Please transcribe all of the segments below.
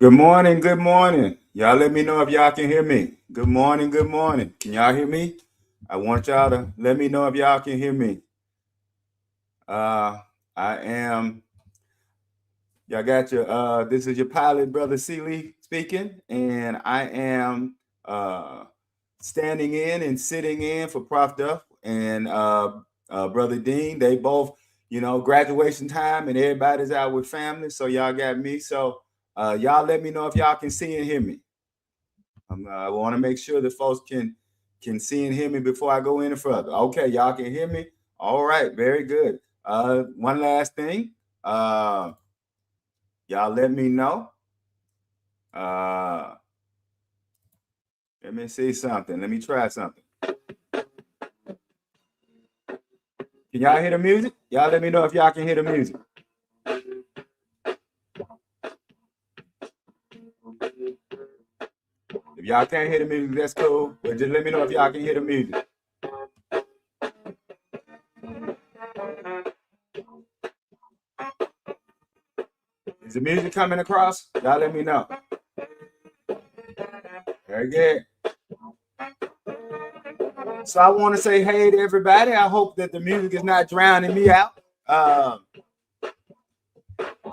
Good morning, good morning. Y'all let me know if y'all can hear me. Good morning, good morning. Can y'all hear me? I want y'all to let me know if y'all can hear me. I am, y'all got your, this is your pilot, Brother Seeley speaking, and I am standing in and sitting in for Prof. Duff and Brother Dean. They both, graduation time and everybody's out with family, so y'all got me. So y'all let me know if y'all can see and hear me. I want to make sure that folks can see and hear me before I go any further. Okay, y'all can hear me. All right, very good. One last thing, y'all let me know. Let me see something. Let me try something. Can y'all hear the music? Y'all let me know if y'all can hear the music. If y'all can't hear the music, that's cool. But just let me know if y'all can hear the music. Is the music coming across? Y'all let me know. Very good. So I want to say hey to everybody. I hope that the music is not drowning me out.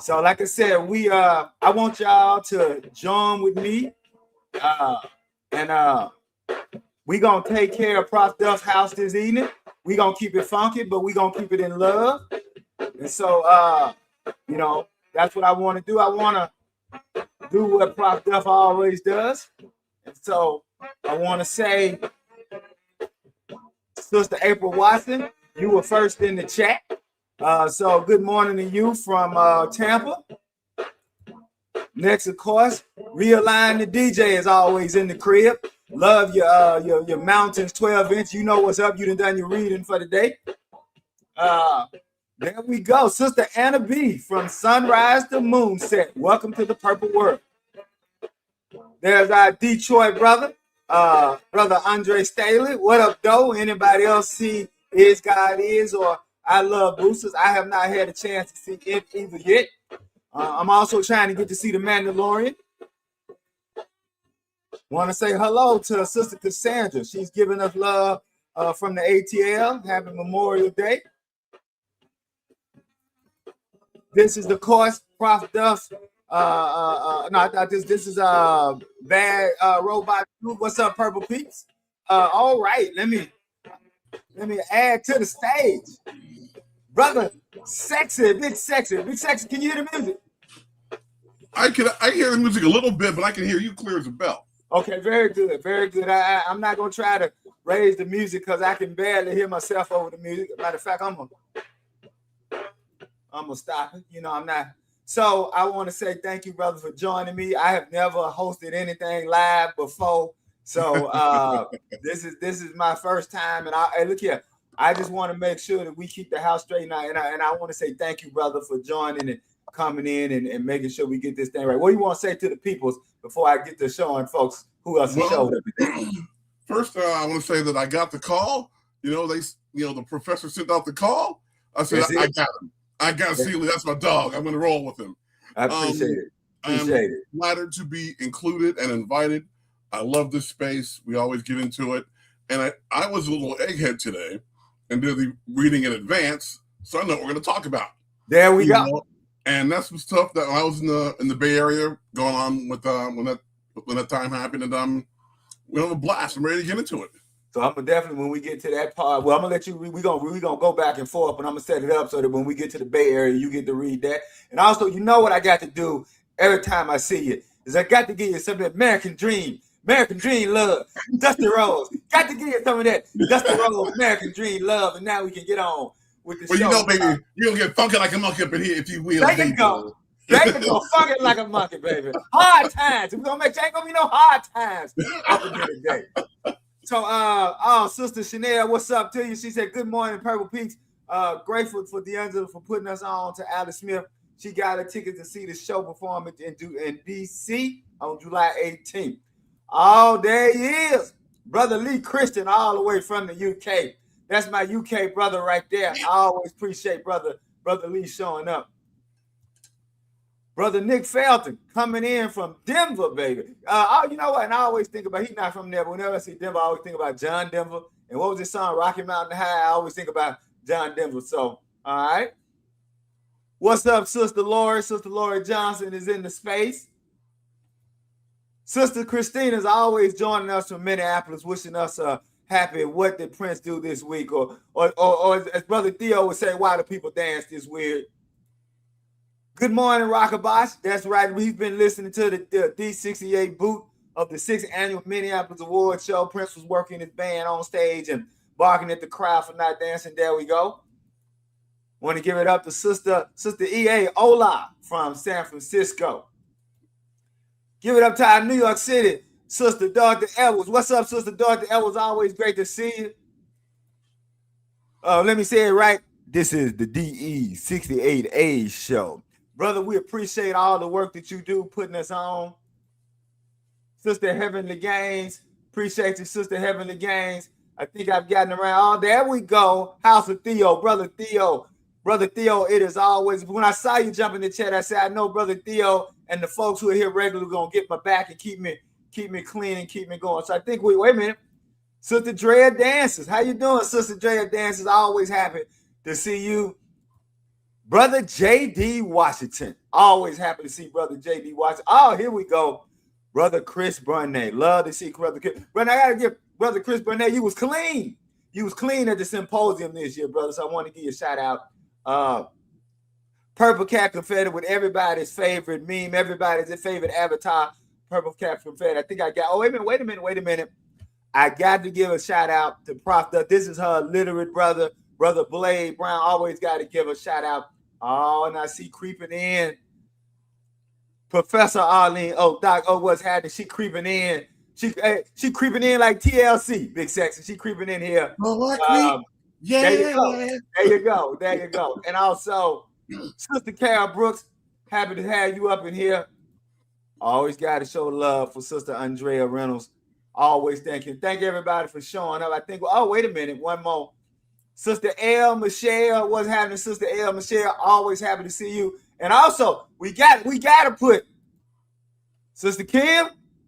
So like I said, I want y'all to join with me. And we gonna take care of Prof. Duff's house this evening. We gonna keep it funky, but we gonna keep it in love. And so that's what I want to do. I want to do what Prof. Duff always does. And so I want to say, Sister April Watson, you were first in the chat. So good morning to you from Tampa. Next, of course, Realign the DJ is always in the crib. Love your Mountains 12-inch. You know what's up. You done your reading for the day. There we go. Sister Anna B from Sunrise to Moonset. Welcome to the Purple World. There's our Detroit brother, Brother Andre Staley. What up, though? Anybody else see Is God Is or I Love Boosters? I have not had a chance to see it either yet. I'm also trying to get to see The Mandalorian. Want to say hello to Sister Cassandra. She's giving us love from the ATL. Happy Memorial Day. This is the course, Prof. Duff. This is Bad Robot. What's up, Purple Peaks? All right, let me add to the stage, brother. Sexy, big sexy. Can you hear the music? I hear the music a little bit, but I can hear you clear as a bell. Okay, very good, very good. I'm not gonna try to raise the music because I can barely hear myself over the music. Matter of fact, I'm gonna stop it. I'm not. So I want to say thank you, brother, for joining me. I have never hosted anything live before, so this is my first time. And look here, I just want to make sure that we keep the house straight now. And I want to say thank you, brother, for joining and coming in and making sure we get this thing right. What do you want to say to the peoples before I get to showing folks who else showed up today? First, I want to say that I got the call. The professor sent out the call. I said I got him. I got Seeley. That's my dog. I'm going to roll with him. I appreciate it. I'm flattered to be included and invited. I love this space. We always get into it. And I was a little egghead today and did the reading in advance, so I know what we're going to talk about. There we go. And that's some stuff that I was in the Bay Area going on with when that time happened, and we have a blast. I'm ready to get into it. So I'm gonna definitely, when we get to that part, well, I'm gonna let you. We're gonna go back and forth, but I'm gonna set it up so that when we get to the Bay Area, you get to read that. And also, you know what I got to do every time I see you is I got to give you some American Dream love, Dusty Rose. Got to give you some of that Dusty Rose, American Dream love, and now we can get on with the show. Well, baby, you're gonna get funky like a monkey up in here if you will. There you go. There you go. Funky like a monkey, baby. Hard times. We're gonna ain't gonna be no hard times up in here today. So, Sister Chanel, what's up to you? She said, good morning, Purple Peaks. Grateful for D'Angelo for putting us on to Alice Smith. She got a ticket to see the show performance in D.C. on July 18th. Oh, there he is. Brother Lee Christian, all the way from the UK. That's my UK brother right there. I always appreciate Brother Lee showing up. Brother Nick Felton coming in from Denver, baby. You know what? And I always think about, he's not from there, but whenever I see Denver, I always think about John Denver. And what was his song, Rocky Mountain High? I always think about John Denver. So, all right. What's up, Sister Lori? Sister Lori Johnson is in the space. Sister Christina is always joining us from Minneapolis, wishing us happy. What did Prince do this week? Or as Brother Theo would say, why do people dance this weird? Good morning, Rockabosh. That's right. We've been listening to the D68 boot of the 6th Annual Minneapolis Award Show. Prince was working his band on stage and barking at the crowd for not dancing. There we go. Want to give it up to Sister E.A. Ola from San Francisco. Give it up to our New York City, Sister Dr. Edwards. What's up, Sister Dr. Edwards? Always great to see you. Let me say it right. This is the DE68A show. Brother, we appreciate all the work that you do putting us on. Sister Heavenly Gaines, appreciate you, Sister Heavenly Gaines. I think I've gotten around. Oh, there we go. House of Theo, Brother Theo. Brother Theo, it is always, when I saw you jump in the chat, I said, I know Brother Theo and the folks who are here regularly going to get my back and keep me clean and keep me going. So I think wait a minute. Sister Drea Dances, how you doing, Sister Drea Dances? Always happy to see you. Brother J.D. Washington, always happy to see Brother J.D. Washington. Oh, here we go. Brother Chris Burnett, love to see Brother Chris. Brother, I got to give Brother Chris Burnett, you was clean. You was clean at the symposium this year, brother, so I want to give you a shout out. Purple Cat Confetti with everybody's favorite meme, everybody's favorite avatar, Purple Cat Confetti. I think I got, wait a minute. I got to give a shout out to Prof. This is her literate brother, Brother Blade Brown. Always got to give a shout out. Oh, and I see creeping in Professor Arlene. Oh, Doc, what's happening? She creeping in. She creeping in like TLC, Big Sexy. She creeping in here. Yeah. There you go. And also, Sister Carol Brooks, happy to have you up in here. Always got to show love for Sister Andrea Reynolds. Always thank you. Thank everybody for showing up. I think, wait a minute. One more. Sister L. Michelle, what's happening, Sister L. Michelle? Always happy to see you. And also, we got to put Sister Kim.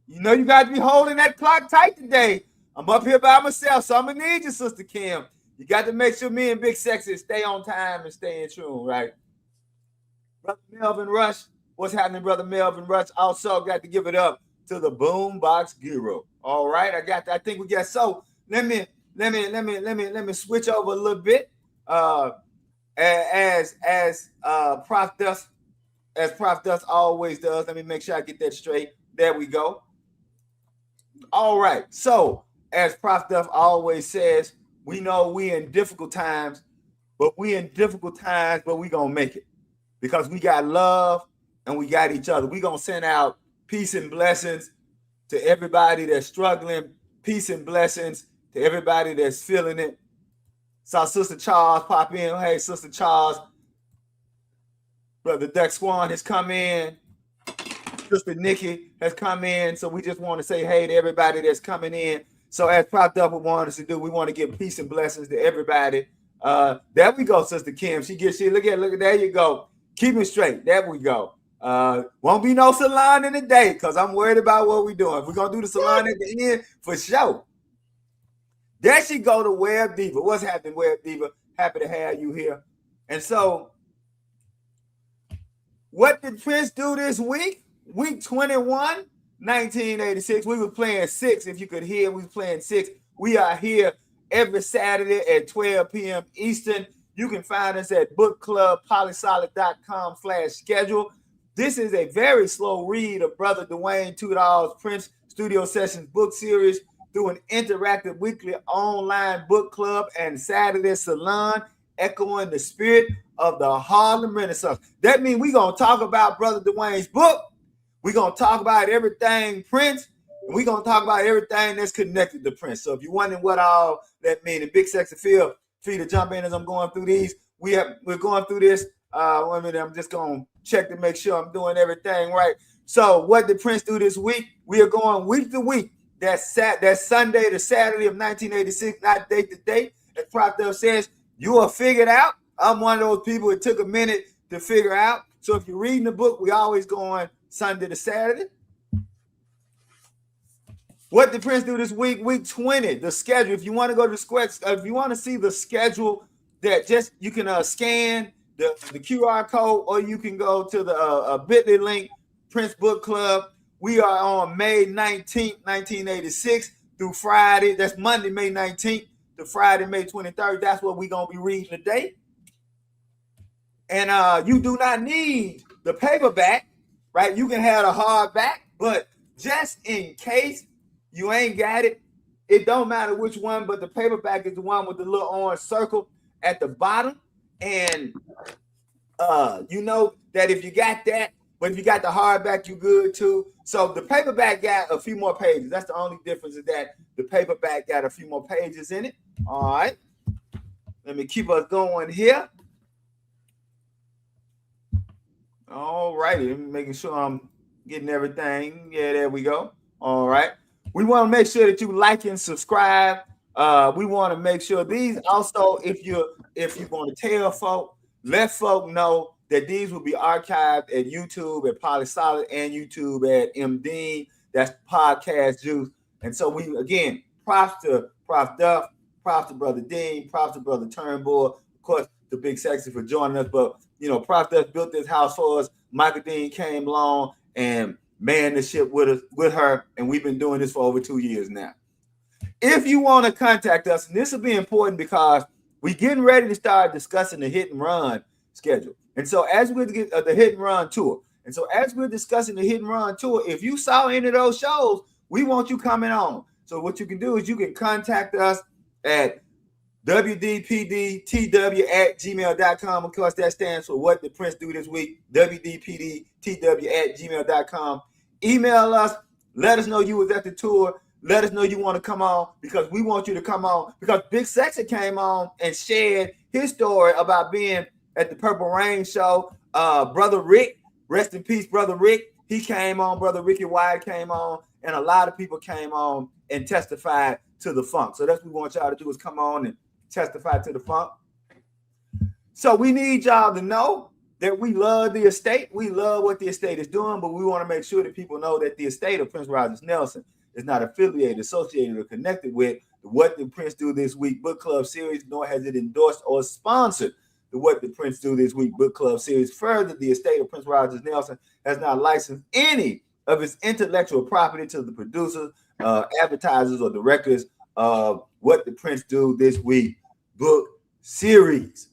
You know you got to be holding that clock tight today. I'm up here by myself, so I'm gonna need you, Sister Kim. You got to make sure me and Big Sexy stay on time and stay in tune, right? Brother Melvin Rush, what's happening, Brother Melvin Rush? Also got to give it up to the Boombox Guru. All right, I think we got. So let me switch over a little bit. As Prof Dust always does. Let me make sure I get that straight. There we go. All right. So as Prof Duff always says, we know we in difficult times, but we gonna make it because we got love and we got each other. We gonna send out peace and blessings to everybody that's struggling. Peace and blessings to everybody that's feeling it. Saw Sister Charles pop in. Hey, Sister Charles. Brother Duck Swan has come in. Sister Nikki has come in. So we just want to say hey to everybody that's coming in. So as Prop Double wanted us to do, we want to give peace and blessings to everybody. There we go, Sister Kim. Look at there you go. Keep it straight. There we go. Won't be no salon in the day because I'm worried about what we're doing. We're gonna do the salon at the end for sure. There she go to Web Diva. What's happening, Web Diva? Happy to have you here. And so, what did Prince do this week? Week 21, 1986. We were playing 6. If you could hear, we were playing 6. We are here every Saturday at 12 p.m. Eastern. You can find us at bookclubpolysolid.com/schedule. This is a very slow read of Brother Duane Tudahl's Prince Studio Sessions book series through an interactive weekly online book club and Saturday salon, echoing the spirit of the Harlem Renaissance. That means we're going to talk about Brother Duane's book. We're going to talk about everything Prince, and we're going to talk about everything that's connected to Prince. So if you're wondering what all that means, and Big Sexy feel free to jump in as I'm going through these. We're going through this. One minute, I'm just going to check to make sure I'm doing everything right. So what did Prince do this week? We are going week to week. That's Sunday to Saturday of 1986, not date to date. As Prop says, you are figured out. I'm one of those people. It took a minute to figure out. So if you're reading the book, we always going Sunday to Saturday. What did Prince do this week? Week 20, the schedule. If you want to go to the square, if you want to see the schedule, that just you can scan the QR code, or you can go to the bit.ly link, Prince Book Club. We are on May 19th, 1986 through Friday. That's Monday, May 19th to Friday, May 23rd. That's what we're going to be reading today. And you do not need the paperback, right? You can have a hardback, but just in case you ain't got it, it don't matter which one, but the paperback is the one with the little orange circle at the bottom. And you know that if you got that, but if you got the hardback, you good too. So the paperback got a few more pages. That's the only difference, is that the paperback got a few more pages in it. All right. Let me keep us going here. All righty. Making sure I'm getting everything. Yeah, there we go. All right. We want to make sure that you like and subscribe. We want to make sure these also, if you're going to tell folk, let folk know that these will be archived at YouTube at Polysolid and YouTube at MD. That's Podcast Juice. And so we, again, props to Prof Duff, props to Brother Dean, props to Brother Turnbull, of course, the Big Sexy for joining us. But, you know, Prof Duff built this house for us. Michael Dean came along and manned the ship with her, and we've been doing this for over 2 years now. If you want to contact us, and this will be important because we're getting ready to start discussing the hit and run schedule. And so as we get the hit and run tour, and so as we're discussing the hit and run tour, if you saw any of those shows, we want you coming on. So what you can do is you can contact us at wdpdtw@gmail.com. Of course, that stands for What Did Prince Do This Week? wdpdtw@gmail.com. Email us. Let us know you was at the tour. Let us know you want to come on, because we want you to come on, because Big Sexy came on and shared his story about being at the Purple Rain show. Brother Rick, rest in peace, Brother Rick. He came on. Brother Ricky Wyatt came on, and a lot of people came on and testified to the funk. So that's what we want y'all to do, is come on and testify to the funk. So we need y'all to know that we love the estate. We love what the estate is doing, but we want to make sure that people know that the estate of Prince Rogers Nelson is not affiliated, associated, or connected with the What Did Prince Do This Week book club series, nor has it endorsed or sponsored the What Did Prince Do This Week book club series. Further, the estate of Prince Rogers Nelson has not licensed any of its intellectual property to the producers, advertisers, or directors of What Did Prince Do This Week book series.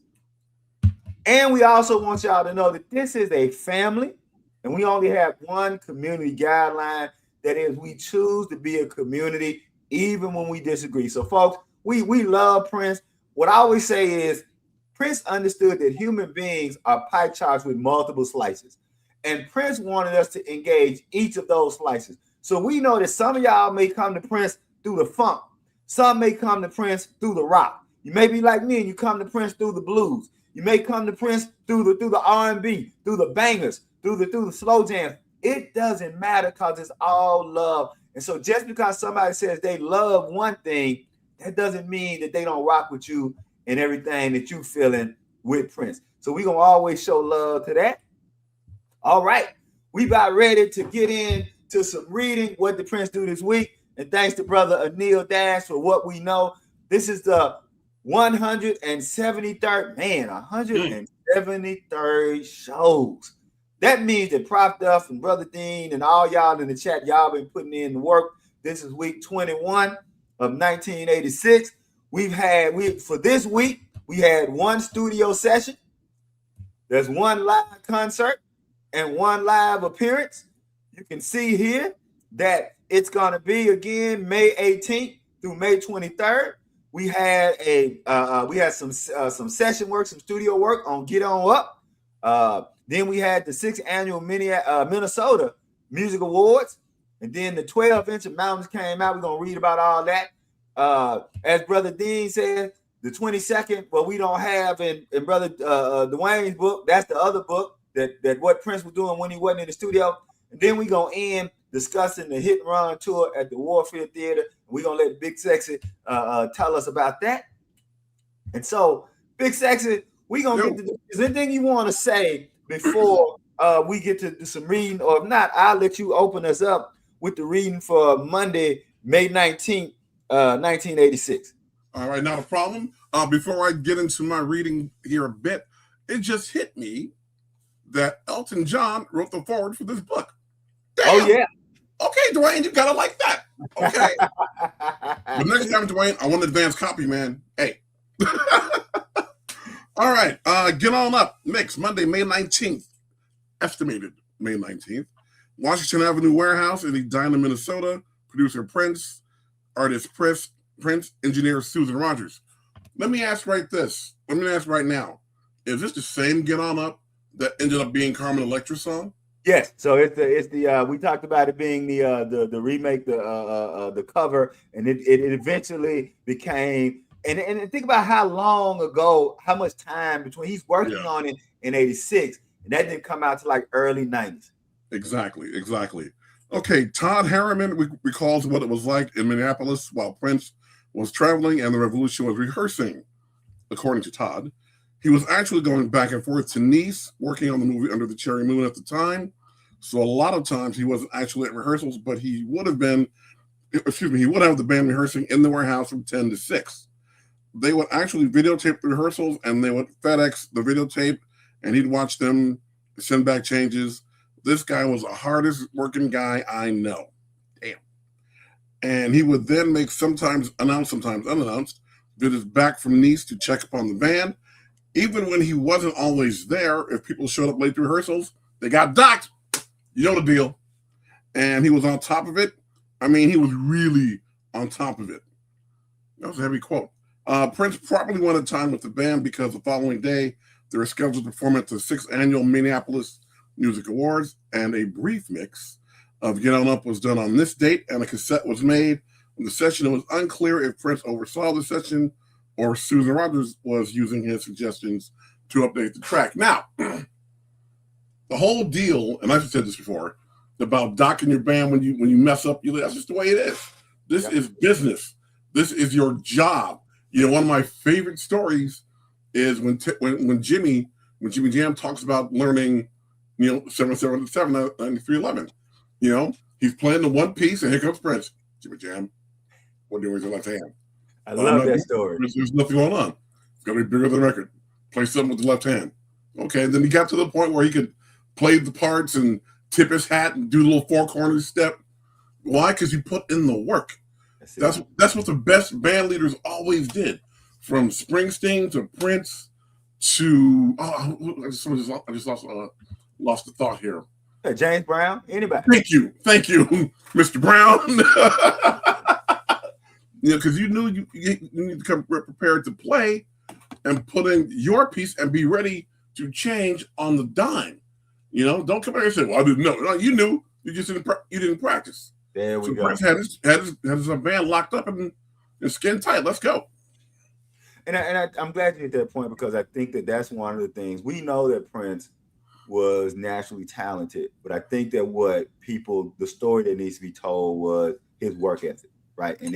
And we also want y'all to know that this is a family, and we only have one community guideline. That is, we choose to be a community even when we disagree. So, folks, we love Prince. What I always say is Prince understood that human beings are pie charts with multiple slices. And Prince wanted us to engage each of those slices. So we know that some of y'all may come to Prince through the funk. Some may come to Prince through the rock. You may be like me and you come to Prince through the blues. You may come to Prince through the R&B, through the bangers, through the slow jams. It doesn't matter, because it's all love. And so just because somebody says they love one thing, that doesn't mean that they don't rock with you and everything that you feeling with Prince. So we're going to always show love to that. All right. We about ready to get into some reading. What did Prince do this week? And thanks to Brother Anil Dash for what we know. This is the 173rd, 173rd shows. That means that Prof Duff and Brother Dean and all y'all in the chat, y'all been putting in the work. This is week 21 of 1986. For this week, we had one studio session. There's one live concert and one live appearance. You can see here that it's going to be again May 18th through May 23rd. We had some session work, some studio work on Get On Up. Then we had the 6th annual Minnesota Music Awards. And then the 12-inch of Mountains came out. We're going to read about all that. As Brother Dean said, the 22nd, well, we don't have in Brother Duane's book. That's the other book that what Prince was doing when he wasn't in the studio. And then we're going to end discussing the hit and run tour at the Warfield Theater. We're going to let Big Sexy tell us about that. And so, Big Sexy, we're going to get to this. Is there anything you want to say before we get to do some reading, or if not, I'll let you open us up with the reading for Monday, May 19th, 1986. All right, not a problem. Before I get into my reading here a bit, it just hit me that Elton John wrote the foreword for this book. Damn. Oh, yeah. Okay, Duane, you gotta like that. Okay. But next time, Duane, I want an advance copy, man. Hey. All right, get on up. Next, Monday, May 19th. Estimated May 19th. Washington Avenue Warehouse in Edina, Minnesota. Producer Prince, artist Prince, engineer Susan Rogers. Let me ask right now. Is this the same Get On Up that ended up being Carmen Electra's song? Yes, so it's the we talked about it being the remake, the cover, and it eventually became, and think about how long ago, how much time between he's working on it in '86, and that didn't come out to like early '90s. Exactly. Okay, Todd Harriman recalls what it was like in Minneapolis while Prince was traveling and the Revolution was rehearsing. According to Todd, he was actually going back and forth to Nice, working on the movie Under the Cherry Moon at the time. So a lot of times he wasn't actually at rehearsals, but he would have the band rehearsing in the warehouse from 10 to 6. They would actually videotape the rehearsals and they would FedEx the videotape, and he'd watch them, send back changes. This guy was the hardest working guy I know. Damn. And he would then make sometimes announced, sometimes unannounced visits back from Nice to check upon the band. Even when he wasn't always there, if people showed up late to rehearsals, they got docked. You know the deal. And he was on top of it. I mean, he was really on top of it. That was a heavy quote. Prince probably wanted time with the band because the following day, they were scheduled to perform at the 6th Annual Minneapolis Music Awards, and a brief mix of Get On Up was done on this date, and a cassette was made. In the session, it was unclear if Prince oversaw the session or Susan Rogers was using his suggestions to update the track. Now, the whole deal, and I've said this before, about docking your band when you mess up, that's just the way it is. This is business. This is your job. You know, one of my favorite stories is when Jimmy Jam talks about learning, 777 and 311. You know, he's playing the one piece, and here comes Prince. Jimmy Jam, what doing with your left hand? I love that story. There's nothing going on. It's got to be bigger than the record. Play something with the left hand. Okay, and then he got to the point where he could play the parts and tip his hat and do the little four corners step. Why? Because he put in the work. That's what the best band leaders always did. From Springsteen to Prince to I just lost the thought here. Hey, James Brown, anybody? Thank you, Mr. Brown. Because you knew you need to come prepared to play and put in your piece and be ready to change on the dime. Don't come here and say, "Well, I didn't know." No, you knew. You just didn't practice. There we go. Prince had his band locked up and skin tight. Let's go. And I'm glad you hit that point, because I think that's one of the things. We know that Prince was naturally talented, but I think that the story that needs to be told was his work ethic, right? And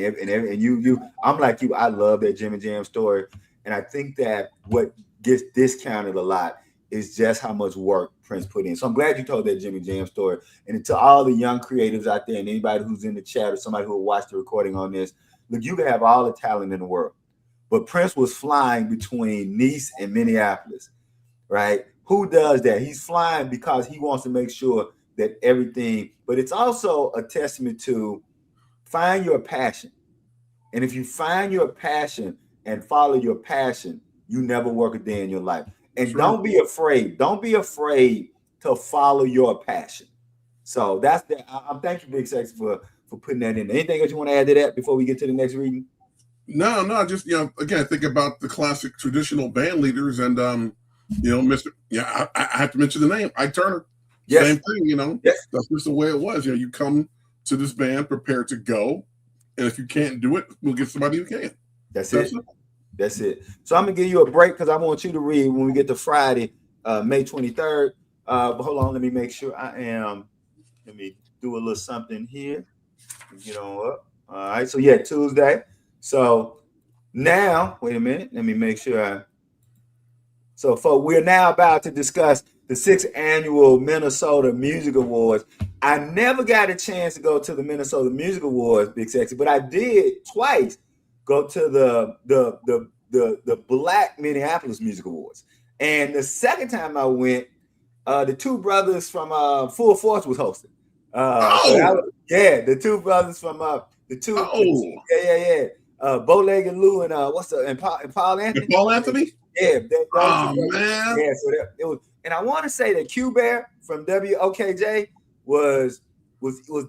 I'm like you. I love that Jimmy Jam story, and I think that what gets discounted a lot is just how much work Prince put in. So I'm glad you told that Jimmy Jam story. And to all the young creatives out there, and anybody who's in the chat or somebody who will watch the recording on this, look, you can have all the talent in the world, but Prince was flying between Nice and Minneapolis, right? Who does that? He's flying because he wants to make sure that everything, but it's also a testament to find your passion. And if you find your passion and follow your passion, you never work a day in your life. And don't be afraid. Don't be afraid to follow your passion. So that's that. I'm thank you, Big Sex, for putting that in. Anything else you want to add to that before we get to the next reading? No, just again, think about the classic traditional band leaders, and I have to mention the name, Ike Turner. Yes. Same thing, Yes. That's just the way it was. You come to this band prepared to go, and if you can't do it, we'll get somebody who can. That's it. That's it. So I'm gonna give you a break because I want you to read when we get to Friday, May 23rd. But hold on, let me make sure let me do a little something here. Get on up. All right. So Tuesday. So now, wait a minute. Let me make sure. So folks, we're now about to discuss the 6th annual Minnesota Music Awards. I never got a chance to go to the Minnesota Music Awards, Big Sexy, but I did twice go to the Black Minneapolis Music Awards. And the second time I went, the two brothers from Full Force was hosting. The two brothers from Bowleg and Lou and and Paul Anthony. And Paul Anthony? Yeah, man. Yeah, so it was, and I want to say that Q Bear from WOKJ was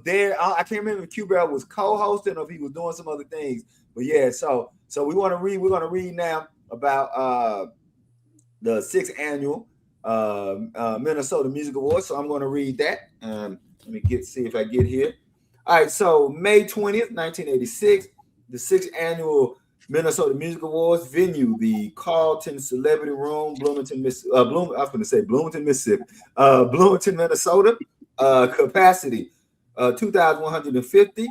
there. I can't remember if Q Bear was co-hosting or if he was doing some other things. But yeah, so we're gonna read now about the 6th annual Minnesota Music Awards. So I'm gonna read that. Let me see if I get here. All right, so May 20th, 1986, the 6th annual Minnesota Music Awards venue, the Carlton Celebrity Room, Bloomington, Mississippi, Bloomington, Minnesota. Capacity, 2,150.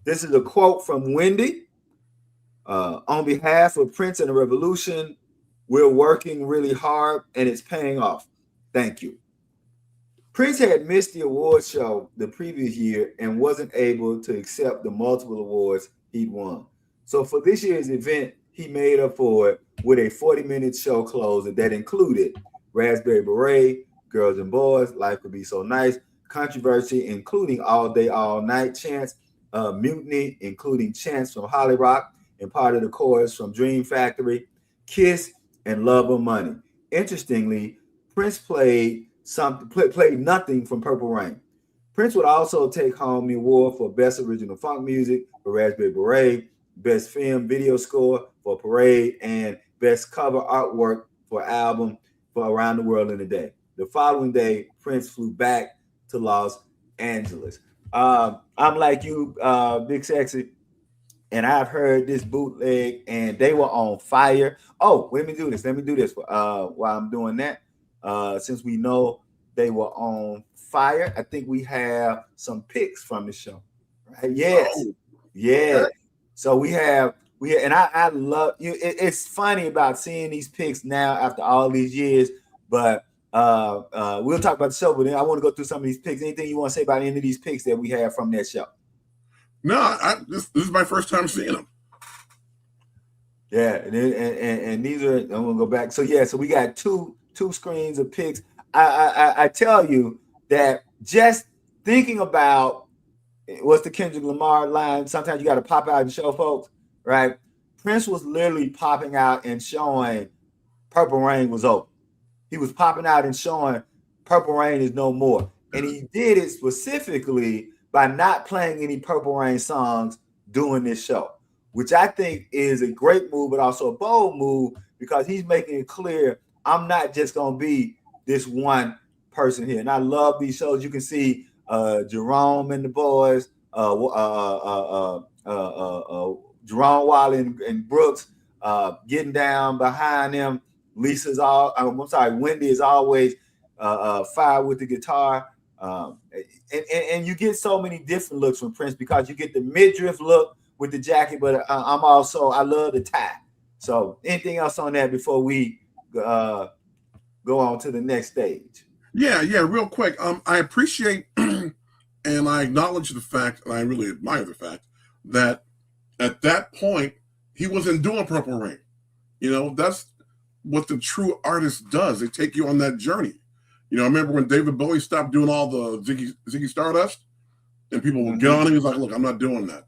This is a quote from Wendy. On behalf of Prince and the Revolution, we're working really hard and it's paying off. Thank you. Prince had missed the award show the previous year and wasn't able to accept the multiple awards he'd won. So for this year's event, he made up for it with a 40-minute show closer that included Raspberry Beret, Girls and Boys, Life Could Be So Nice, Controversy, including All Day, All Night chants, Mutiny, including chants from Holly Rock and part of the chorus from Dream Factory, Kiss, and Love or Money. Interestingly, Prince played nothing from Purple Rain. Prince would also take home the award for Best Original Funk Music for Raspberry Beret, Best Film Video Score for Parade, and Best Cover Artwork for Album for Around the World in a Day. The following day, Prince flew back to Los Angeles. I'm like you, Big Sexy, and I've heard this bootleg, and they were on fire. Oh, let me do this while I'm doing that. Since we know they were on fire, I think we have some pics from the show. Right? Yes. Oh, yeah. Okay. So we have, and I love you. It's funny about seeing these pics now after all these years, but we'll talk about the show, but then I want to go through some of these pics. Anything you want to say about any of these pics that we have from that show? No, this is my first time seeing them. Yeah, and these are, I'm gonna go back. So yeah, so we got two screens of pics. I tell you that just thinking about what's the Kendrick Lamar line, sometimes you got to pop out and show folks, right? Prince was literally popping out and showing Purple Rain was over. He was popping out and showing Purple Rain is no more. And he did it specifically by not playing any Purple Rain songs during this show, which I think is a great move, but also a bold move, because he's making it clear, I'm not just going to be this one person here. And I love these shows. You can see Jerome and the boys, Jerome Wiley and Brooks getting down behind them. Wendy is always fire with the guitar. And you get so many different looks from Prince, because you get the midriff look with the jacket, but I love the tie. So anything else on that before we go on to the next stage? Yeah, real quick. I appreciate and I acknowledge the fact, and I really admire the fact, that at that point he wasn't doing Purple Rain. You know, that's what the true artist does. They take you on that journey. You know, I remember when David Bowie stopped doing all the Ziggy Stardust, and people would get on him. He's like, "Look, I'm not doing that.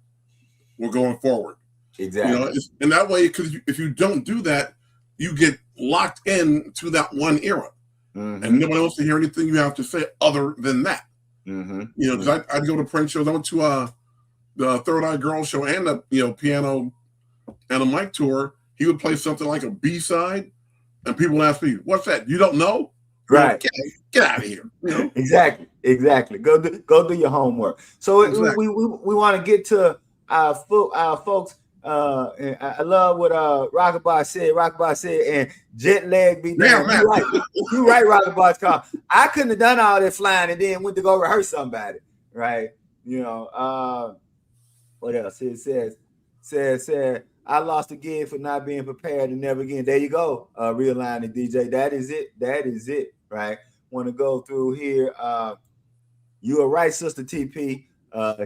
We're going forward." Exactly. You know, and that way, because if you don't do that, you get locked in to that one era, and no one else to hear anything you have to say other than that. You know, because I'd go to Prince shows. I went to the Third Eye Girl show and the piano and a mic tour. He would play something like a B-side, and people would ask me, "What's that? You don't know?" Right. Get out of here. You know? Exactly. Go do your homework. So we want to get to our folks. And I love what Rockabye said, and jet lag be down. You right, Rockaby's call. I couldn't have done all that flying and then went to go rehearse somebody, right? You know, what else? It says I lost a gig for not being prepared and never again. There you go, realigning DJ. That is it. That is it. Right. Want to go through here. You are right, Sister TP.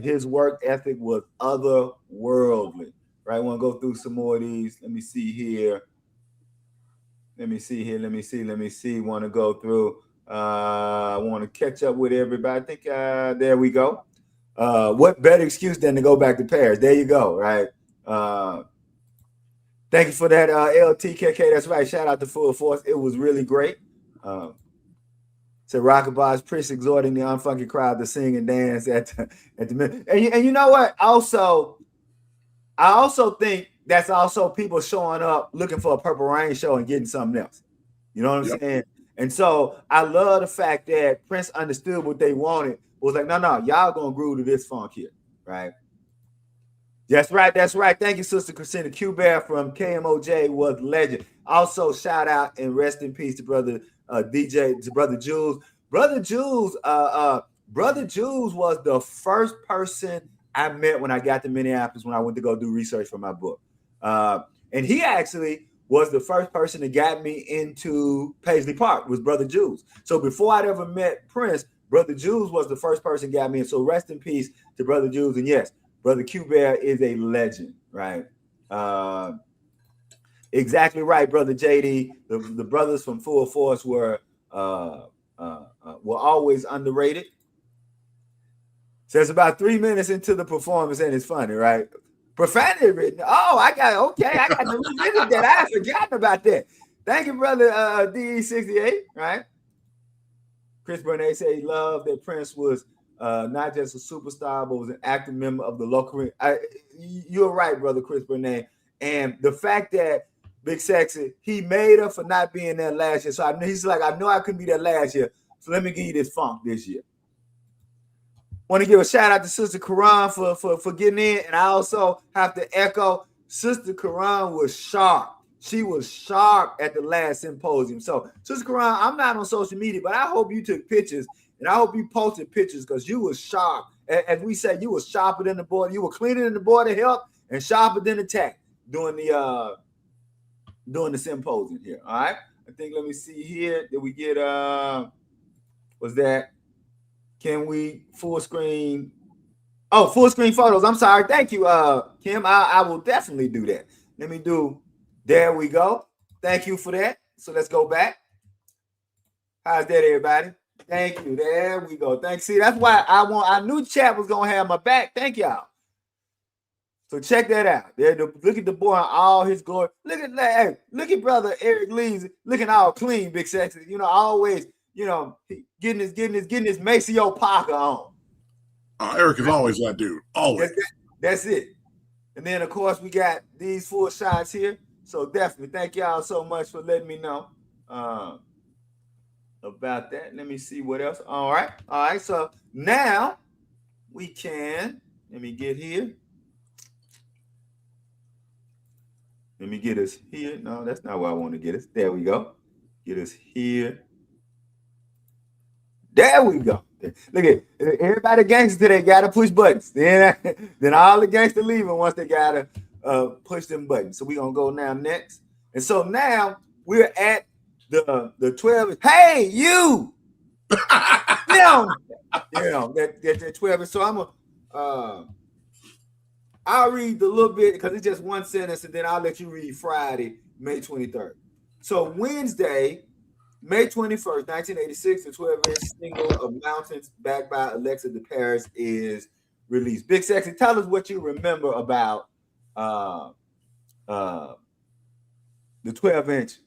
His work ethic was otherworldly. Right. Want to go through some more of these. Let me see here. Let me see. Want to go through. I want to catch up with everybody. I think there we go. What better excuse than to go back to Paris? There you go. Right. Thank you for that, LTKK. That's right. Shout out to Full Force. It was really great. Said Rockabye Prince exhorting the unfunky crowd to sing and dance at the and you know what? Also, I also think that's also people showing up looking for a Purple Rain show and getting something else. You know what I'm saying? And so I love the fact that Prince understood what they wanted. Was like, no, y'all gonna groove to this funk here, right? That's right. Thank you, Sister Christina. Q-Bear from KMOJ was legend. Also, shout out and rest in peace to brother DJ, to brother Jules. Brother Jules was the first person I met when I got to Minneapolis when I went to go do research for my book. And he actually was the first person that got me into Paisley Park, was Brother Jules. So before I'd ever met Prince, Brother Jules was the first person that got me in. So rest in peace to Brother Jules. And yes, Brother Q-Bear is a legend, right? Exactly right, Brother JD. The brothers from Full Force were always underrated. So it's about 3 minutes into the performance, and it's funny, right? Profanity written. Oh, I got to revisit that. I had forgotten about that. Thank you, Brother DE68, right? Chris Burnett said he loved that Prince was not just a superstar, but was an active member of the local. You're right, Brother Chris Burnett. And the fact that Big Sexy, he made up for not being there last year. So he's like, I know I couldn't be there last year, so let me give you this funk this year. Want to give a shout out to Sister Karan for getting in. And I also have to echo, Sister Karan was sharp. She was sharp at the last symposium. So, Sister Karan, I'm not on social media, but I hope you took pictures and I hope you posted pictures because you was sharp. As we said, you was sharper than the board. You were cleaner than the Board of Health and sharper than the tech during the symposium here. All right. I think, let me see here. Did we get was that? Can we full screen? Oh, full screen photos. I'm sorry. Thank you, Kim. I will definitely do that. Let me do. There we go. Thank you for that. So let's go back. How's that, everybody? Thank you. There we go. Thanks. See, that's why I knew chat was gonna have my back. Thank y'all. So check that out. There, look at the boy in all his glory. Look at that. Hey, look at Brother Eric Lee's looking all clean, Big Sexy. You know, always. You know, getting his Maceo Parker on. Eric is always that dude. Always. That's it. And then, of course, we got these full shots here. So definitely thank y'all so much for letting me know about that. Let me see what else. All right. So now we can, let me get here. Let me get us here. No, that's not where I want to get us. There we go. Get us here. There we go. Look at everybody gangster today got to push buttons. Then all the gangster leaving once they got to push them buttons. So we're going to go now next. And so now we're at the 12. Hey, you! that 12. So I'm I'll read the little bit because it's just one sentence, and then I'll let you read Friday, May 23rd. So Wednesday, May 21st, 1986, the 12-inch single of Mountains, backed by Alexa de Paris, is released. Big Sexy, tell us what you remember about the 12-inch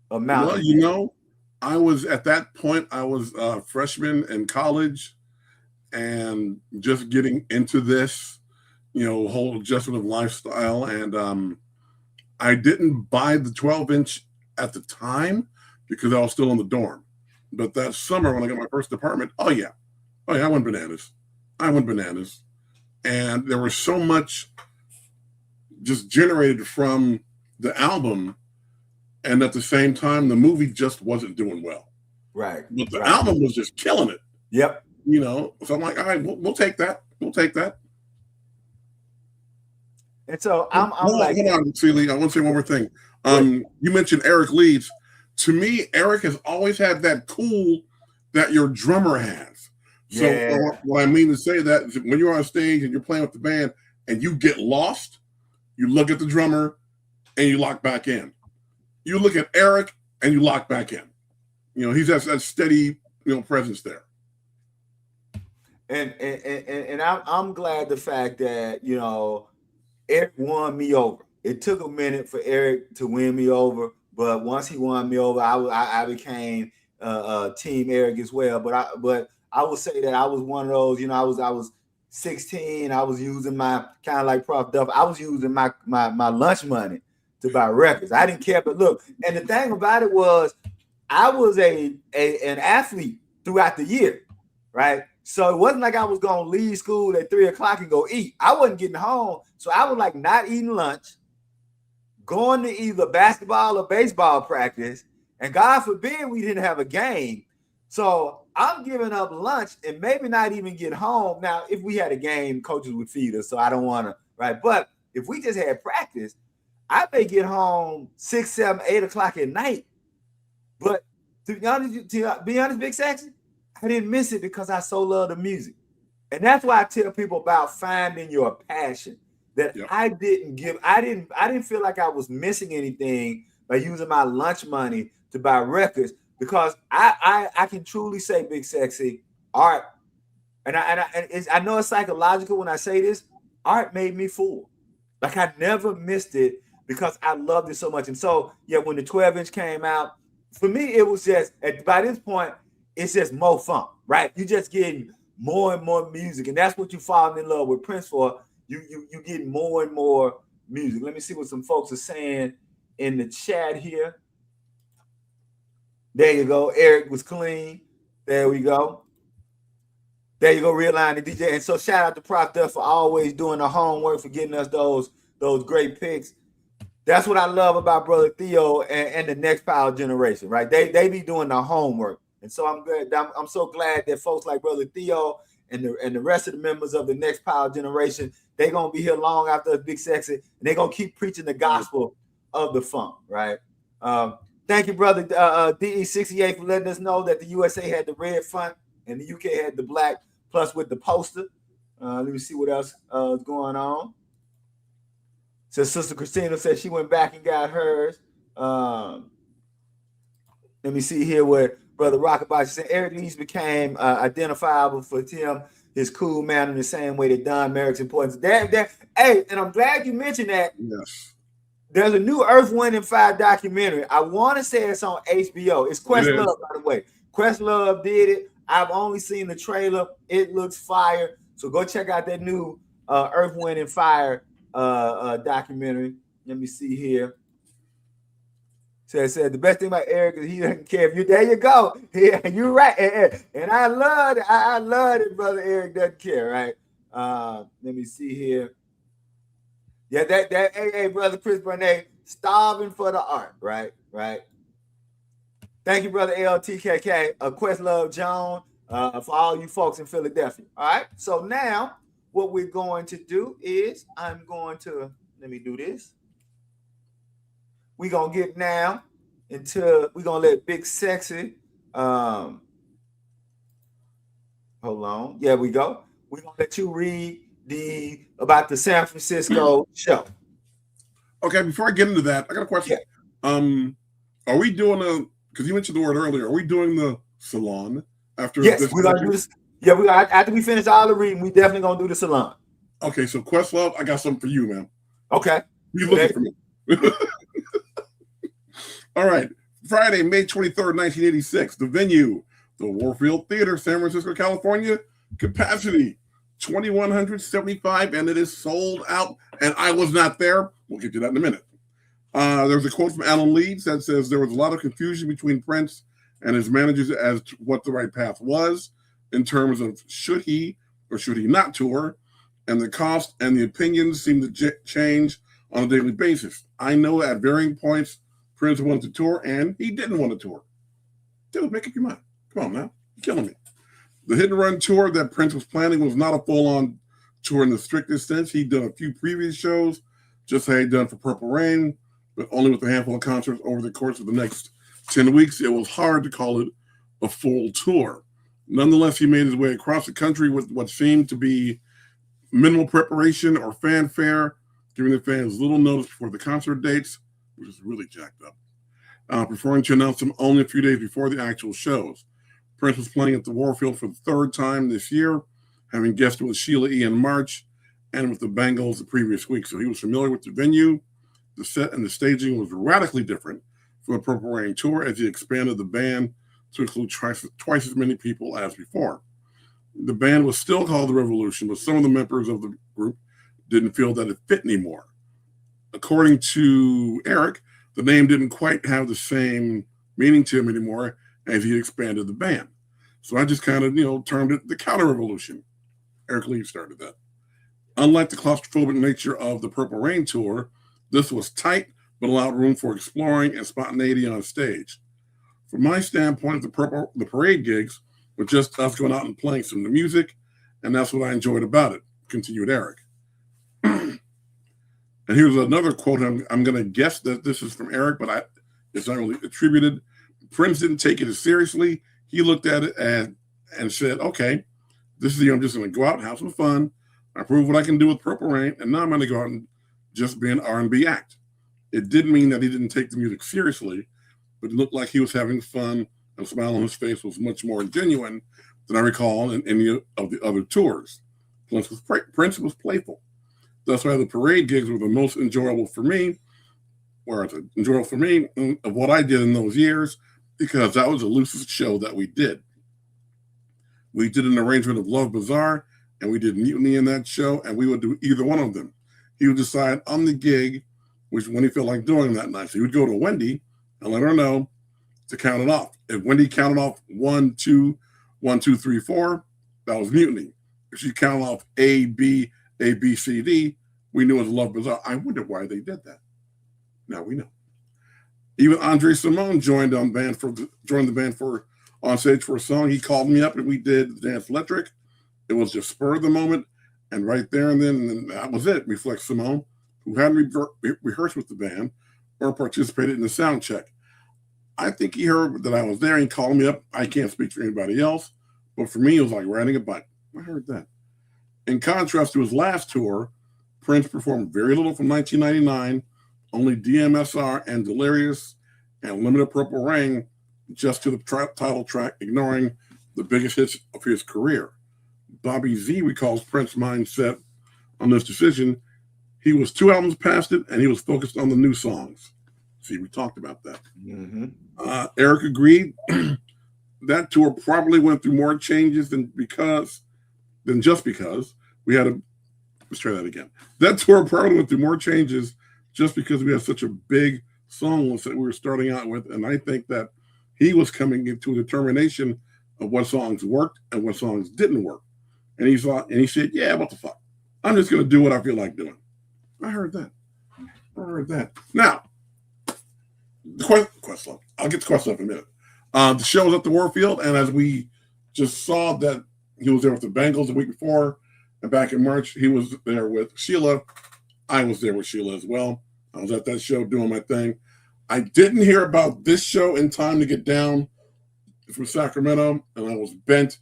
of Mountains. Well, you know, I was at that point, I was a freshman in college and just getting into this, you know, whole adjustment of lifestyle. And I didn't buy the 12-inch at the time because I was still in the dorm. But that summer when I got my first apartment, oh yeah, I went bananas. And there was so much just generated from the album. And at the same time, the movie just wasn't doing well. Right. But the album was just killing it. Yep. You know, so I'm like, all right, we'll take that. And so I'm like, hold on, Celie. I want to say one more thing. what? You mentioned Eric Leeds. To me, Eric has always had that cool that your drummer has. So Yeah. what I mean to say that is when you're on stage and you're playing with the band and you get lost, you look at the drummer and you lock back in. You look at Eric and you lock back in. You know, he's that steady, presence there. And I'm glad the fact that Eric won me over. It took a minute for Eric to win me over, but once he won me over, I became Team Eric as well. But I would say that I was one of those. I was 16. I was using my kind of like Prof Duff. I was using my lunch money to buy records. I didn't care. But look, and the thing about it was, I was an athlete throughout the year, right? So it wasn't like I was going to leave school at 3 o'clock and go eat. I wasn't getting home. So I was like not eating lunch, going to either basketball or baseball practice. And God forbid we didn't have a game. So I'm giving up lunch and maybe not even get home. Now, if we had a game, coaches would feed us. So I don't want to, right? But if we just had practice, I may get home 6, 7, 8 o'clock at night. But to be honest, Big Sexy, I didn't miss it because I so love the music. And that's why I tell people about finding your passion. That yep. I didn't feel like I was missing anything by using my lunch money to buy records, because I can truly say, Big Sexy, art, and I know it's psychological when I say this, art made me full. Like I never missed it because I loved it so much. And so yeah, when the 12-inch came out, for me, it was just, by this point, it's just more fun, right? You just getting more and more music. And that's what you fall in love with Prince for. You get more and more music. Let me see what some folks are saying in the chat here. There you go. Eric was clean. There we go. There you go, Realign the DJ. And so shout out to Prof Duff for always doing the homework, for getting us those great picks. That's what I love about Brother Theo and the Next Power Generation, right? They be doing the homework. And so I'm so glad that folks like Brother Theo and the rest of the members of the Next Power Generation, they're going to be here long after us, Big Sexy, and they're going to keep preaching the gospel of the funk, right? Thank you, Brother DE68, for letting us know that the USA had the red font and the UK had the black, plus with the poster. Let me see what else is going on. So Sister Christina said she went back and got hers. Let me see here where Brother Rockabye said Eric Leeds became identifiable for Tim, his cool man, in the same way that Don Merrick's importance. Hey, and I'm glad you mentioned that. Yes. There's a new Earth, Wind, and Fire documentary. I want to say it's on HBO. It's Questlove, by the way. Questlove did it. I've only seen the trailer. It looks fire. So go check out that new Earth, Wind, and Fire documentary. Let me see here. Said the best thing about Eric is he doesn't care if you. There you go. Yeah, you're right. And I love it. I love it, Brother Eric doesn't care, right? Let me see here. Yeah, hey, Brother Chris Burnett, starving for the art, right? Thank you, Brother LTKK, Questlove Joan, for all you folks in Philadelphia. All right. So now what we're going to do is let me do this. We're going to get now into, we're going to let Big Sexy, hold on. Yeah, we go. We're going to let you read about the San Francisco show. Okay, before I get into that, I got a question. Yeah. Are we doing because you mentioned the word earlier, are we doing the salon after yes, this? We're going to do this. Yeah, after we finish all the reading, we definitely going to do the salon. Okay, so Questlove, I got something for you, man. Okay. You looking for me. All right. Friday, May 23rd, 1986. The venue, the Warfield Theater, San Francisco, California. Capacity, 2,175, and it is sold out. And I was not there. We'll get to that in a minute. There's a quote from Alan Leeds that says there was a lot of confusion between Prince and his managers as to what the right path was in terms of should he or should he not tour, and the cost and the opinions seem to change on a daily basis. I know at varying points Prince wanted to tour and he didn't want to tour. Dude, make up your mind. Come on now. You're killing me. The hit and run tour that Prince was planning was not a full-on tour in the strictest sense. He'd done a few previous shows just how he'd done for Purple Rain, but only with a handful of concerts over the course of the next 10 weeks. It was hard to call it a full tour. Nonetheless, he made his way across the country with what seemed to be minimal preparation or fanfare, giving the fans little notice before the concert dates, which is really jacked up, preferring to announce them only a few days before the actual shows. Prince was playing at the Warfield for the third time this year, having guested with Sheila E. in March and with the Bangles the previous week. So he was familiar with the venue. The set and the staging was radically different from the Purple Rain tour as he expanded the band to include twice as many people as before. The band was still called The Revolution, but some of the members of the group didn't feel that it fit anymore. According to Eric, the name didn't quite have the same meaning to him anymore as he expanded the band. So I just kind of, termed it the Counter Revolution. Eric Lee started that. Unlike the claustrophobic nature of the Purple Rain tour, this was tight but allowed room for exploring and spontaneity on stage. From my standpoint, the parade gigs were just us going out and playing some of the music, and that's what I enjoyed about it, continued Eric. And here's another quote. I'm going to guess that this is from Eric, but it's not really attributed. Prince didn't take it as seriously. He looked at it and said, okay, this is the year I'm just going to go out and have some fun. I prove what I can do with Purple Rain, and now I'm going to go out and just be an R&B act. It didn't mean that he didn't take the music seriously, but it looked like he was having fun, and the smile on his face was much more genuine than I recall in any of the other tours. Prince was playful. That's why the parade gigs were the most enjoyable for me, of what I did in those years, because that was the loosest show that we did. We did an arrangement of Love Bazaar, and we did Mutiny in that show, and we would do either one of them. He would decide on the gig which one he felt like doing that night. So he would go to Wendy and let her know to count it off. If Wendy counted off 1, 2, 1, 2, 3, 4, that was Mutiny. If she counted off A, B, C, D, we knew it was Love Bazaar. I wonder why they did that. Now we know. Even Andre Simone joined the band for on stage for a song. He called me up and we did Dance Electric. It was just spur of the moment, and right there and then that was it. Reflects Simone, who hadn't rehearsed with the band or participated in the sound check. I think he heard that I was there and he called me up. I can't speak for anybody else, but for me, it was like riding a bike. I heard that. In contrast to his last tour, Prince performed very little from 1999, only DMSR and Delirious and Limited Purple Rain, just to the title track, ignoring the biggest hits of his career. Bobby Z recalls Prince's mindset on this decision. He was 2 albums past it, and he was focused on the new songs. See, we talked about that. Mm-hmm. Eric agreed. That tour probably went through more changes than just because we had a. Let's try that again. That tour probably went through more changes just because we had such a big song list that we were starting out with, and I think that he was coming into a determination of what songs worked and what songs didn't work. And he said, "Yeah, what the fuck? I'm just going to do what I feel like doing." I heard that. Now, Questlove. I'll get to Questlove in a minute. The show was at the Warfield, and as we just saw that he was there with the Bengals the week before, and back in March, he was there with Sheila. I was there with Sheila as well. I was at that show doing my thing. I didn't hear about this show in time to get down from Sacramento, and I was bent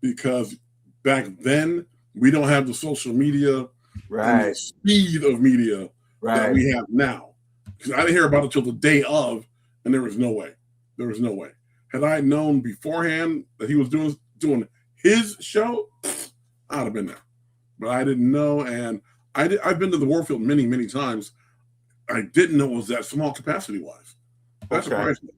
because back then we don't have the social media and the speed of media that we have now. Because I didn't hear about it till the day of, and there was no way. Had I known beforehand that he was doing his show, I'd have been there. But I didn't know, and I've been to the Warfield many, many times. I didn't know it was that small capacity-wise. That surprised me.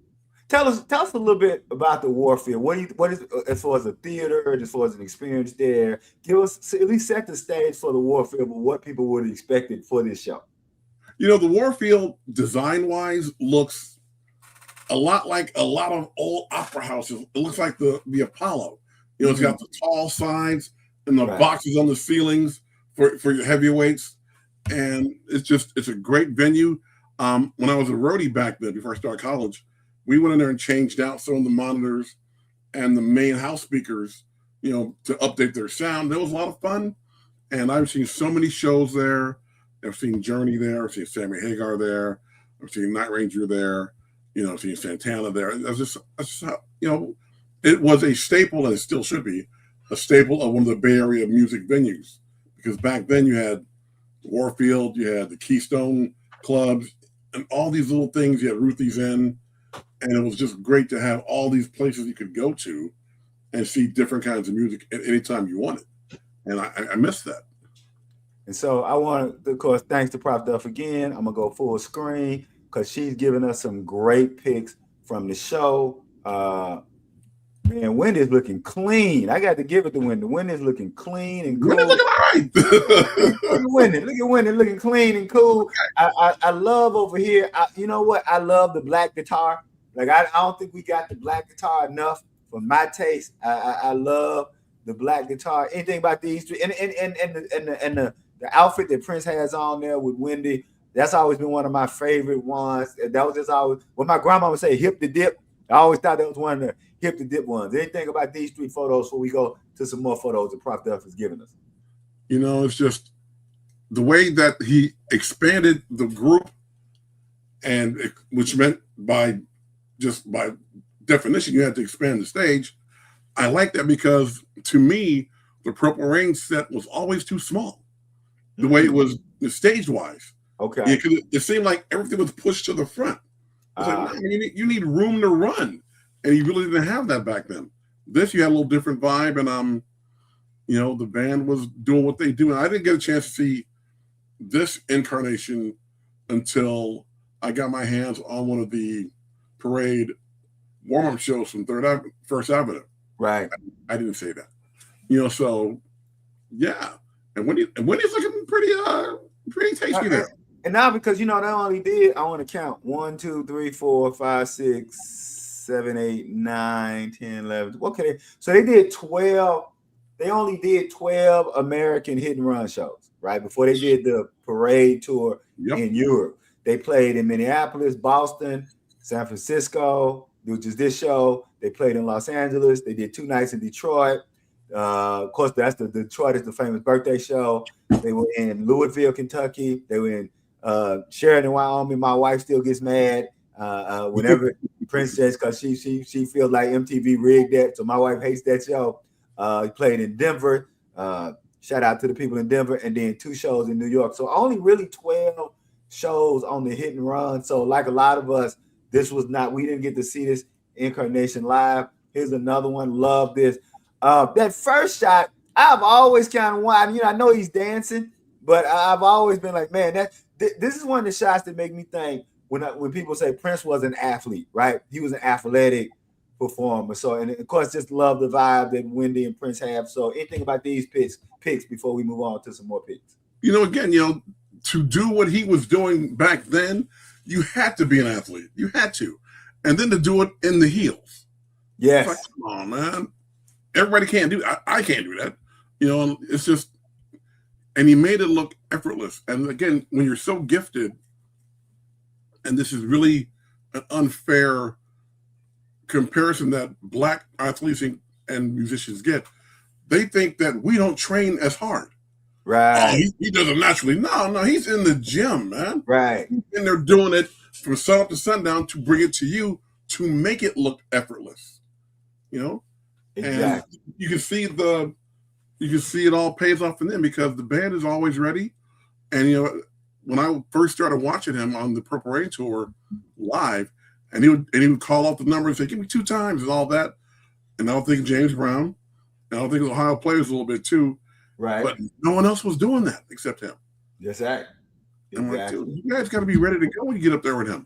Tell us a little bit about the Warfield. What is as far as a theater, as far as an experience there? Give us at least set the stage for the Warfield, but what people would expect it for this show. The Warfield design-wise looks a lot like a lot of old opera houses. It looks like the Apollo. It's got the tall sides and the boxes on the ceilings for your heavyweights, and it's a great venue. When I was a roadie back then, before I started college, we went in there and changed out some of the monitors and the main house speakers, to update their sound. It was a lot of fun, and I've seen so many shows there. I've seen Journey there. I've seen Sammy Hagar there. I've seen Night Ranger there. I've seen Santana there. That's just it was a staple, and it still should be a staple of one of the Bay Area music venues. Because back then you had Warfield, you had the Keystone clubs, and all these little things. You had Ruthie's Inn, and it was just great to have all these places you could go to and see different kinds of music at any time you wanted. And I miss that. And so I want to, of course, thanks to Prof. Duff again. I'm going to go full screen because she's giving us some great picks from the show. Man, Wendy's looking clean. I got to give it to Wendy. Wendy's looking clean and cool. Wendy's looking all right. Look at Wendy looking clean and cool. I love over here. You know what? I love the black guitar. Like I don't think we got the black guitar enough for my taste. I love the black guitar. Anything about these three, and the outfit that Prince has on there with Wendy, that's always been one of my favorite ones. That was just always what my grandma would say, hip to dip. I always thought that was one of the hip to dip ones. Anything about these three photos before we go to some more photos that Prof. Duff has given us? It's just the way that he expanded the group, and which meant by definition, you had to expand the stage. I like that because to me, the Purple Rain set was always too small. The way it was stage wise. Okay. It seemed like everything was pushed to the front. It's like, man, you need room to run. And you really didn't have that back then. This, you had a little different vibe, and the band was doing what they do. And I didn't get a chance to see this incarnation until I got my hands on one of the parade warm-up shows from First Avenue. Right. I didn't say that. So yeah. And Wendy's looking pretty tasty there. And now because they only did, I want to count 1, 2, 3, 4, 5, 6, 7, 8, 9, 10, 11. Okay. So they did 12. They only did 12 American hit and run shows, right? Before they did the parade tour in Europe. They played in Minneapolis, Boston, San Francisco, which is this show. They played in Los Angeles. They did 2 nights in Detroit. Of course, that's the Detroit is the famous birthday show. They were in Louisville, Kentucky. They were in Sheridan, Wyoming. My wife still gets mad whenever Prince says, because she feels like MTV rigged that. So my wife hates that show. He played in Denver. Shout out to the people in Denver, and then 2 shows in New York. So only really 12 shows on the hit and run. So like a lot of us, we didn't get to see this incarnation live. Here's another one. Love this. That first shot, I've always kind of wanted. I know he's dancing, but I've always been like, man, this is one of the shots that make me think when people say Prince was an athlete, right? He was an athletic performer. So, and of course, just love the vibe that Wendy and Prince have. So, anything about these picks before we move on to some more picks? Again, to do what he was doing back then, you had to be an athlete. You had to, and then to do it in the heels. Yes. It's like, come on, man. Everybody can't do that. I can't do that. It's just, and he made it look effortless. And again, when you're so gifted, and this is really an unfair comparison that black athletes and musicians get, they think that we don't train as hard. Right. Oh, he does it naturally. No, he's in the gym, man. Right. And they're doing it from sun up to sundown to bring it to you to make it look effortless. Exactly. And you can see it all pays off in them because the band is always ready. And when I first started watching him on the Purple Rain tour live, and he would call out the number and say, "Give me 2 times" and all that. And I was thinking James Brown, and I was thinking Ohio Players a little bit too. Right. But no one else was doing that except him. Yes, exactly. I'm like, dude, you guys got to be ready to go when you get up there with him.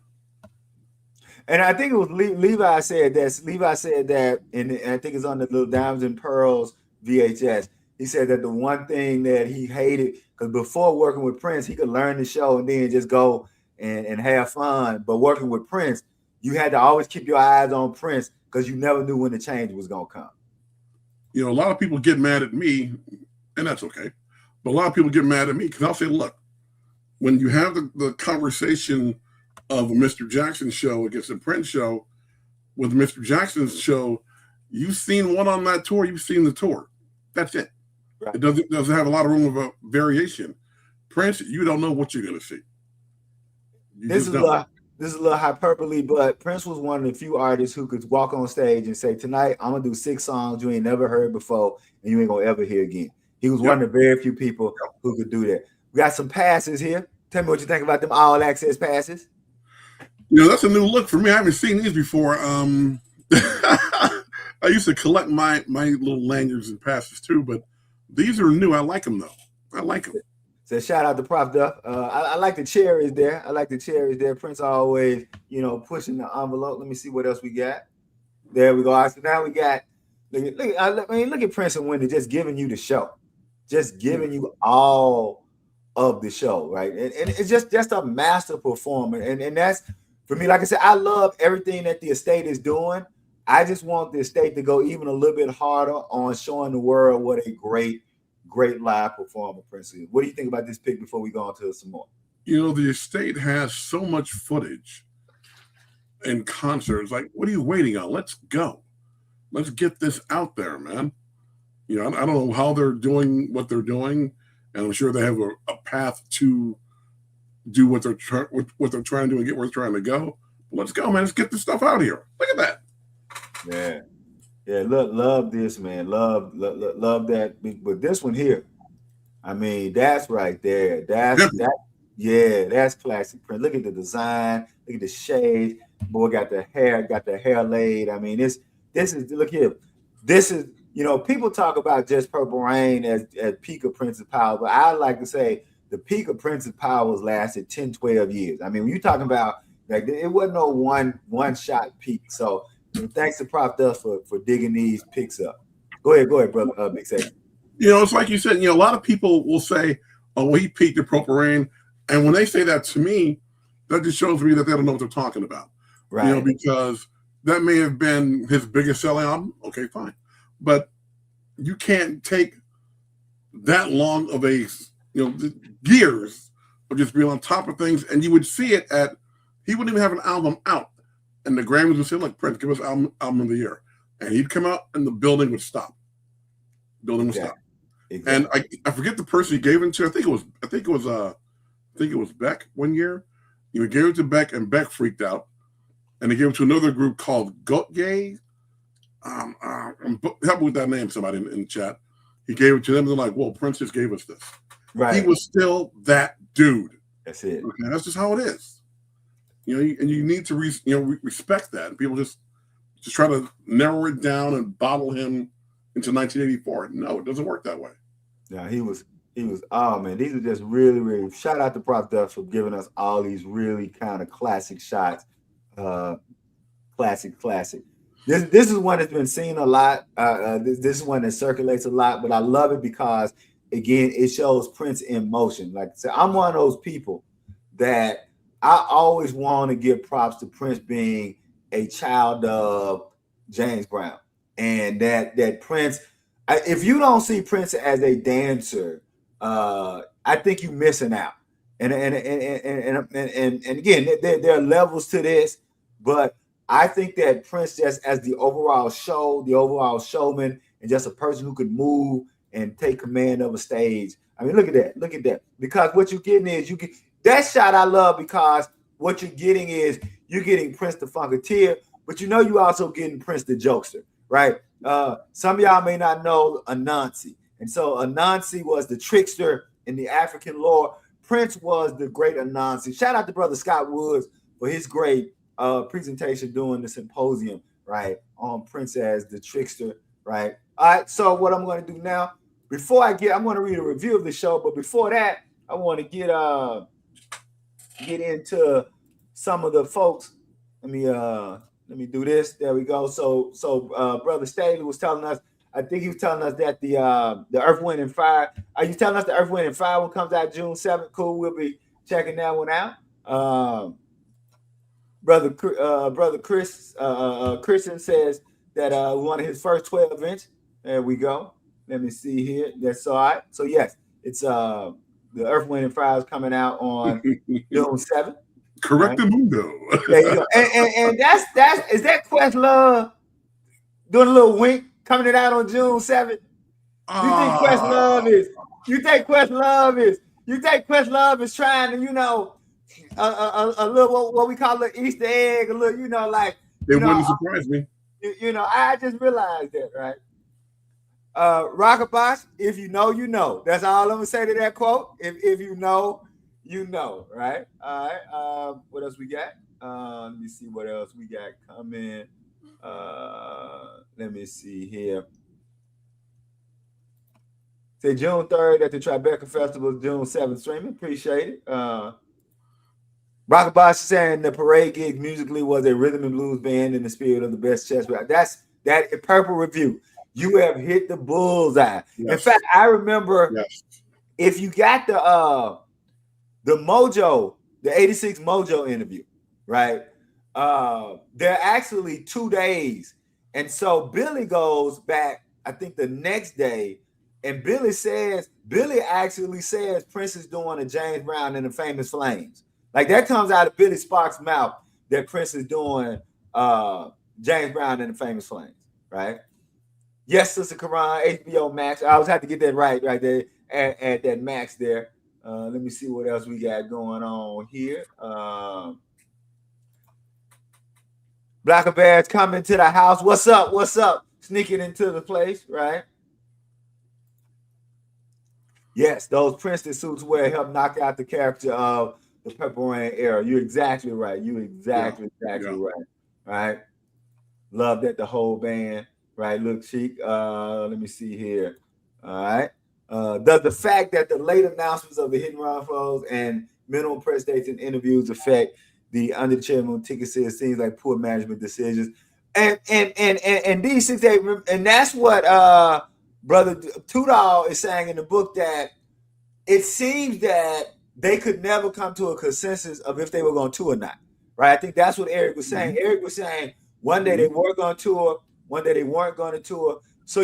And I think it was Levi said that. Levi said that, and I think it's on the little Diamonds and Pearls VHS. He said that the one thing that he hated, because before working with Prince, he could learn the show and then just go and have fun. But working with Prince, you had to always keep your eyes on Prince because you never knew when the change was going to come. A lot of people get mad at me, and that's okay. But a lot of people get mad at me because I'll say, look, when you have the conversation of a Mr. Jackson show against a Prince show, with Mr. Jackson's show, you've seen one on that tour, you've seen the tour. That's it. Right. It doesn't have a lot of room of a variation. Prince, you don't know what you're gonna see. This is a little hyperbole, but Prince was one of the few artists who could walk on stage and say, "Tonight, I'm gonna do 6 songs you ain't never heard before, and you ain't gonna ever hear again." He was one of the very few people who could do that. We got some passes here. Tell me what you think about them all access passes. That's a new look for me. I haven't seen these before. I used to collect my little lanyards and passes too, but these are new. I like them though. I like them. So shout out to Prof Duff. I like the cherries there. Prince always, pushing the envelope. Let me see what else we got. There we go. All right, so now we got. Look at Prince and Wendy just giving you the show, just giving you all of the show, right? And it's just a master performer, and that's for me. Like I said, I love everything that the estate is doing. I just want the estate to go even a little bit harder on showing the world what a great live performer Prince is. What do you think about this pick before we go on to some more? The estate has so much footage and concerts. Like, what are you waiting on? Let's go. Let's get this out there, man. I don't know how they're doing what they're doing, and I'm sure they have a path to do what they're trying to do and get where they're trying to go. But let's go, man. Let's get this stuff out here. Look at that. Yeah. Love this, man. Love that. But this one here, I mean, that's right there. That's classic Prince. Look at the design. Look at the shades. Boy got the hair laid. I mean, this is look here. This is people talk about Just Purple Rain as peak of Prince's power, but I like to say the peak of Prince's powers lasted 10, 12 years. I mean, when you're talking about like it wasn't no one shot peak. So thanks to Prof Duff for digging these picks up. Go ahead, brother. Big Say. It's like you said. A lot of people will say, "Oh, well, he peaked at Purple Rain," and when they say that to me, that just shows me that they don't know what they're talking about. Right. Because that may have been his biggest selling album. Okay, fine, but you can't take that long of a years of just being on top of things, and you would see it at. He wouldn't even have an album out. And the Grammys would say, "Look, Prince, give us album of the year," and he'd come out, and the building would stop. Stop. Exactly. And I forget the person he gave it to. I think it was Beck one year. He gave it to Beck, and Beck freaked out, and he gave it to another group called Gotye. Help me with that name, somebody in the chat. He gave it to them. And they're like, "Whoa, Prince just gave us this." Right. He was still that dude. That's it. Okay, that's just how it is. And you need to respect that. And people just try to narrow it down and bottle him into 1984. No, it doesn't work that way. Yeah, he was. Oh man, these are just really, really. Shout out to Prof Duff for giving us all these really kind of classic shots. Classic. This is one that's been seen a lot. This is one that circulates a lot, but I love it because again, it shows Prince in motion. Like I said, I'm one of those people that. I always want to give props to Prince being a child of James Brown, and that Prince. If you don't see Prince as a dancer, I think you're missing out. And again, there are levels to this, but I think that Prince just as the overall showman, and just a person who could move and take command of a stage. I mean, look at that. Because what you're getting is that shot I love because what you're getting is you're getting Prince the Funketeer, but you also getting Prince the Jokester, right? Some of y'all may not know Anansi. And so Anansi was the trickster in the African lore. Prince was the great Anansi. Shout out to Brother Scott Woods for his great presentation during the symposium, right? On Prince as the trickster, right? All right, so what I'm going to do now, I'm going to read a review of the show, but before that, I want to get into some of the folks. Let me do this. There we go. So Brother Staley was telling us. I think he was telling us that the Earth, Wind, and Fire. Are you telling us the Earth, Wind, and Fire one comes out June 7th? Cool. We'll be checking that one out. Brother Chris Christian says that one of his first 12 inch. There we go. Let me see here. That's all right. So yes, it's the Earth, Wind, and Fire is coming out on June 7th. Correct, right? Mundo. There you go. And that's is that Questlove doing a little wink coming it out on June 7th? You think Questlove is? You think Questlove is trying to, a little what we call an Easter egg, a little, like it wouldn't surprise me. I just realized that, right? Rockabye, if you know, you know. That's all I'm gonna say to that quote. If you know, you know, right? All right. What else we got? Let me see what else we got coming. Let me see here. Say June 3rd at the Tribeca Festival, June 7th streaming. Appreciate it. Rockabye saying the parade gig musically was a rhythm and blues band in the spirit of the best chess. That's that Purple Review. You have hit the bullseye. Yes. In fact, I remember if you got the Mojo, the 86 Mojo interview, right? There are actually 2 days. And so Billy goes back, I think the next day, and Billy actually says Prince is doing a James Brown and the Famous Flames. Like that comes out of Billy Sparks' mouth that Prince is doing James Brown and the Famous Flames, right? Yes, Sister Karan, HBO Max. I always have to get that right there at that Max there. Let me see what else we got going on here. Black Bears coming to the house. What's up? What's up? Sneaking into the place, right? Yes, those Princeton suits wear help knock out the character of the Purple Rain era. You're exactly right. You're exactly right. Right. Love that the whole band, right? Look chic. Let me see here. All right. Does the fact that the late announcements of the hit and run flows and minimum press dates and interviews affect the under the chairman ticket sales seems like poor management decisions? And these 68, and that's what Brother Tudahl is saying in the book, that it seems that they could never come to a consensus of if they were going to tour or not, right? I think that's what Eric was saying. Mm-hmm. Eric was saying one day they were going to tour, one day they weren't going to tour. So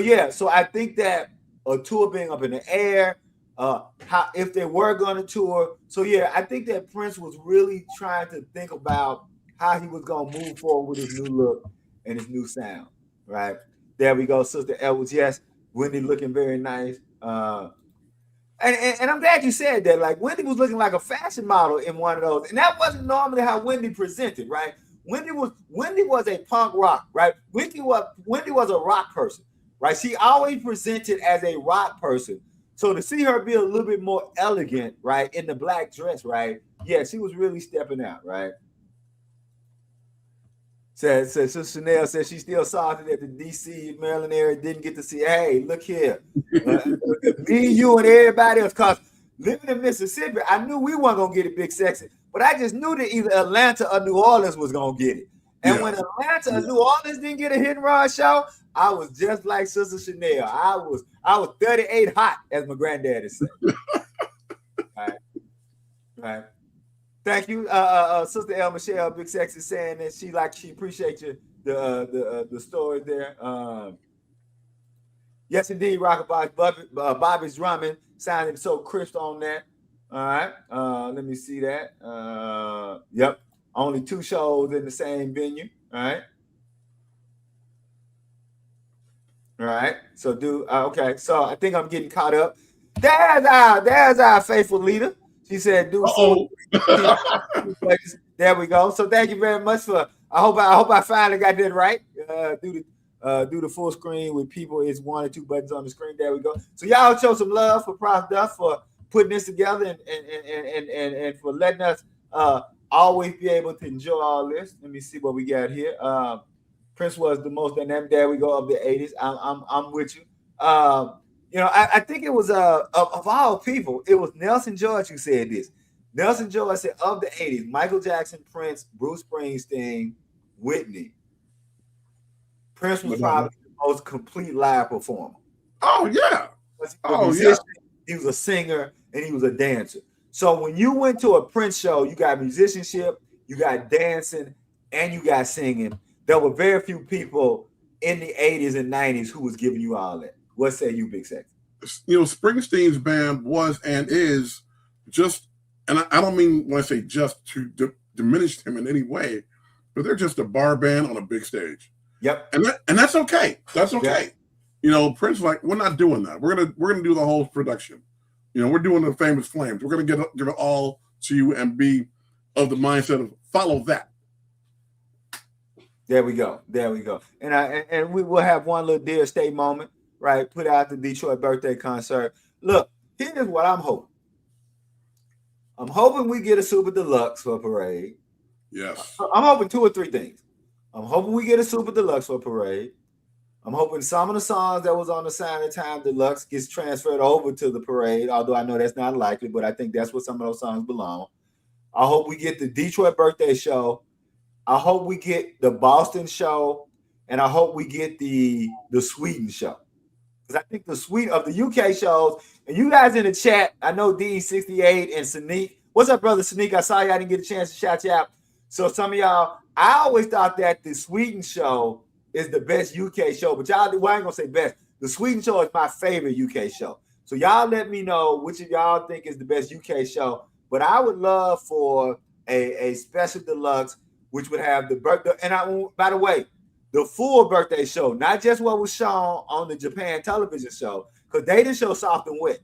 I think that a tour being up in the air, how if they were going to tour. So I think that Prince was really trying to think about how he was going to move forward with his new look and his new sound, right? There we go, Sister Edwards. Yes, Wendy looking very nice. And I'm glad you said that. Like Wendy was looking like a fashion model in one of those, and that wasn't normally how Wendy presented, right? Wendy was a punk rock, right? Wendy was a rock person, right? She always presented as a rock person. So to see her be a little bit more elegant, right, in the black dress, right? Yeah, she was really stepping out, right? Says Chanel says she still salty that the DC Maryland area didn't get to see. Hey, look here, me, you, and everybody else. Cause living in Mississippi, I knew we weren't gonna get it big sexy, but I just knew that either Atlanta or New Orleans was gonna get it. And when Atlanta or New Orleans didn't get a hit and run show, I was just like Sister Chanel. I was 38 hot, as my granddaddy said. Right. Thank you, Sister El Michelle, Big Sexy, saying that she appreciates you the story there. Yes, indeed, Rockabye. Bobby's drumming sounded so crisp on that. All right, let me see that. Yep, only 2 shows in the same venue. All right. So okay. So I think I'm getting caught up. There's our faithful leader. She said, there we go. So thank you very much for. I hope I finally got that right. Do the full screen with people. It's 1 or 2 buttons on the screen. There we go. So y'all show some love for Prof Duff for putting this together and for letting us always be able to enjoy all this. Let me see what we got here. Prince was the most dynamic. There we go, of the 80s. I'm with you. I think it was of all people, it was Nelson George who said this. Nelson George said, of the 80s, Michael Jackson, Prince, Bruce Springsteen, Whitney. Prince was probably the most complete live performer. Oh, yeah. He was a singer and he was a dancer. So when you went to a Prince show, you got musicianship, you got dancing, and you got singing. There were very few people in the 80s and 90s who was giving you all that. What say you, Big Sex? Springsteen's band was and is just, and I don't mean when I say just to diminish him in any way, but they're just a bar band on a big stage. Yep. And that's okay. That's okay. Yep. Prince like, we're not doing that. We're gonna do the whole production. We're doing the famous flames. We're going to give it all to you and be of the mindset of follow that. There we go. And we will have one little dear state moment, right? Put out the Detroit birthday concert. Look, here's what I'm hoping. I'm hoping we get a super deluxe for Parade. Yes. I'm hoping 2 or 3 things. I'm hoping we get a super deluxe for Parade. I'm hoping some of the songs that was on the Sign of Time Deluxe gets transferred over to the Parade, although I know that's not likely, but I think that's where some of those songs belong. I hope we get the Detroit birthday show. I hope we get the Boston show, and I hope we get the Sweden show. Because I think the suite of the UK shows, and you guys in the chat, I know D68 and Sneak. What's up, brother Sneak? I saw you. I didn't get a chance to shout you out. So some of y'all, I always thought that the Sweden show is the best UK show, but y'all, well, I ain't gonna say best. The Sweden show is my favorite UK show. So y'all let me know which of y'all think is the best UK show. But I would love for a special deluxe, which would have the birthday. And by the way, the full birthday show, not just what was shown on the Japan television show, because they didn't show Soft and Wet.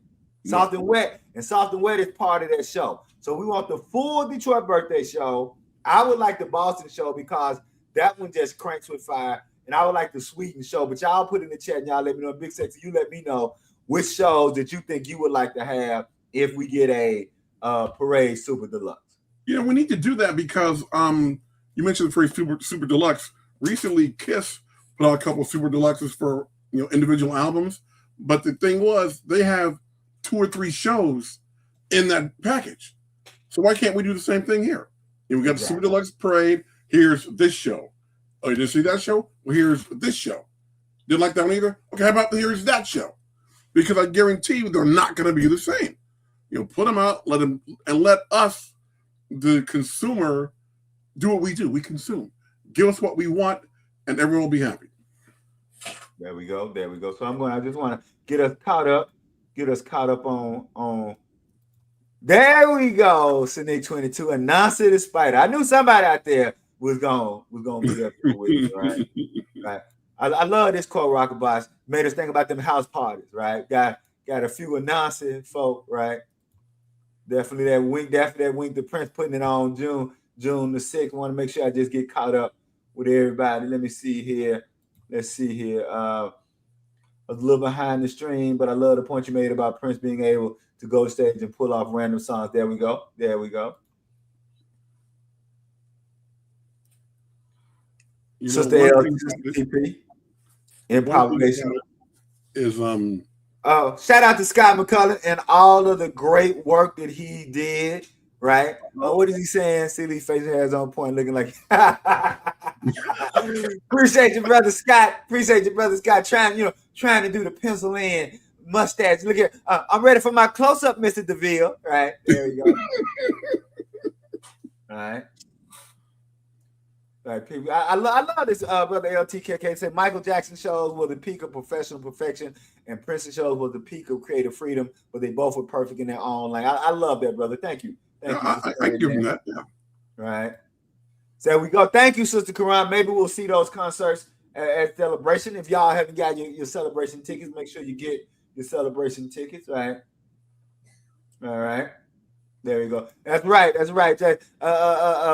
Soft and Wet is part of that show. So we want the full Detroit birthday show. I would like the Boston show because that one just cranks with fire. And I would like the Sweden show. But y'all put in the chat and y'all let me know. Big Sexy, you let me know which shows that you think you would like to have if we get a Parade Super Deluxe. We need to do that because you mentioned the phrase super deluxe. Recently, Kiss put out a couple of super deluxes for individual albums, but the thing was they have 2 or 3 shows in that package. So why can't we do the same thing here? We got the super deluxe Parade. Here's this show. Oh, you didn't see that show? Well, here's this show. Didn't like that one either? Okay, how about here's that show? Because I guarantee you they're not going to be the same. Put them out, let us, the consumer, do what we do. We consume. Give us what we want, and everyone will be happy. There we go. So I just want to get us caught up on. There we go. Sneak 22, a non-city spider. I knew somebody out there was gonna be up there with me, right? Right. I love this quote, Rocket Boss. Made us think about them house parties, right? Got a few Anansi folk, right? Definitely that wink the Prince putting it on June the 6th. Want to make sure I just get caught up with everybody. Let me see here. Let's see here. I was a little behind the stream, but I love the point you made about Prince being able to go to stage and pull off random songs. There we go. Sister L, TP, improvisation is shout out to Scott McCullough and all of the great work that he did. Right? What is he saying? Silly face has on point, looking like. Appreciate your brother Scott. Trying to do the pencil in mustache. Look at. I'm ready for my close up, Mr. DeVille. Right there we go. All right. Right, people. I love this. Brother LTKK said Michael Jackson shows were the peak of professional perfection, and Prince's shows were the peak of creative freedom. But they both were perfect in their own. Like I love that, brother. Thank you. I give him that. Yeah. Right. So there we go. Thank you, Sister Karan. Maybe we'll see those concerts at Celebration. If y'all haven't got your Celebration tickets, make sure you get your Celebration tickets. Right. All right. There you go. That's right.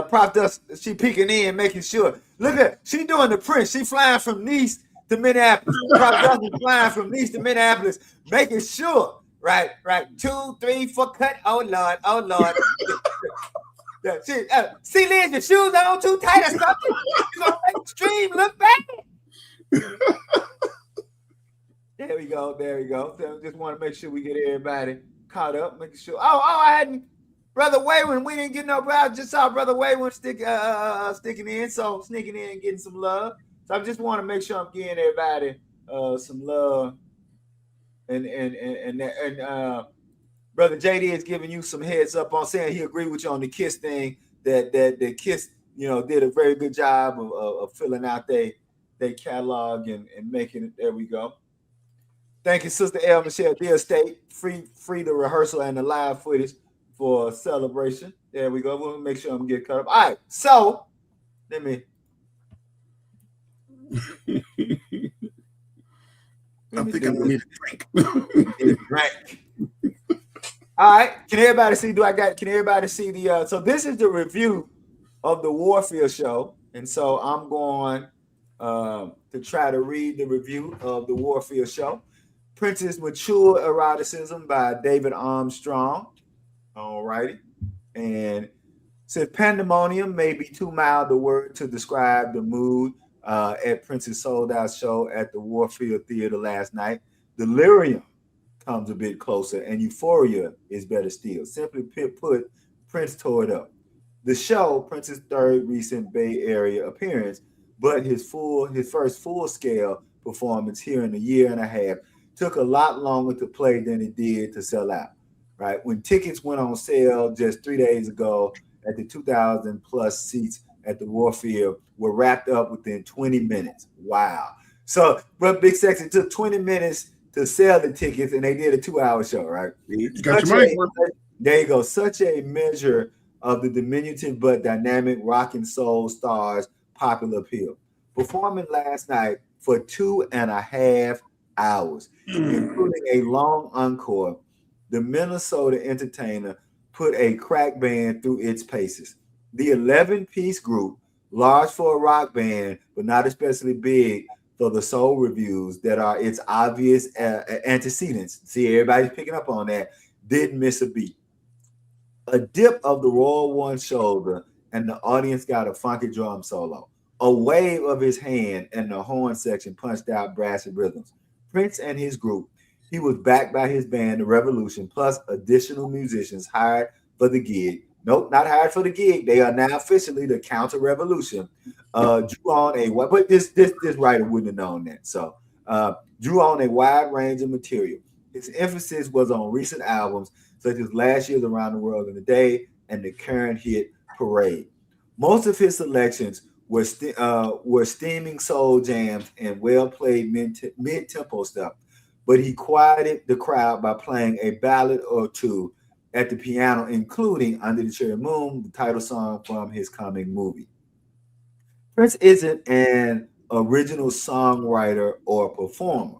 Prop Dust, she peeking in, making sure. Look at she doing the Prince. She flying from Nice to Minneapolis. Prop Dust is flying from Nice to Minneapolis, making sure. Right. 2, 3, 4 cut. Oh Lord. See, Liz, your shoes on too tight or something. You're gonna make the stream look bad. There we go. So just want to make sure we get everybody caught up, making sure. I hadn't. Brother Wayward, we didn't get no brother. Just saw Brother Wayward sticking in, so sneaking in and getting some love. So I just want to make sure I'm giving everybody some love. And Brother JD is giving you some heads up on saying he agreed with you on the Kiss thing. That Kiss, did a very good job of filling out their catalog and making it. There we go. Thank you, Sister L. Michelle Deal State. Free the rehearsal and the live footage for Celebration. There we go. We'll make sure I'm getting cut up. All right. So let me. I think I'm gonna need a drink. All right. Can everybody see? Can everybody see the? So this is the review of the Warfield show, and so I'm going to try to read the review of the Warfield show. Prince's Mature Eroticism by David Armstrong. All righty. And says pandemonium may be too mild a word to describe the mood at Prince's sold out show at the Warfield Theater last night. Delirium comes a bit closer, and euphoria is better still. Simply put, Prince tore it up. The show, Prince's third recent Bay Area appearance, but his first full scale performance here in a year and a half, took a lot longer to play than it did to sell out. Right when tickets went on sale just 3 days ago, at the 2,000 plus seats at the Warfield were wrapped up within 20 minutes. Wow! So, but Big Sexy took 20 minutes to sell the tickets, and they did a 2 hour show. Right? You got your money worth. There you go. Such a measure of the diminutive but dynamic rock and soul stars' popular appeal. Performing last night for 2.5 hours, including a long encore, the Minnesota entertainer put a crack band through its paces. The 11-piece group, large for a rock band, but not especially big for the soul reviews that are its obvious antecedents. See, everybody's picking up on that. Didn't miss a beat. A dip of the Royal One's shoulder, and the audience got a funky drum solo. A wave of his hand, and the horn section punched out brassy rhythms. Prince and his group. He was backed by his band, The Revolution, plus additional musicians hired for the gig. Nope, not hired for the gig. They are now officially the Counter Revolution. Drew on a but this writer wouldn't have known that. So drew on a wide range of material. His emphasis was on recent albums such as last year's Around the World in a Day and the current hit Parade. Most of his selections were steaming soul jams and well played mid tempo stuff, but he quieted the crowd by playing a ballad or two at the piano, including Under the Cherry Moon, the title song from his coming movie. Prince isn't an original songwriter or performer.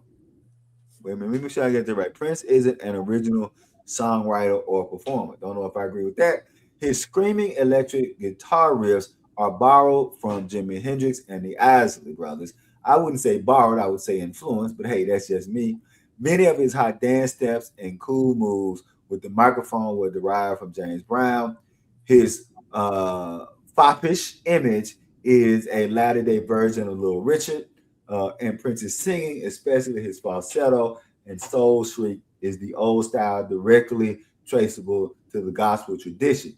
Wait a minute, let me make sure I get that right. Prince isn't an original songwriter or performer. Don't know if I agree with that. His screaming electric guitar riffs are borrowed from Jimi Hendrix and the Isley Brothers. I wouldn't say borrowed, I would say influenced, but hey, that's just me. Many of his hot dance steps and cool moves with the microphone were derived from James Brown. His foppish image is a latter day version of Little Richard. And Prince's singing, especially his falsetto and soul shriek, is the old style directly traceable to the gospel tradition.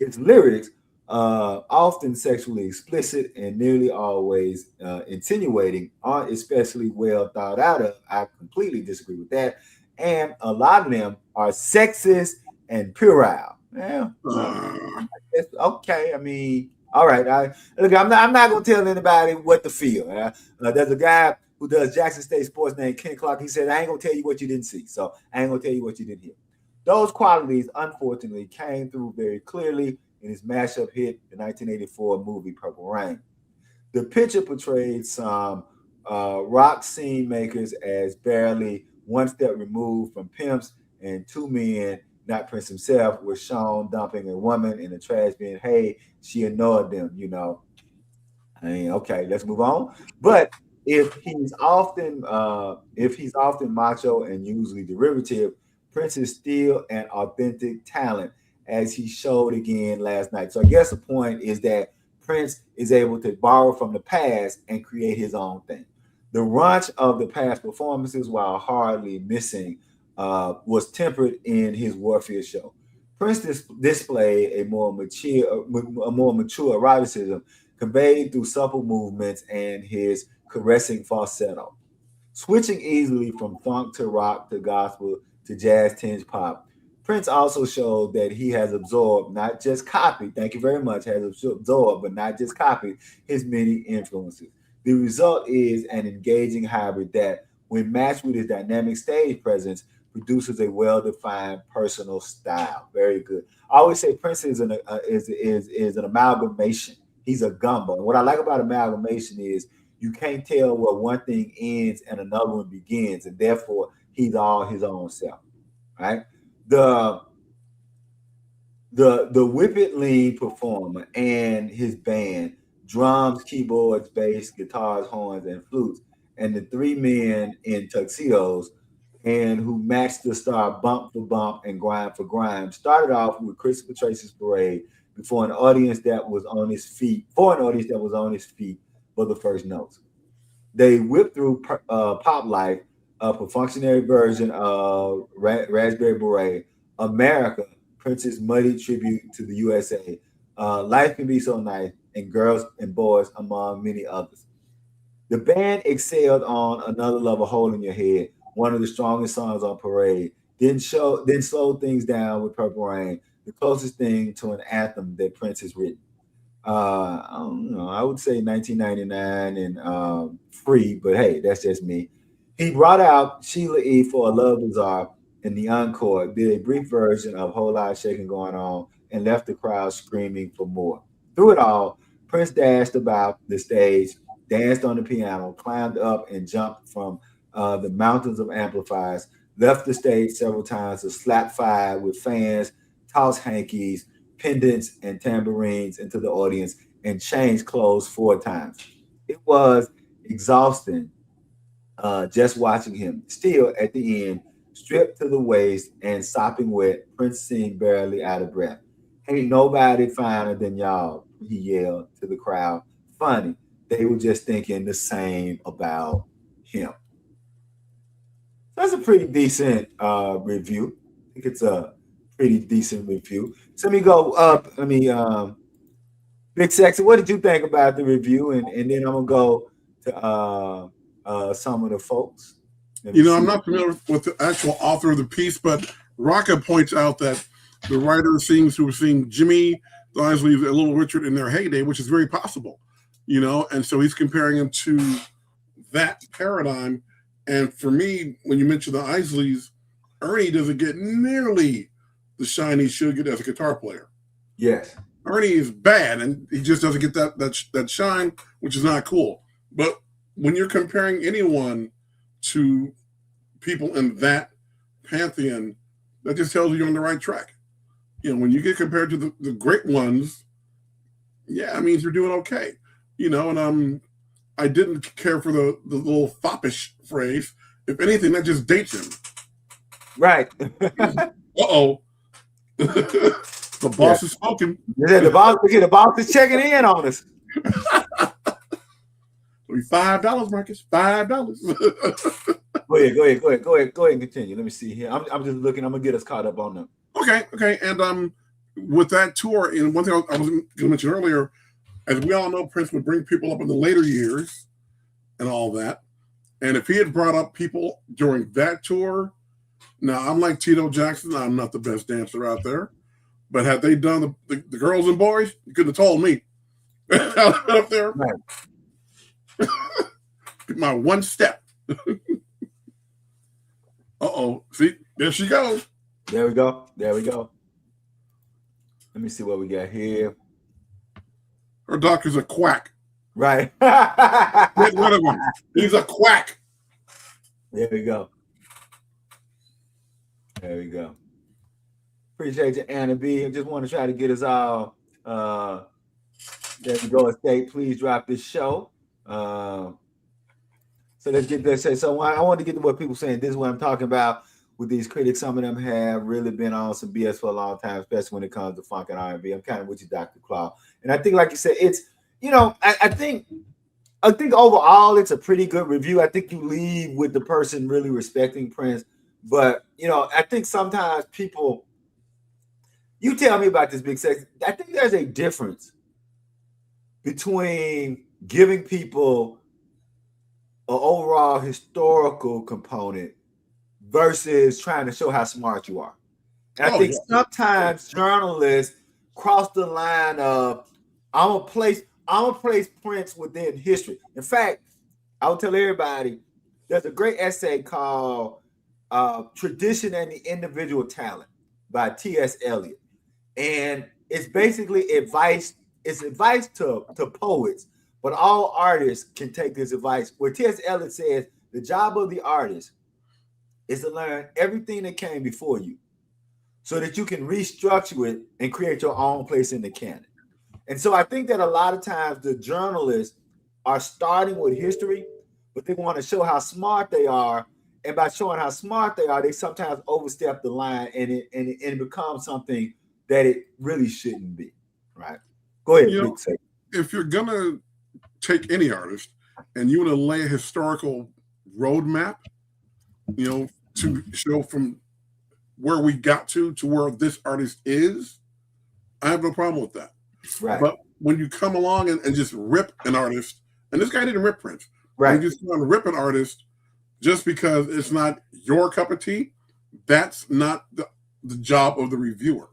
His lyrics, often sexually explicit and nearly always insinuating, aren't especially well thought out of. I completely disagree with that. And a lot of them are sexist and puerile. Yeah, okay. I mean, all right. Look, I'm not gonna tell anybody what to feel. There's a guy who does Jackson State Sports named Ken Clark. He said, "I ain't gonna tell you what you didn't see, so I ain't gonna tell you what you didn't hear." Those qualities, unfortunately, came through very clearly in his mashup hit, the 1984 movie Purple Rain. The picture portrayed some rock scene makers as barely one step removed from pimps, and two men, not Prince himself, were shown dumping a woman in a trash bin. Hey, she annoyed them. I mean, okay, let's move on. But if he's often macho and usually derivative, Prince is still an authentic talent, as he showed again last night. So I guess the point is that Prince is able to borrow from the past and create his own thing. The raunch of the past performances, while hardly missing, was tempered in his Warfield show. Prince displayed a more mature eroticism conveyed through supple movements and his caressing falsetto. Switching easily from funk to rock to gospel to jazz tinged pop, Prince also showed that he has absorbed, not just copied, thank you very much, has absorbed, but not just copied his many influences. The result is an engaging hybrid that, when matched with his dynamic stage presence, produces a well-defined personal style. Very good. I always say Prince is an amalgamation. He's a gumbo. And what I like about amalgamation is you can't tell where one thing ends and another one begins, and therefore he's all his own self. Right? The The Whip It Lean performer and his band, drums, keyboards, bass, guitars, horns, and flutes, and the three men in tuxedos and who matched the star bump for bump and grind for grind, started off with Christopher Tracy's Parade before an audience that was on his feet, for an audience that was on his feet for the first notes. They whipped through Pop Life, a perfunctory version of Raspberry Beret, America, Prince's muddy tribute to the USA, Life Can Be So Nice, and Girls and Boys, among many others. The band excelled on Another Level Hole in Your Head, one of the strongest songs on Parade. Then slowed things down with Purple Rain, the closest thing to an anthem that Prince has written. I don't know. I would say 1999 and Free, but hey, that's just me. He brought out Sheila E. for a Love Bizarre in the encore, did a brief version of Whole Lot of Shaking Going On, and left the crowd screaming for more. Through it all, Prince dashed about the stage, danced on the piano, climbed up and jumped from the mountains of amplifiers, left the stage several times to slap fire with fans, toss hankies, pendants, and tambourines into the audience, and changed clothes 4 times. It was exhausting just watching him. Still, at the end, stripped to the waist and sopping wet, Prince seemed barely out of breath. Ain't nobody finer than y'all, he yelled to the crowd. Funny, they were just thinking the same about him. That's a pretty decent review. I think it's a pretty decent review. So let me go up. Big Sexy, what did you think about the review? And then I'm gonna go to some of the folks. I'm not familiar with the actual author of the piece, but Rocca points out that the writer seems to have seen Jimmy Isley and Little Richard in their heyday, which is very possible, and so he's comparing him to that paradigm. And for me, when you mention the Isleys, Ernie doesn't get nearly the shine he should get as a guitar player. Yes. Ernie is bad, and he just doesn't get that shine, which is not cool. But when you're comparing anyone to people in that pantheon, that just tells you you're on the right track. When you get compared to the great ones, yeah, it means you're doing okay. And I didn't care for the little foppish phrase. If anything, that just dates him. Right. Uh-oh. The boss is spoken. Yeah, the boss is checking in on us. $5, Marcus. $5. Go ahead and continue. Let me see here. I'm just looking. I'm gonna get us caught up on them. Okay. And with that tour, and one thing I was going to mention earlier, as we all know, Prince would bring people up in the later years and all that. And if he had brought up people during that tour, now I'm like Tito Jackson. I'm not the best dancer out there. But had they done the girls and boys, you could have told me. Up there. Right. My one step. Uh-oh. See, there she goes. There we go. Let me see what we got here. Her doctor's a quack. Right. Get rid of him. He's a quack. There we go. Appreciate you, Anna B. I just want to try to get us all there we go. Estate, please drop this show. So let's get this. So I want to get to what people saying. This is what I'm talking about with these critics. Some of them have really been on some BS for a long time, especially when it comes to funk and R&B. I'm kind of with you, Dr. Claw. And I think, like you said, it's, I think overall it's a pretty good review. I think you leave with the person really respecting Prince. But, I think sometimes people, you tell me about this, Big Sex. I think there's a difference between giving people an overall historical component versus trying to show how smart you are. And I think sometimes journalists cross the line of I'm gonna place Prince within history. In fact, I will tell everybody there's a great essay called Tradition and the Individual Talent by T.S. Eliot. And it's basically advice. It's advice to poets, but all artists can take this advice. Where T.S. Eliot says the job of the artist is to learn everything that came before you, so that you can restructure it and create your own place in the canon. And so I think that a lot of times the journalists are starting with history, but they want to show how smart they are. And by showing how smart they are, they sometimes overstep the line, and it becomes something that it really shouldn't be. Right? Go ahead, Big Say. If you're gonna take any artist and you want to lay a historical roadmap, to show from where we got to where this artist is, I have no problem with that. Right. But when you come along and just rip an artist, and this guy didn't rip Prince, right? When you just want to rip an artist just because it's not your cup of tea, that's not the job of the reviewer.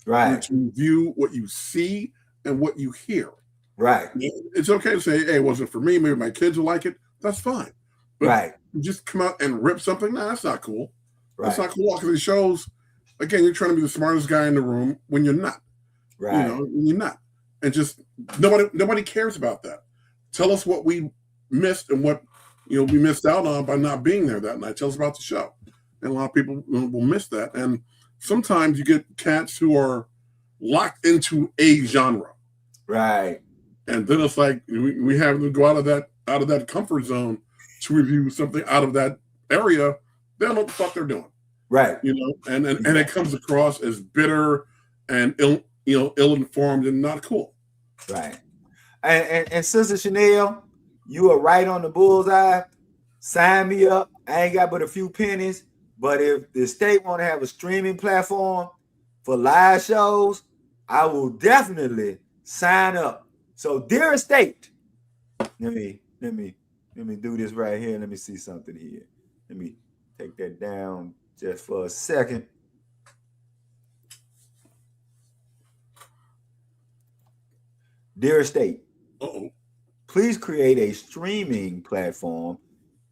Right. To review what you see and what you hear. Right. It's okay to say, hey, it wasn't for me. Maybe my kids will like it. That's fine. But right. Just come out and rip something. Nah, that's not cool. Right. That's not cool because it shows, again, you're trying to be the smartest guy in the room when you're not. Right. When you're not. And just nobody cares about that. Tell us what we missed and what we missed out on by not being there that night. Tell us about the show. And a lot of people will miss that. And sometimes you get cats who are locked into a genre. Right. And then it's like we have to go out of that comfort zone to review something out of that area. They don't know what the fuck they're doing. Right. And it comes across as bitter and ill-informed and not cool. Right. And Sister Chanel, you are right on the bullseye. Sign me up. I ain't got but a few pennies. But if the state want to have a streaming platform for live shows, I will definitely sign up. So, dear estate, let me do this right here. Let me see something here. Let me take that down just for a second. Dear estate, please create a streaming platform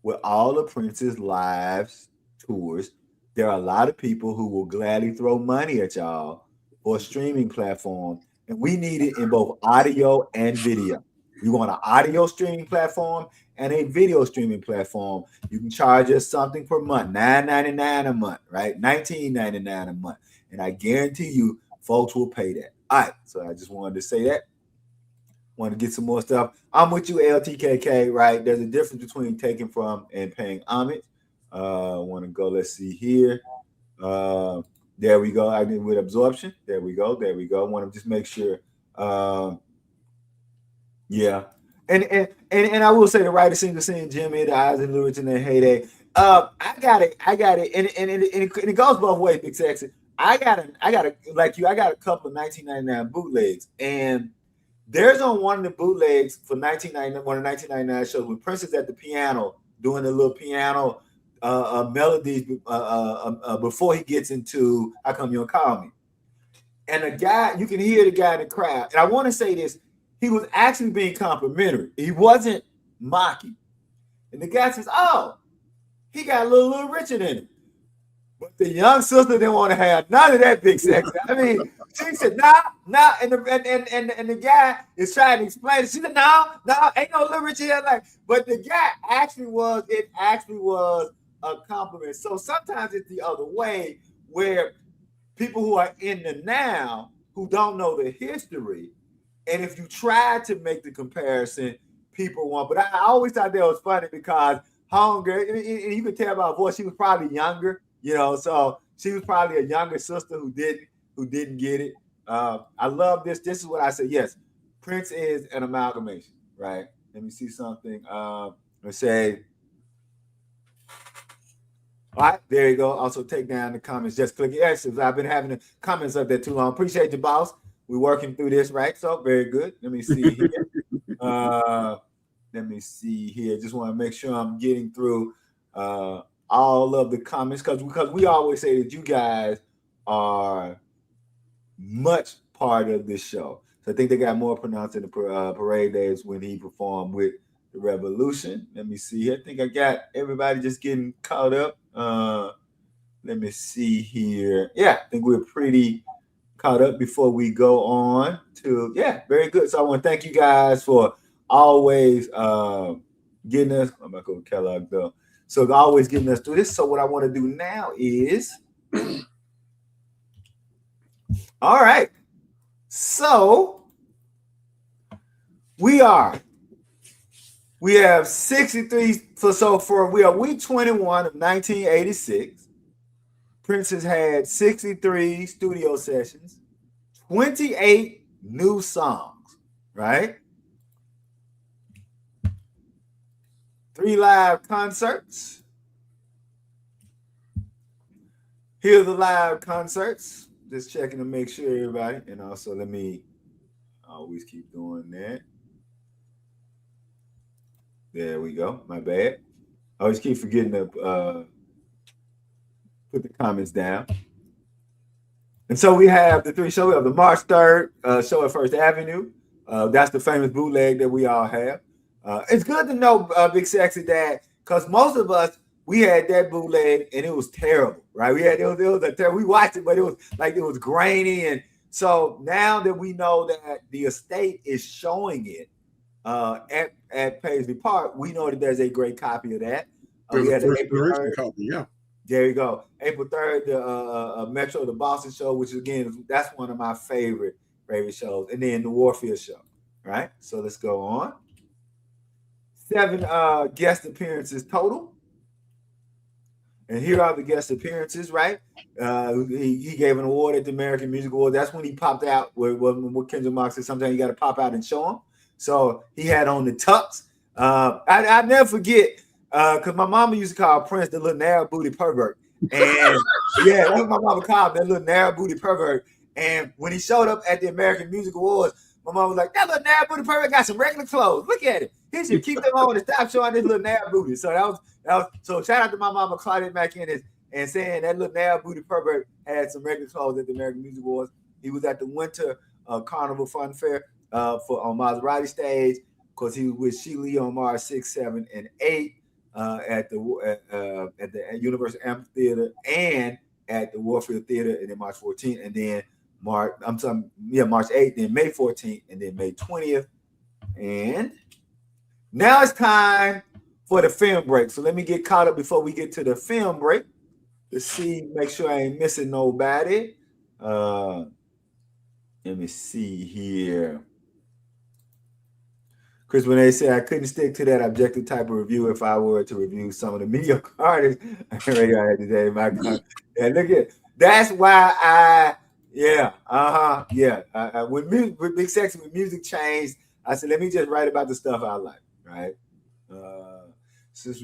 with all the Prince's live tours. There are a lot of people who will gladly throw money at y'all for a streaming platform. And we need it in both audio and video. We want an audio streaming platform and a video streaming platform. You can charge us something per month, $9.99 a month, right? $19.99 a month. And I guarantee you, folks will pay that. All right. So I just wanted to say that. Want to get some more stuff. I'm with you, LTKK, right? There's a difference between taking from and paying homage. Want to go, let's see here. There we go. I did with absorption. There we go. Want to just make sure. Yeah. And I will say the writer singer seeing Jimmy, the eyes and lyrics in their heyday. I got it. And it goes both ways, Big Sexy. I got like you, I got a couple of 1999 bootlegs. And there's on one of the bootlegs for 1999, one of the 1999 shows with Prince is at the piano doing a little piano melodies before he gets into How Come You Don't Call Me. And the guy, you can hear the guy in the crowd. And I want to say this, he was actually being complimentary. He wasn't mocking. And the guy says, oh, he got a little Richard in him. But the young sister didn't want to have none of that, Big Sexy. I mean, she said, nah. And the guy is trying to explain it. She said, no, ain't no little Richard here. Like, but the guy actually was a compliment. So sometimes it's the other way where people who are in the now who don't know the history, and if you try to make the comparison, people want. But I always thought that was funny because Homegirl, and you could tell by her voice, she was probably younger, so she was probably a younger sister who didn't get it. I love this. This is what I say. Yes, Prince is an amalgamation, right? Let me see something. Let's say. All right, there you go. Also take down the comments. Just click X. I've been having the comments up there too long. Appreciate you, boss. We're working through this, right? So very good. Let me see here. Just want to make sure I'm getting through all of the comments because we always say that you guys are much part of this show. So I think they got more pronounced in the parade days when he performed with the Revolution. Let me see here. I think I got everybody just getting caught up. Let me see here. Yeah, I think we're pretty caught up before we go on to, very good. So I want to thank you guys for always getting us. I'm not going to Kellogg though. So always getting us through this. So what I want to do now is All right. So we have 63. So for we are week 21 of 1986. Prince has had 63 studio sessions, 28 new songs, right? 3 live concerts. Here are the live concerts. Just checking to make sure everybody. And also, let me always keep doing that. There we go. My bad. I always keep forgetting to put the comments down. And so we have the 3 shows. We have the March 3rd show at First Avenue. That's the famous bootleg that we all have. It's good to know, Big Sexy, that because most of us, we had that bootleg and it was terrible, right? We watched it, but it was grainy. And so now that we know that the estate is showing it at Paisley Park, we know that there's a great copy of that. We had the first copy, yeah. There you go. April 3rd, the Metro, the Boston show, which again, that's one of my favorite shows. And then the Warfield show, right? So let's go on. 7 guest appearances total. And here are the guest appearances, right? He gave an award at the American Music Awards. That's when he popped out with Kendrick Lamar said sometimes you got to pop out and show him. So he had on the tux. I never forget, because my mama used to call Prince the little narrow booty pervert. And yeah, that's what my mama called him, that little narrow booty pervert. And when he showed up at the American Music Awards, my mom was like, that little narrow booty pervert got some regular clothes. Look at it. He should keep them on and stop showing this little narrow booty. So that was so shout out to my mama Claudia McInnes and saying that little narrow booty pervert had some regular clothes at the American Music Awards. He was at the Winter Carnival Fun Fair on Maserati stage, because he was with Sheila on March 6, 7, and 8 at the Universal Amphitheater and at the Warfield Theater, and then March 14th, and then March 8th, then May 14th, and then May 20th. And now it's time for the film break. So let me get caught up before we get to the film break to see, make sure I ain't missing nobody. Let me see here. Chris, when they say I couldn't stick to that objective type of review if I were to review some of the mediocre artists, I had today. Yeah, look at that's why with Big Sexy, when music changed, I said let me just write about the stuff I like, right? Since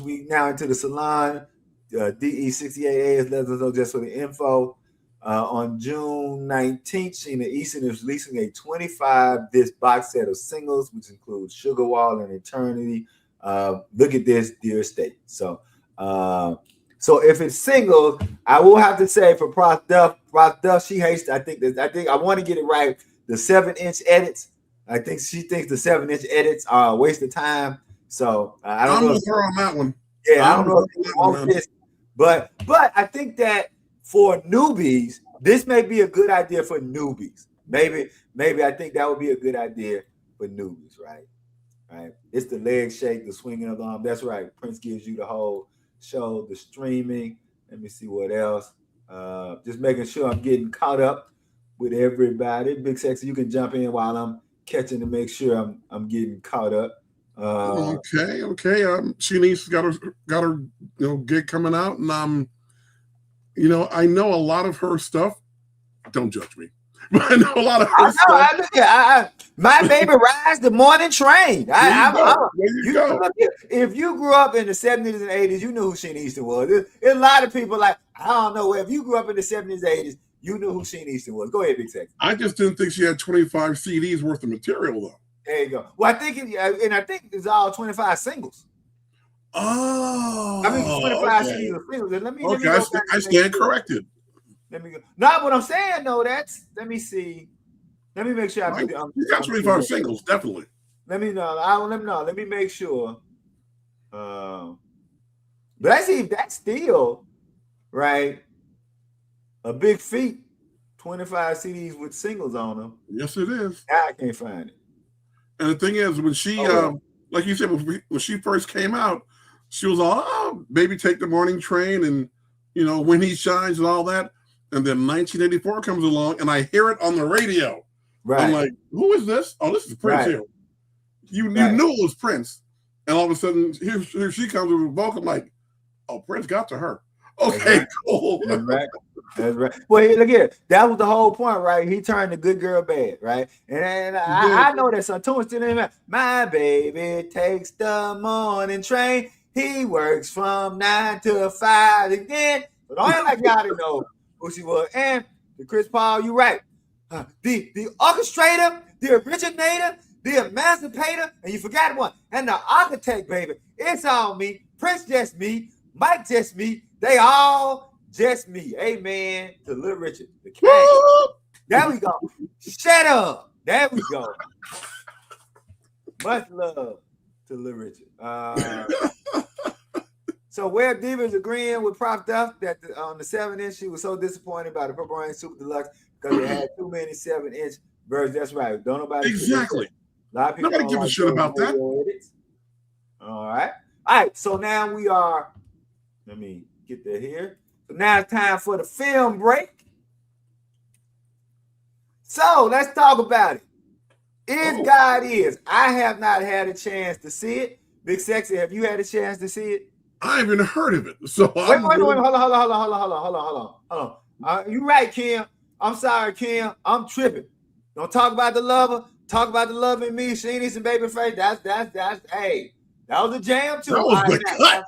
we now into the salon, DE68A is letting us know just for the info. On June 19th, Sheena Easton is releasing a 25-disc box set of singles, which includes Sugar Wall and Eternity. Look at this, Dear State. So if it's singles, I will have to say for Prof Duff, she hates. I think I want to get it right. The 7-inch edits. I think she thinks the 7-inch edits are a waste of time. So I don't know. I'm with her on that one. Yeah, I don't know if you want this, but I think that for newbies, this may be a good idea for newbies. Maybe I think that would be a good idea for newbies, right? Right. It's the leg shake, the swinging of the arm. That's right. Prince gives you the whole show, the streaming. Let me see what else. Just making sure I'm getting caught up with everybody. Big Sexy, you can jump in while I'm catching to make sure I'm getting caught up. Okay. Shanice's got her gig coming out, and I know a lot of her stuff. Don't judge me, but I know a lot of her stuff. My baby rides the morning train. If you grew up in the 70s and 80s, you knew who Sheena Easton was. There's a lot of people like, I don't know, if you grew up in the 70s, 80s, you knew who Sheena Easton was. Go ahead, Big Sex. I just didn't think she had 25 CDs worth of material, though. There you go. Well, I think it's all 25 singles. Oh, I mean, 25 CDs of singles. Let me I stand corrected. Let me go. Not what I'm saying, though. Let me see. Let me make sure you got 25 singles, definitely. Let me make sure. But that's still right. A big feat. 25 CDs with singles on them. Yes, it is. I can't find it. And the thing is, when she, like you said, when she first came out, she was all, baby, take the morning train, and when he shines and all that. And then 1984 comes along, and I hear it on the radio. Right. I'm like, who is this? Oh, this is Prince here. You knew it was Prince. And all of a sudden, here she comes with a vocal. I'm like, oh, Prince got to her. Okay, cool. That's right. That's right. Well, look here. That was the whole point, right? He turned the good girl bad, right? And I know that some tune still in there. My baby takes the morning train. He works from 9 to 5 again. But I ain't like y'all to know who she was. And the Chris Paul, you're right. The orchestrator, the originator, the emancipator, and you forgot one. And the architect, baby. It's all me. Prince just me. Mike just me. They all just me. Amen to Little Richard. The king. There we go. Shut up. There we go. Much love to Little Richard. So Web Diva is agreeing with Prof Duff that on the 7-inch, she was so disappointed by the Purple Rain Super Deluxe because it had too many 7-inch versions. That's right. Don't nobody exactly. A lot of people nobody give a shit about that. Edits. All right. All right. So now we are. Let me get that here. So now it's time for the film break. So let's talk about it. God Is. I have not had a chance to see it. Big Sexy, have you had a chance to see it? I haven't heard of it. So wait, hold on. You right, Kim. I'm sorry, Kim. I'm tripping. Don't talk about the lover. Talk about the love in me. She needs some baby face. That's hey. That was a jam too. That was the cut.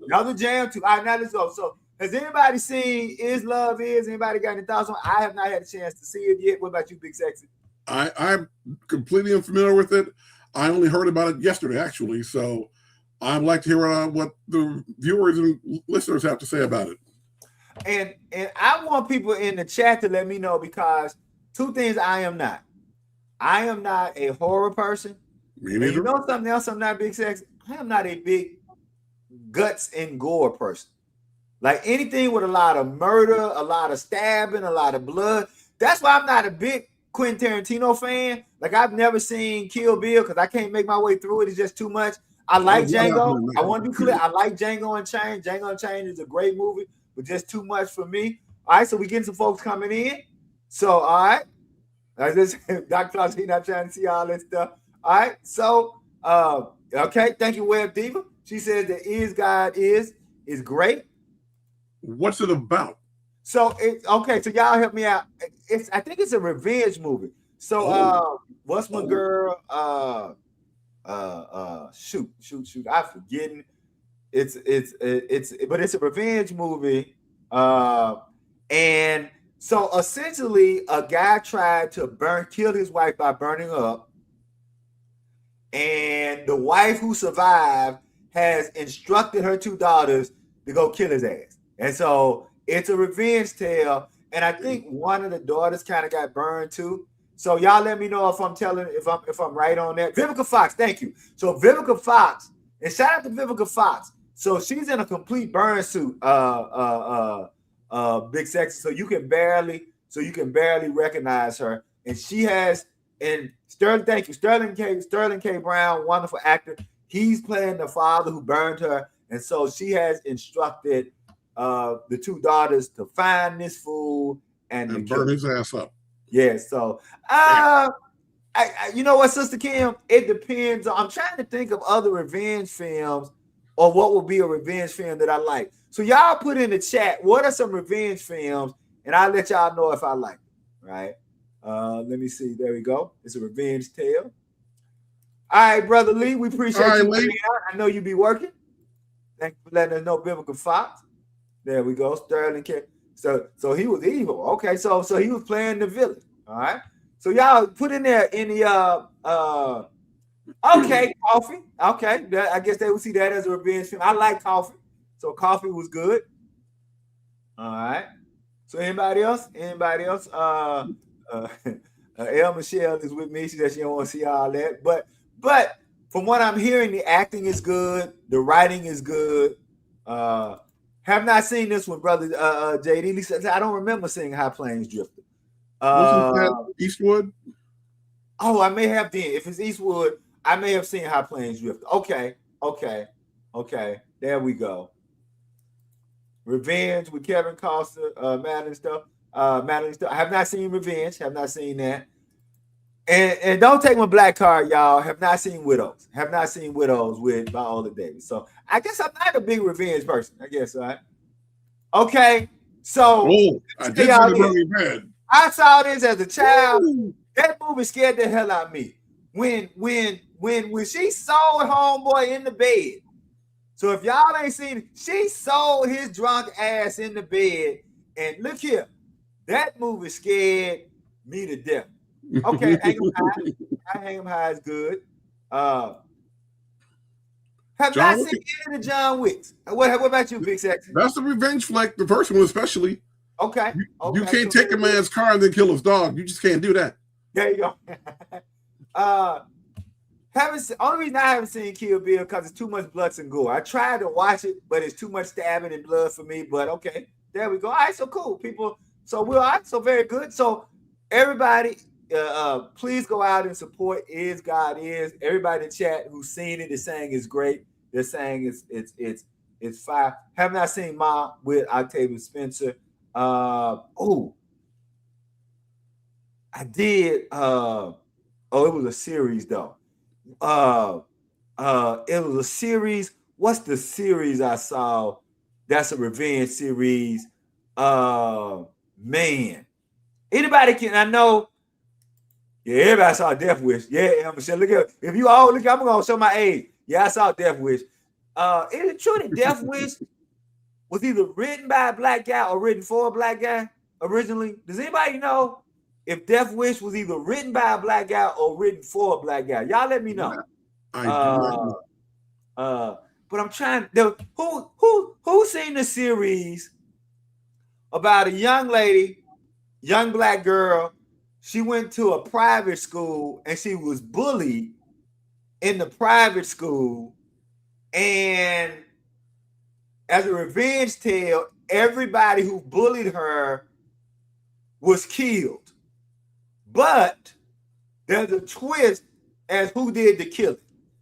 That was a jam too. All right, now let's go. So has anybody seen Is Love Is? Anybody got any thoughts on it? I have not had a chance to see it yet. What about you, Big Sexy? I'm completely unfamiliar with it. I only heard about it yesterday, actually. So I'd like to hear what the viewers and listeners have to say about it. And I want people in the chat to let me know, because two things I am not. I am not a horror person. Me neither. And you know something else I'm not, Big Sexy? I am not a big guts and gore person. Like anything with a lot of murder, a lot of stabbing, a lot of blood. That's why I'm not a big Quentin Tarantino fan. Like I've never seen Kill Bill because I can't make my way through it. It's just too much. I like Django. I want to be clear. I like Django Unchained. Django Unchained is a great movie, but just too much for me. All right, so we're getting some folks coming in. So, all right. Dr. Claus, he's not trying to see all that stuff. All right, so, okay, thank you, Web Diva. She says that Is God Is great. What's it about? So, okay, so y'all help me out. I think it's a revenge movie. So, what's my girl? Shoot. I'm forgetting. But it's a revenge movie. And so essentially a guy tried to kill his wife by burning up. And the wife who survived has instructed her two daughters to go kill his ass. And so it's a revenge tale. And I think one of the daughters kind of got burned too. So y'all let me know if I'm right on that. Vivica Fox, thank you. So Vivica Fox, and shout out to Vivica Fox. So she's in a complete burn suit, Big Sexy. So you can barely recognize her. And she has, and Sterling, thank you, Sterling K. Brown, wonderful actor. He's playing the father who burned her, and so she has instructed the two daughters to find this fool and burn his ass up. Yeah, so you know what, Sister Kim? It depends. I'm trying to think of other revenge films or what would be a revenge film that I like. So y'all put in the chat, what are some revenge films? And I'll let y'all know if I like it, right? Let me see. There we go. It's a revenge tale. All right, Brother Lee, we appreciate you being out. I know you be working. Thank you for letting us know, Biblical Fox. There we go. Sterling K. So he was evil. Okay, so he was playing the villain. All right. So y'all put in there in the okay, Coffee. Okay, I guess they would see that as a revenge film. I like Coffee, so Coffee was good. All right. So anybody else? El Michelle is with me. She said she don't want to see all that, but from what I'm hearing, the acting is good, the writing is good. Have not seen this one, brother JD. I don't remember seeing High Plains Drifter. Wasn't that Eastwood? Oh, I may have been. If it's Eastwood, I may have seen High Plains Drifter. Okay. There we go. Revenge with Kevin Costner, Madeline stuff. Madeline stuff. I have not seen Revenge. Have not seen that. And don't take my black card, y'all. Have not seen Widows. Have not seen Widows with Viola Davis. So I guess I'm not a big revenge person. I guess, right? Okay. So I did see the movie bad. I saw this as a child. Ooh. That movie scared the hell out of me. When she sold homeboy in the bed. So if y'all ain't seen it, she sold his drunk ass in the bed. And look here, that movie scared me to death. Okay, Hang 'em High. Hang 'em High is good. Have not seen any of the John Wicks. What about you, Big Sexy? That's the revenge flick, the first one especially. Okay. You can't take a man's car and then kill his dog. You just can't do that. There you go. Only reason I haven't seen Kill Bill because it's too much blood and gore. I tried to watch it, but it's too much stabbing and blood for me. But okay, there we go. All right, so cool, people. So we're all right. So very good. So everybody, please go out and support Is God Is. Everybody in chat who's seen it is saying it's great. They're saying it's fire. Have not seen Ma with Octavia Spencer. I did. It was a series though. It was a series. What's the series I saw? That's a revenge series. Man, anybody can. I know. Yeah, everybody saw Death Wish. Yeah, Michelle. Look at if you all look. I'm gonna show my age. Yeah, I saw Death Wish. Is it true that Death Wish was either written by a black guy or written for a black guy originally? Does anybody know if Death Wish was either written by a black guy or written for a black guy? Y'all let me know. But I'm trying. Who seen the series about a young lady, young black girl? She went to a private school and she was bullied in the private school, and as a revenge tale, everybody who bullied her was killed. But there's a twist as who did the killing.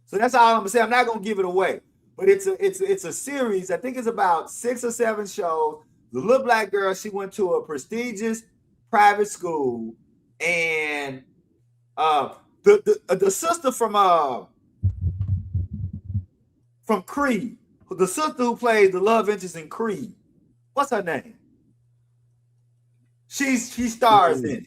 So that's all I'm gonna say. I'm not gonna give it away, but it's a series. I think it's about 6 or 7 shows. The little black girl, she went to a prestigious private school, and the sister from Creed, the sister who plays the love interest in Creed, what's her name? She stars in it.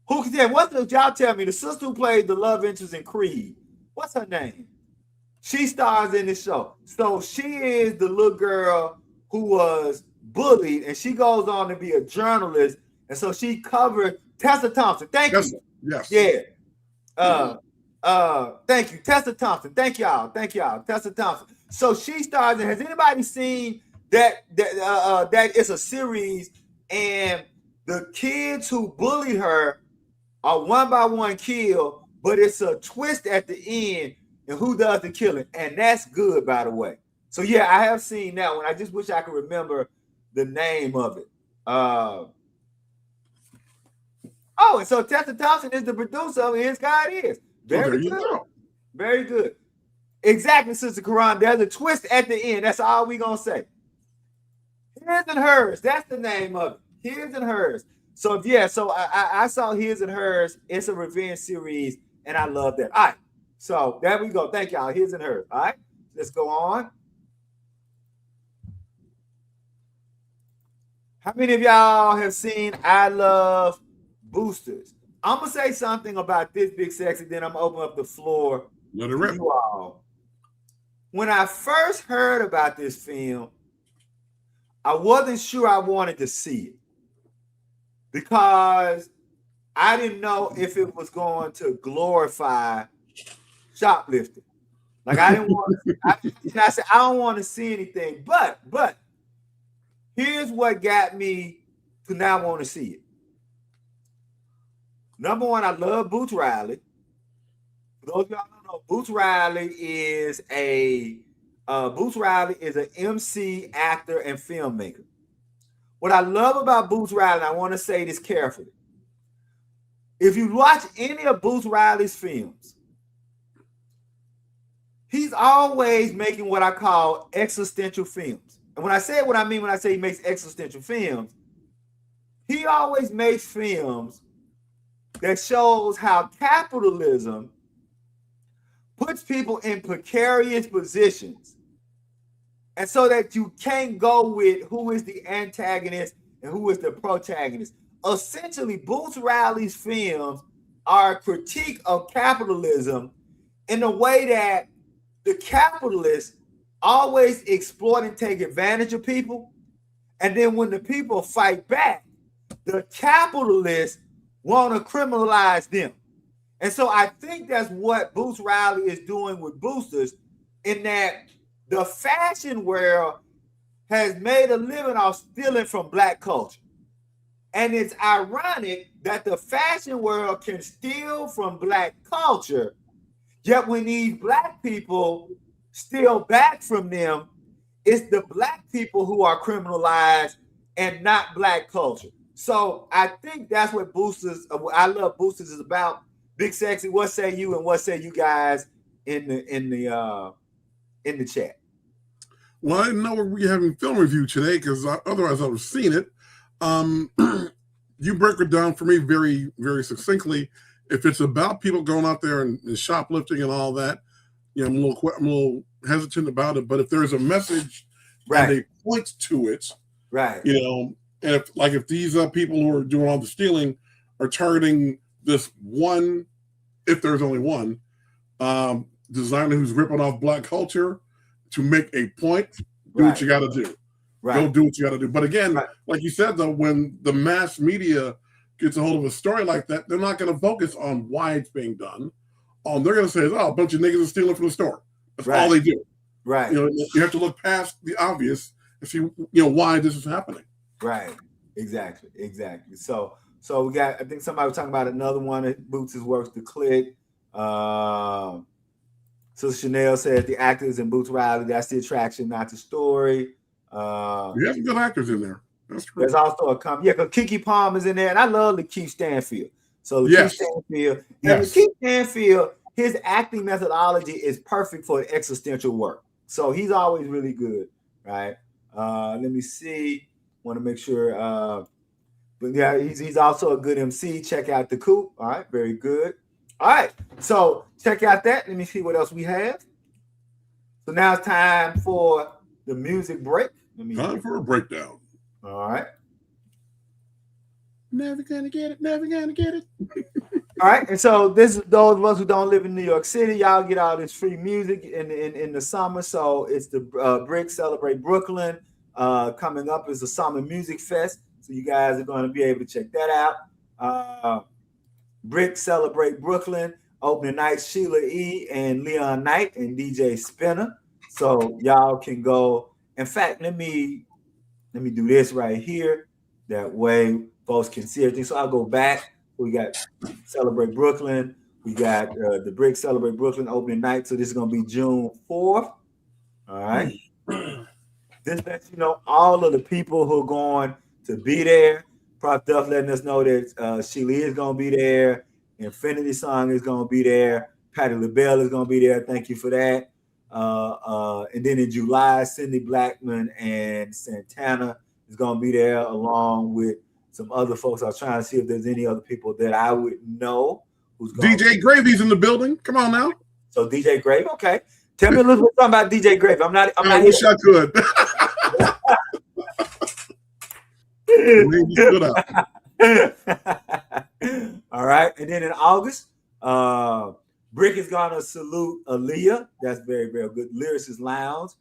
Who can tell? Y'all tell me? The sister who played the love interest in Creed, what's her name? She stars in this show. So she is the little girl who was bullied, and she goes on to be a journalist, and so she covered Tessa Thompson. Thank you. Yes. Yeah. Thank you, Tessa Thompson. Thank y'all, Tessa Thompson. So she stars in. Has anybody seen that it's a series, and the kids who bullied her are one by one killed, but it's a twist at the end and who does the killing, and that's good, by the way. So yeah, I have seen that one. I just wish I could remember the name of it. And so Tessa Thompson is the producer of Is God Is. Very good. Very good. Exactly, Sister Karan. There's a twist at the end. That's all we gonna say. His and Hers. That's the name of it. His and Hers. So I saw His and Hers. It's a revenge series, and I love that. All right. So there we go. Thank y'all. His and Hers. All right. Let's go on. How many of y'all have seen I Love Boosters? I'm gonna say something about this, Big Sexy, then I'm gonna open up the floor Let it rip. you all. When I first heard about this film, I wasn't sure I wanted to see it because I didn't know if it was going to glorify shoplifting. Like I didn't want to, I said I don't want to see anything, but here's what got me to now want to see it. Number one, I love Boots Riley. For those of y'all who don't know, Boots Riley is an MC, actor, and filmmaker. What I love about Boots Riley, and I want to say this carefully, if you watch any of Boots Riley's films, he's always making what I call existential films. And when I say what I mean when I say he makes existential films, he always makes films that shows how capitalism puts people in precarious positions. And so that you can't go with who is the antagonist and who is the protagonist. Essentially, Boots Riley's films are a critique of capitalism in a way that the capitalists always exploit and take advantage of people. And then when the people fight back, the capitalists want to criminalize them. And so I think that's what Boots Riley is doing with Boosters, in that the fashion world has made a living off stealing from Black culture. And it's ironic that the fashion world can steal from Black culture, yet when these Black people steal back from them, it's the Black people who are criminalized and not Black culture. So I think that's what Boosters, I love Boosters, is about. Big Sexy, what say you, and what say you guys in the chat? Well, I didn't know we were having film review today, because otherwise I would have seen it. You break it down for me very, very succinctly. If it's about people going out there and shoplifting and all that, I'm a little hesitant about it. But if there's a message, right, and they point to it, right, and if these people who are doing all the stealing are targeting this one, if there's only one, designer who's ripping off Black culture to make a point, do what you got to do. Right. Go do what you got to do. But again, like you said, though, when the mass media gets a hold of a story like that, they're not going to focus on why it's being done. All they're going to say is, "Oh, a bunch of niggas are stealing from the store." That's all they do. Right. You have to look past the obvious and see, why this is happening. Right. Exactly. So we got, I think somebody was talking about another one that Boots' works to click. So Chanel says the actors in Boots Riley, that's the attraction, not the story. You have some good actors in there. That's true. There's also because Keke Palmer's in there, and I love Lakeith Stanfield. So Lakeith Stanfield, and Lakeith Stanfield, his acting methodology is perfect for existential work. So he's always really good, right? Let me see. Want to make sure. But yeah, he's also a good MC. Check out The Coop. All right, very good. All right, so check out that. Let me see what else we have. So now it's time for the music break. Time for a breakdown. All right. Never gonna get it. Never gonna get it. All right, and so this is those of us who don't live in New York City. Y'all get all this free music in the summer. So it's the Brick Celebrate Brooklyn. Coming up is the Summer Music Fest. So you guys are going to be able to check that out. Brick Celebrate Brooklyn, opening night, Sheila E. and Leon Knight and DJ Spinner. So y'all can go. In fact, let me do this right here. That way folks can see everything. So I'll go back. We got Celebrate Brooklyn. We got the Brick Celebrate Brooklyn opening night. So this is going to be June 4th. All right. This lets you know all of the people who are going to be there. Prof Duff letting us know that Sheila is going to be there. Infinity Song is going to be there. Patti LaBelle is going to be there. Thank you for that. And then in July, Cindy Blackman and Santana is going to be there along with some other folks. I was trying to see if there's any other people that I would know. Who's going DJ Gravy's in the building. Come on now. So DJ Gravy, okay. Tell me a little bit about DJ Gravy. I wish I could. All right. And then in August, Brick is gonna salute Aaliyah. That's very, very good. Lyricist Lounge.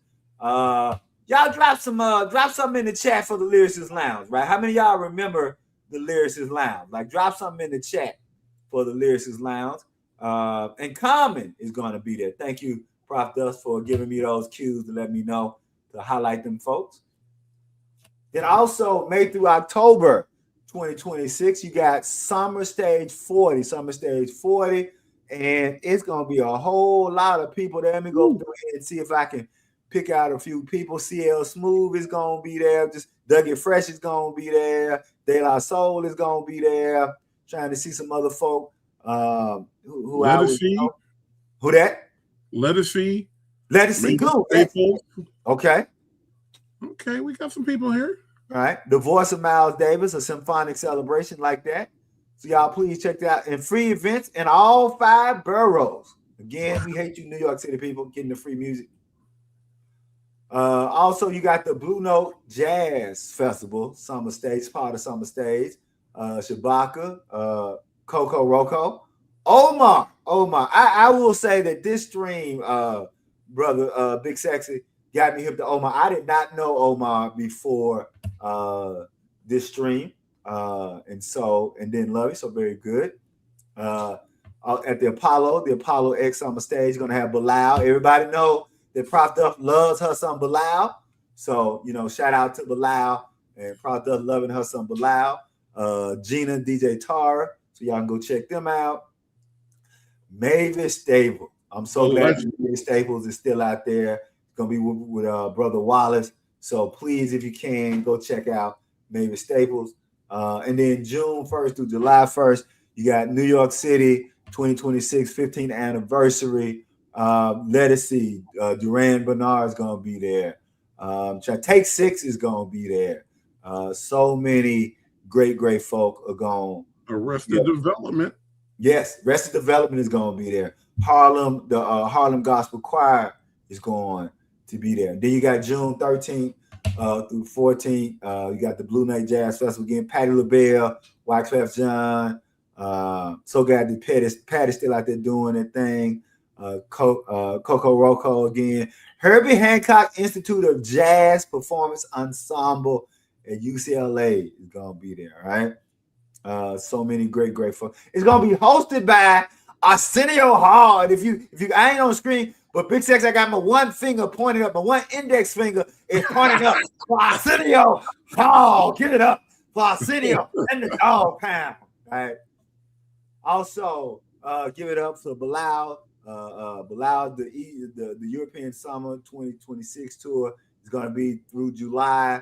Y'all drop something in the chat for the Lyricist Lounge, right? How many of y'all remember the Lyricist Lounge? Like, drop something in the chat for the Lyricist Lounge. And Common is gonna be there. Thank you, Prof Dust, for giving me those cues to let me know to highlight them folks. Then also May through October 2026, you got Summer Stage 40, and it's gonna be a whole lot of people there. Let me go through here and see if I can pick out a few people. CL Smooth is gonna be there. Just Dougie Fresh is gonna be there. De La Soul is gonna be there. Trying to see some other folk. Who I would know. Who that? Lettucey Glue. Okay. Okay, we got some people here. All right. The Voice of Miles Davis, a symphonic celebration like that. So y'all please check that out. And free events in all 5 boroughs. Again, we hate you New York City people getting the free music. Also, you got the Blue Note Jazz Festival, Summer Stage, part of Summer Stage. Shabaka, Coco Roco, Omar. I will say that this stream, brother, Big Sexy, got me hip to Omar. I did not know Omar before this stream, and then love it. So very good. At the Apollo X Summer Stage, going to have Bilal. Everybody know that Prof Duff loves her son Bilal. So, shout out to Bilal and Prof Duff loving her son Bilal. Gina, DJ Tara. So y'all can go check them out. Mavis Staples. I'm so glad Mavis Staples is still out there. It's going to be with Brother Wallace. So please, if you can, go check out Mavis Staples. And then June 1st through July 1st, you got New York City 2026 15th anniversary. Let us see. Duran Bernard is going to be there. Take 6 is going to be there. So many great folk are going. Arrested Development. Yes, Arrested Development is going to be there. Harlem, the Harlem Gospel Choir is going to be there. Then you got June 13th through 14th. You got the Blue Night Jazz Festival again. Patti LaBelle, Wyclef Jean. So glad that Patty's still out there doing their thing. Coco Roco again. Herbie Hancock Institute of Jazz Performance Ensemble at UCLA is gonna be there, right? So many great folks. It's gonna be hosted by Arsenio Hall. And if you I ain't on the screen, but Big Sex, I got my one finger pointing up, my one index finger is pointing up for Arsenio Hall. Get it up for Arsenio and the dog pound. All right. Also, give it up for Bilal. Bilal, the European Summer 2026 tour is going to be through July.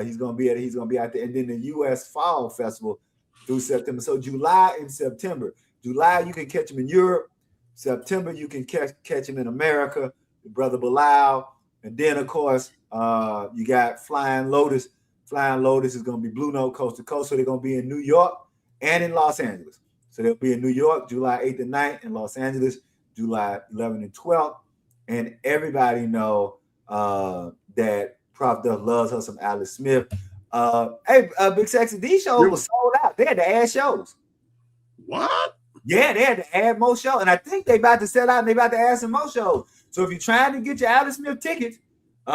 He's going to be out there, and then the U.S. Fall Festival through September. So July and September. July you can catch him in Europe. September you can catch him in America. Brother Bilal, and then of course you got Flying Lotus. Flying Lotus is going to be Blue Note coast to coast. So they're going to be in New York and in Los Angeles. So they'll be in New York July 8th and 9th, and Los Angeles July 11th and 12th. And everybody know that Prof Duff loves her some Alice Smith. Hey, Big Sexy, these shows were sold out. They had to add shows. What? Yeah, they had to add more shows. And I think they about to sell out and they about to add some more shows. So if you're trying to get your Alice Smith tickets, you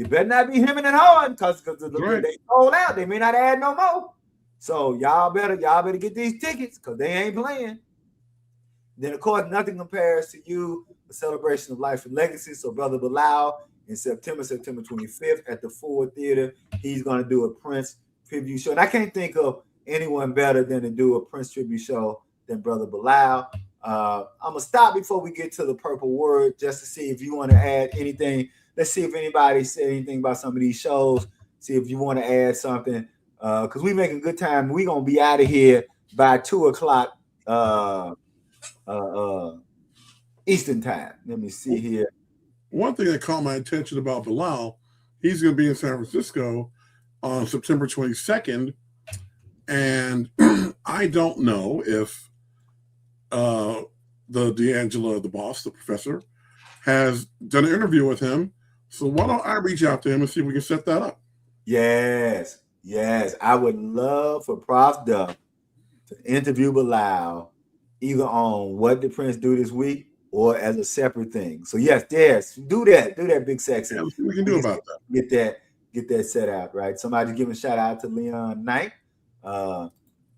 better not be hemming and hawing because they sold out. They may not add no more. So y'all better get these tickets because they ain't playing. Then of course nothing compares to you, the celebration of life and legacy. So Brother Bilal in September 25th at the Ford Theater, he's going to do a Prince tribute show. And I can't think of anyone better than to do a Prince tribute show than Brother Bilal. I'm gonna stop before we get to the purple word just to see if you want to add anything. Let's see if anybody said anything about some of these shows. See if you want to add something. Because we making good time. We're gonna be out of here by 2:00 Eastern time. Let me see here. One thing that caught my attention about Bilal, he's gonna be in San Francisco on September 22nd. And I don't know if the D'Angela, the boss, the professor, has done an interview with him. So why don't I reach out to him and see if we can set that up? Yes. I would love for Prof Duff to interview Bilal either on What Did Prince Do This Week or as a separate thing. So yes, do that, Big Sexy. Yeah, let's see what we can do about that. Get that set out, right? Somebody giving a shout out to Leon Knight.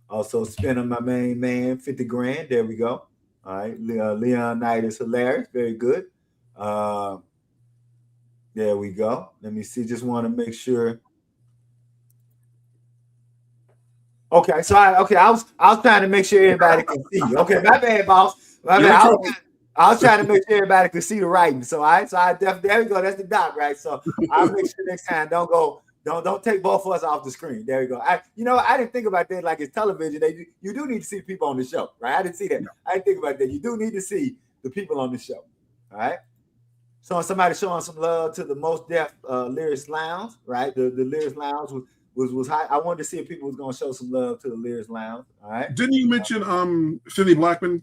Also spending my main man 50 grand. There we go. All right. Leon Knight is hilarious. Very good. There we go. Let me see. Just want to make sure. Okay, so I was trying to make sure everybody can see. Okay, my bad, boss. My bad. I was trying to make sure everybody could see the writing. So I definitely, there we go. That's the doc, right? So I'll make sure next time don't take both of us off the screen. There we go. I didn't think about that like it's television. You do need to see people on the show, right? I didn't see that. I didn't think about that. You do need to see the people on the show. All right. So somebody showing some love to the Most Def Lyrics Lounge, right? The Lyrics Lounge was high. I wanted to see if people was gonna show some love to the Lyrics Lounge. All right. Didn't you mention Cindy Blackman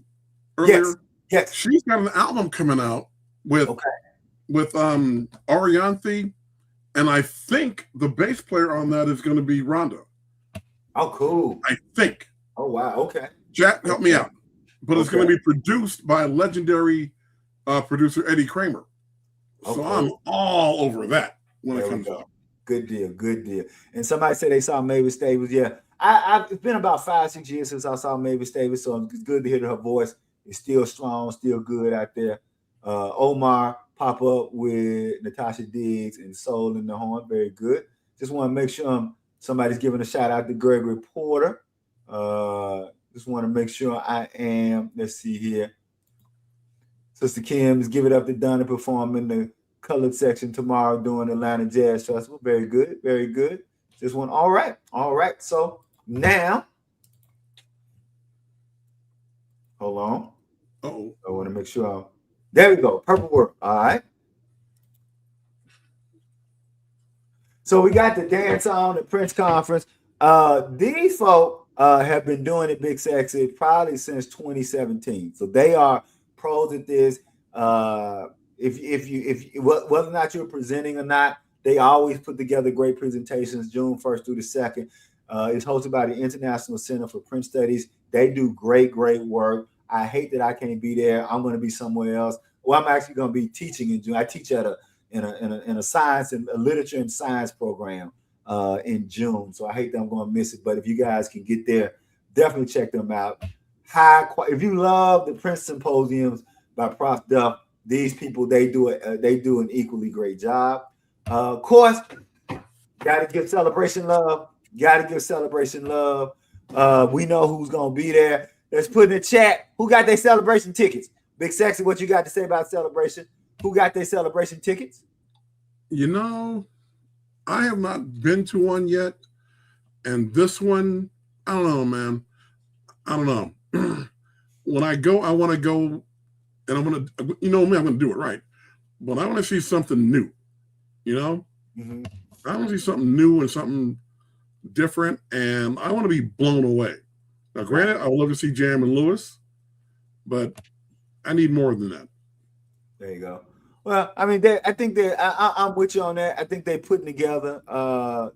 Yes. earlier? Yes. She's got an album coming out with Arianthe, and I think the bass player on that is going to be Rhonda. Oh, cool. I think. Oh, wow. Okay. Jack, help me out. But it's going to be produced by legendary producer Eddie Kramer. So I'm all over that when it comes out. Good deal. Good deal. And somebody said they saw Mavis Davis. Yeah. It's been about 5-6 years since I saw Mavis Davis, so it's good to hear her voice. It's still strong, still good out there. Omar pop up with Natasha Diggs and Soul in the Horn. Very good. Just want to make sure somebody's giving a shout out to Gregory Porter. Just want to make sure I am. Let's see here. Sister Kim is Give It Up to Donna perform in the colored section tomorrow during the Atlanta Jazz Festival. Very good. Very good. Just one. All right. All right. So now, hold on. Oh, I want to make sure. There we go. Purple World. All right. So we got the Dance On, the Prince Conference. These folk have been doing it Big Sexy probably since 2017. So they are pros at this. If whether or not you're presenting or not, they always put together great presentations. June 1st through the 2nd. It's hosted by the International Center for Print Studies. They do great work. I hate that I can't be there. I'm going to be somewhere else. Well, I'm actually going to be teaching in June. I teach at in a science and a literature and science program in June. So I hate that I'm going to miss it. But if you guys can get there, definitely check them out. If you love the Prince Symposiums by Prof. Duff, these people they do an equally great job. Of course, gotta give Celebration love. Gotta give Celebration love. We know who's gonna be there. Let's put in the chat who got their Celebration tickets. Big Sexy, what you got to say about Celebration? Who got their Celebration tickets? You know, I have not been to one yet. And this one, I don't know, man. I don't know. When I go, I want to go, and I'm going to, you know me, I'm going to do it right. But I want to see something new, you know? Mm-hmm. I want to see something new and something different, and I want to be blown away. Now, granted, I would love to see Jam and Lewis, but I need more than that. There you go. Well, I mean, I think I'm with you on that. I think they're putting together,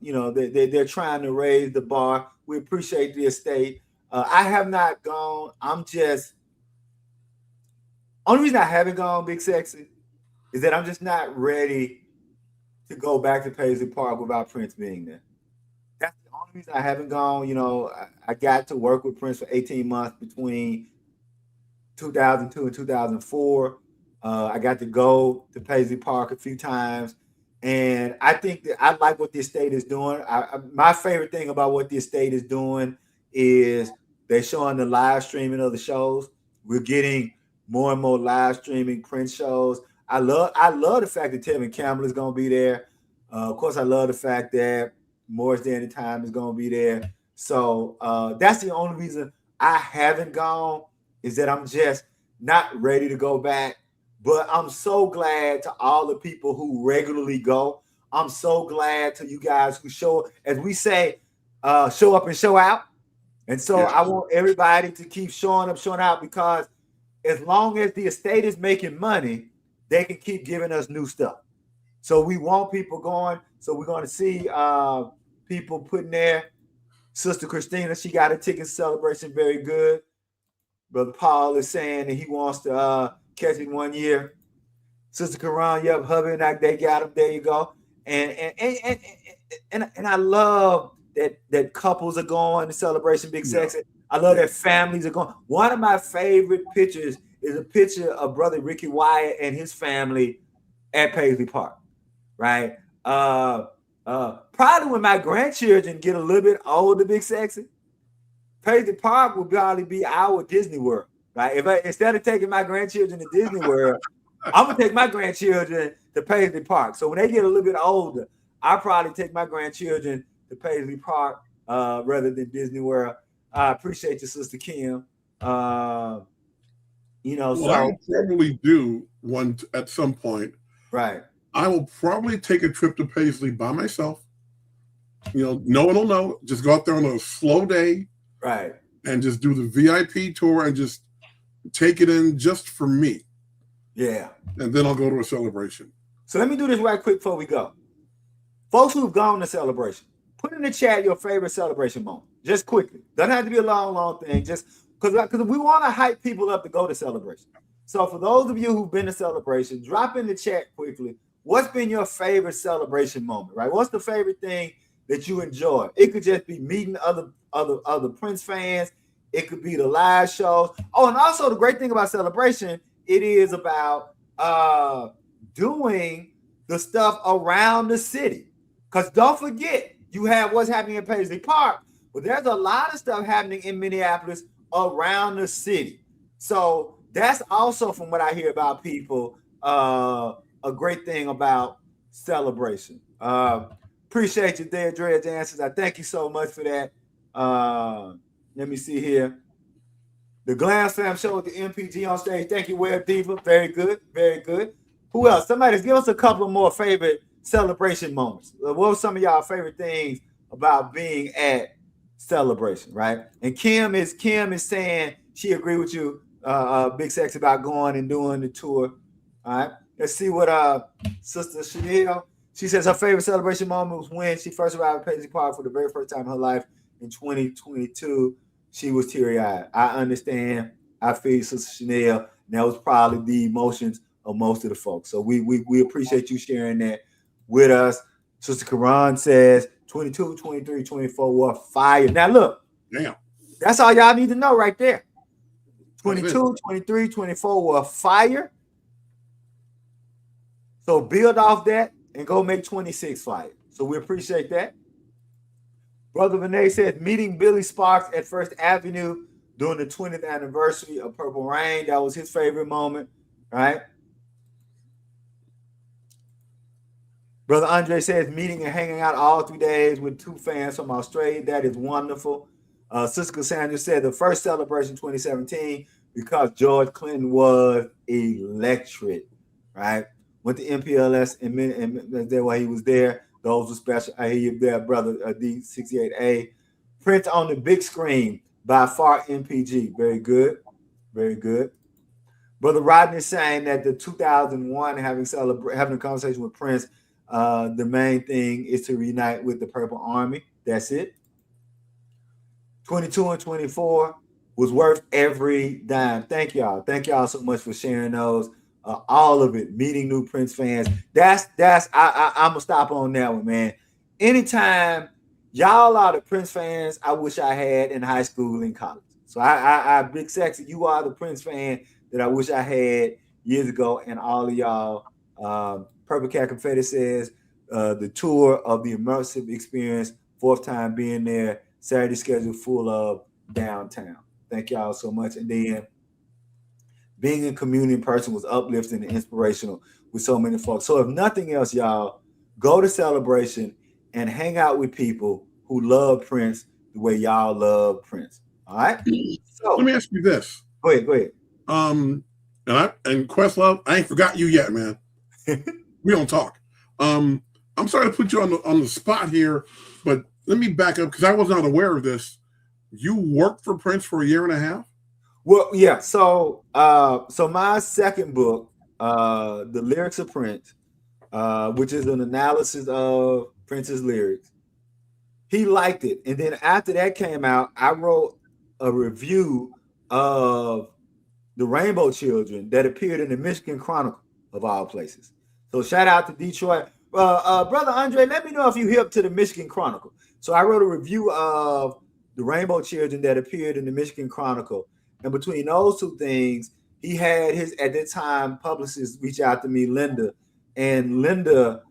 they're trying to raise the bar. We appreciate the estate. I have not gone. Only reason I haven't gone Big Sexy is that I'm just not ready to go back to Paisley Park without Prince being there. That's the only reason I haven't gone. You know, I got to work with Prince for 18 months between 2002 and 2004. I got to go to Paisley Park a few times, and I think that I like what the estate is doing. My favorite thing about what the estate is doing is they're showing the live streaming of the shows. We're getting more and more live streaming Prince shows. I love the fact that Tevin Campbell is going to be there. Of course, I love the fact that Morris Day and the Time is going to be there. So that's the only reason I haven't gone, is that I'm just not ready to go back. But I'm so glad to all the people who regularly go. I'm so glad to you guys who show, as we say, show up and show out. And so I want everybody to keep showing up, showing out, because as long as the estate is making money, they can keep giving us new stuff. So we want people going. So we're going to see people putting there. Sister Christina, she got a ticket celebration. Very good. Brother Paul is saying that he wants to catch it 1 year. Sister Karan, yep, hubby and they got him. There you go. And I love that couples are going to Celebration Big Sexy. I love that families are going. One of my favorite pictures is a picture of Brother Ricky Wyatt and his family at Paisley Park, right? Probably when my grandchildren get a little bit older, Big Sexy, Paisley Park will probably be our Disney World, right? Instead of taking my grandchildren to Disney World, I'm gonna take my grandchildren to Paisley Park. So when they get a little bit older, I'll probably take my grandchildren to Paisley Park rather than Disney World. I appreciate you, Sister Kim. I probably do one at some point Right. I will probably take a trip to Paisley by myself. No one will know. Just go out there on a slow day. Right. And just do the VIP tour and just take it in just for me. Yeah. And then I'll go to a celebration. So let me do this right quick before we go. Folks who've gone to celebration, put in the chat your favorite celebration moment. Just quickly. Doesn't have to be a long thing. Just because we want to hype people up to go to celebration. So for those of you who've been to celebration, drop in the chat quickly. What's been your favorite celebration moment, right? What's the favorite thing that you enjoy? It could just be meeting other Prince fans. It could be the live shows. Oh, and also the great thing about celebration, it is about doing the stuff around the city. Because don't forget, you have what's happening in Paisley Park, but there's a lot of stuff happening in Minneapolis around the city. So that's also, from what I hear about people, a great thing about celebration. Appreciate you there, Dredge Answers. I thank you so much for that. Let me see here. The Glam Fam show with the MPG on stage. Thank you, Web Diva. Very good. Very good. Who else? Somebody give us a couple more favorite celebration moments. What were some of y'all favorite things about being at celebration, right? And Kim is saying she agree with you, Big Sex, about going and doing the tour. All right. Let's see what Sister Chanel. She says her favorite celebration moment was when she first arrived at Paisley Park for the very first time in her life in 2022. She was teary-eyed. I understand. I feel Sister Chanel. And that was probably the emotions of most of the folks. So we appreciate you sharing that with us. Sister Karan says 22, 23, 24 were fire. Now look, damn, that's all y'all need to know right there. 22, 23, 24 were fire. So build off that and go make 26 fire. So we appreciate that. Brother Vinay says meeting Billy Sparks at First Avenue during the 20th anniversary of Purple Rain. That was his favorite moment, right? Brother Andre says meeting and hanging out all 3 days with 2 fans from Australia. That is wonderful. Sister Cassandra said the first celebration 2017 because George Clinton was electric, right? Went to MPLS and there while he was there. Those were special. I hear you there, brother D68A. Prince on the big screen, by far MPG. Very good. Very good. Brother Rodney saying that the 2001 having a conversation with Prince, the main thing is to reunite with the Purple Army. That's it. 22 and 24 was worth every dime. Thank y'all. Thank y'all so much for sharing those. All of it, meeting new Prince fans. I'm gonna stop on that one, man. Anytime y'all are the Prince fans, I wish I had in high school and college. So I Big Sexy, you are the Prince fan that I wish I had years ago, and all of y'all. Purple Cat Confetti says the tour of the immersive experience, 4th time being there, Saturday schedule full of downtown. Thank y'all so much. And then being in community in person was uplifting and inspirational with so many folks. So if nothing else, y'all, go to celebration and hang out with people who love Prince the way y'all love Prince. All right. So let me ask you this. Go ahead. And Questlove, I ain't forgot you yet, man. We don't talk. I'm sorry to put you on the spot here, but let me back up because I was not aware of this. You worked for Prince for 1.5 years? Well, yeah. So my second book, The Lyrics of Prince, which is an analysis of Prince's lyrics, he liked it. And then after that came out, I wrote a review of The Rainbow Children that appeared in the Michigan Chronicle, of all places. So shout out to Detroit. Brother Andre, let me know if you hip to the Michigan Chronicle. So I wrote a review of The Rainbow Children that appeared in the Michigan Chronicle. And between those two things, he had his, at that time, publicist reach out to me, Linda. And Linda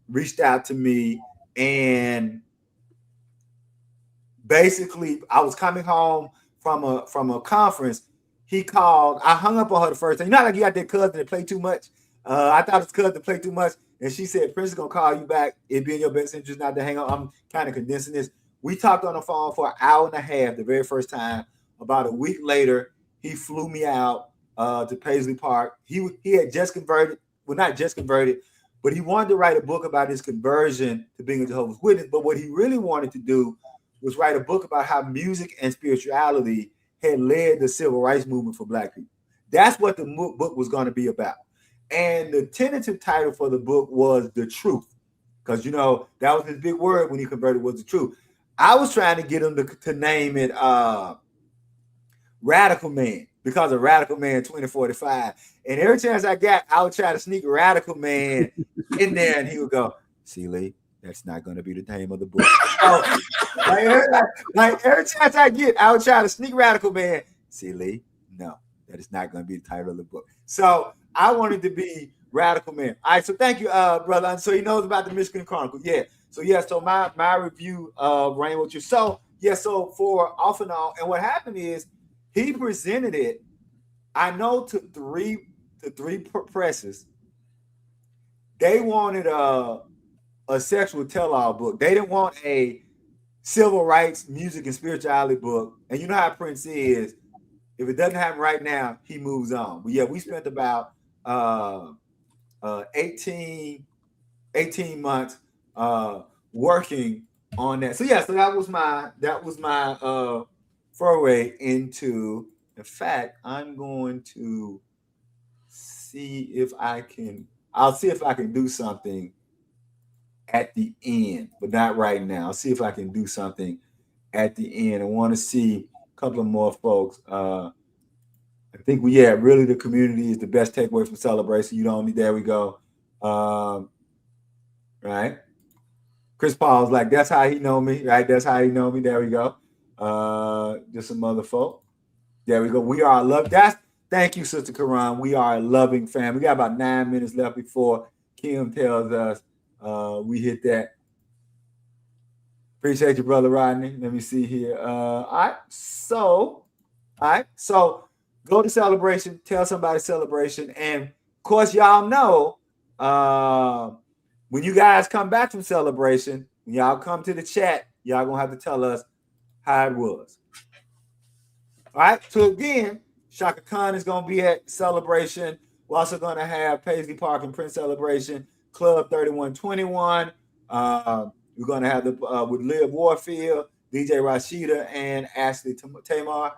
reached out to me, and basically I was coming home from a conference. He called. I hung up on her the first time. You know, like you got that cousin that play too much. I thought his cousin played too much, and she said, "Prince is gonna call you back. It'd be in your best interest not to hang up." I'm kind of condensing this. We talked on the phone for 1.5 hours the very first time. About a week later, he flew me out to Paisley Park. He had just converted well, not just converted, but he wanted to write a book about his conversion to being a Jehovah's Witness. But what he really wanted to do was write a book about how music and spirituality had led the civil rights movement for Black people. That's what the book was going to be about. And the tentative title for the book was The Truth, because, you know, that was his big word when he converted, was the truth. I was trying to get him to name it Radical Man, because of Radical Man 2045. And every chance I got, I would try to sneak Radical Man in there, and he would go, "See, Lee, that's not going to be the name of the book." So, like every chance I get, I would try to sneak Radical Man. "See, Lee, no, that is not going to be the title of the book." So I wanted to be Radical Man. All right, so thank you, brother. And so he knows about the Michigan Chronicle. Yeah. So yeah, so my review of Rain with You. So yeah, so for Off and On, and what happened is he presented it, I know, to three presses. They wanted a sexual tell-all book. They didn't want a civil rights, music, and spirituality book. And you know how Prince is. If it doesn't happen right now, he moves on. But yeah, we spent about 18 months working on that. So yeah, so that was my foray into. In fact, I'm going to see if I can. I'll see if I can do something at the end, but not right now. I'll see if I can do something at the end. I want to see a couple of more folks. I think really the community is the best takeaway from celebration. You don't need. There we go. Right. Chris Paul's like, that's how he know me, right? That's how he know me. There we go. Just some other folk. There we go. We are love. Thank you, Sister Karan. We are a loving family. We got about 9 minutes left before Kim tells us we hit that. Appreciate you, Brother Rodney. Let me see here. All right. So go to celebration, tell somebody celebration. And of course, y'all know when you guys come back from celebration, when y'all come to the chat, y'all gonna have to tell us how it was. All right. So again, Shaka Khan is gonna be at celebration. We're also gonna have Paisley Park and Prince Celebration, Club 3121. We're gonna have with Liv Warfield, DJ Rashida, and Ashley Tamar.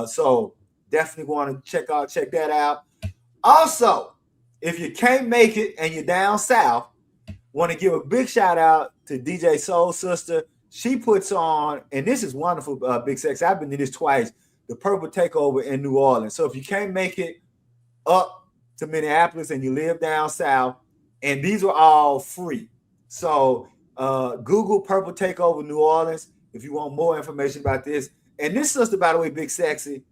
So definitely want to check that out. Also, if you can't make it and you're down south, want to give a big shout out to DJ Soul Sister. She puts on, and this is wonderful, Big Sex. I've been to this twice, the Purple Takeover in New Orleans. So if you can't make it up to Minneapolis and you live down south, and these are all free. So Google Purple Takeover New Orleans if you want more information about this. And this sister, by the way, Big Sexy,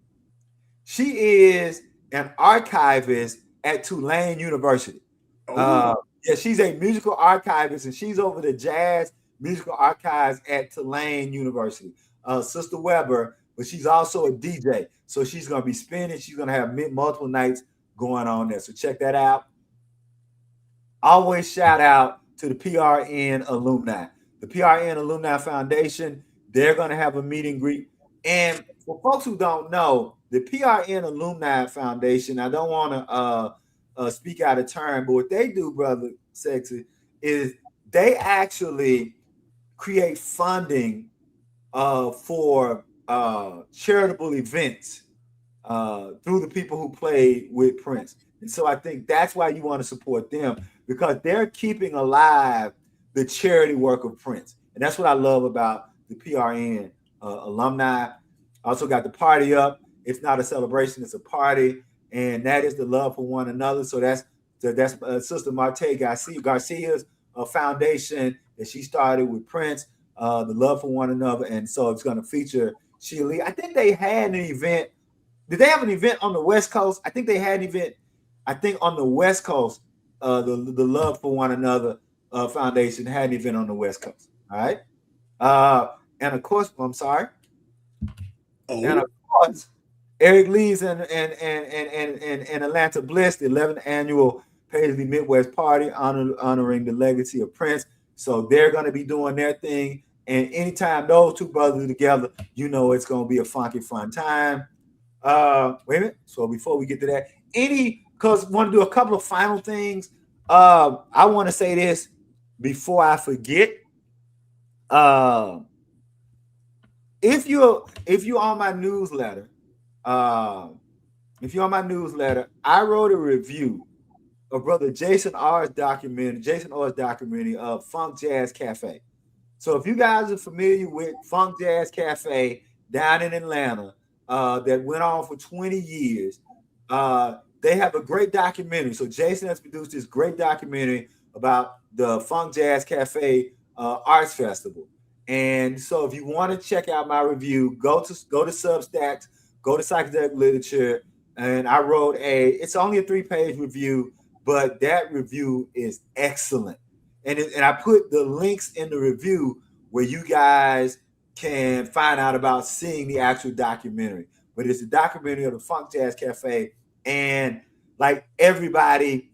she is an archivist at Tulane University. Yeah, she's a musical archivist, and she's over the jazz musical archives at Tulane University. Sister Weber, but she's also a DJ. So she's going to be spinning. She's going to have multiple nights going on there. So check that out. Always shout out to the PRN alumni. The PRN Alumni Foundation, they're going to have a meet and greet. And for folks who don't know, the PRN Alumni Foundation, I don't want to speak out of turn, but what they do, Brother Sexy, is they actually create funding for charitable events through the people who played with Prince. And so I think that's why you want to support them, because they're keeping alive the charity work of Prince. And that's what I love about the PRN alumni. Also got the party up. It's not a celebration, it's a party. And that is the love for one another. So that's Sister Marte Garcia's foundation that she started with Prince, the love for one another. And so it's going to feature Sheila Lee. I think they had an event. Did they have an event on the West Coast? I think they had an event, I think on the West Coast, the Love for One Another Foundation had an event on the West Coast. All right. And of course, I'm sorry. Oh. And of course, Eric Lee's and Atlanta Bliss, the 11th annual Paisley Midwest Party, honoring the legacy of Prince. So they're going to be doing their thing. And anytime those two brothers are together, you know it's going to be a funky, fun time. Wait a minute. So before we get to that, any because want to do a couple of final things. I want to say this before I forget. Uh, if you're on my newsletter, uh, if you're on my newsletter, I wrote a review of brother Jason R's documentary of Funk Jazz Cafe. So if you guys are familiar with Funk Jazz Cafe down in Atlanta, that went on for 20 years, they have a great documentary. So Jason has produced this great documentary about the Funk Jazz Cafe Arts Festival. And so if you want to check out my review, go to Substacks, go to Psychedelic Literature, and I wrote it's only a 3-page review, but that review is excellent. And I put the links in the review where you guys can find out about seeing the actual documentary. But it's a documentary of the Funk Jazz Cafe, and like everybody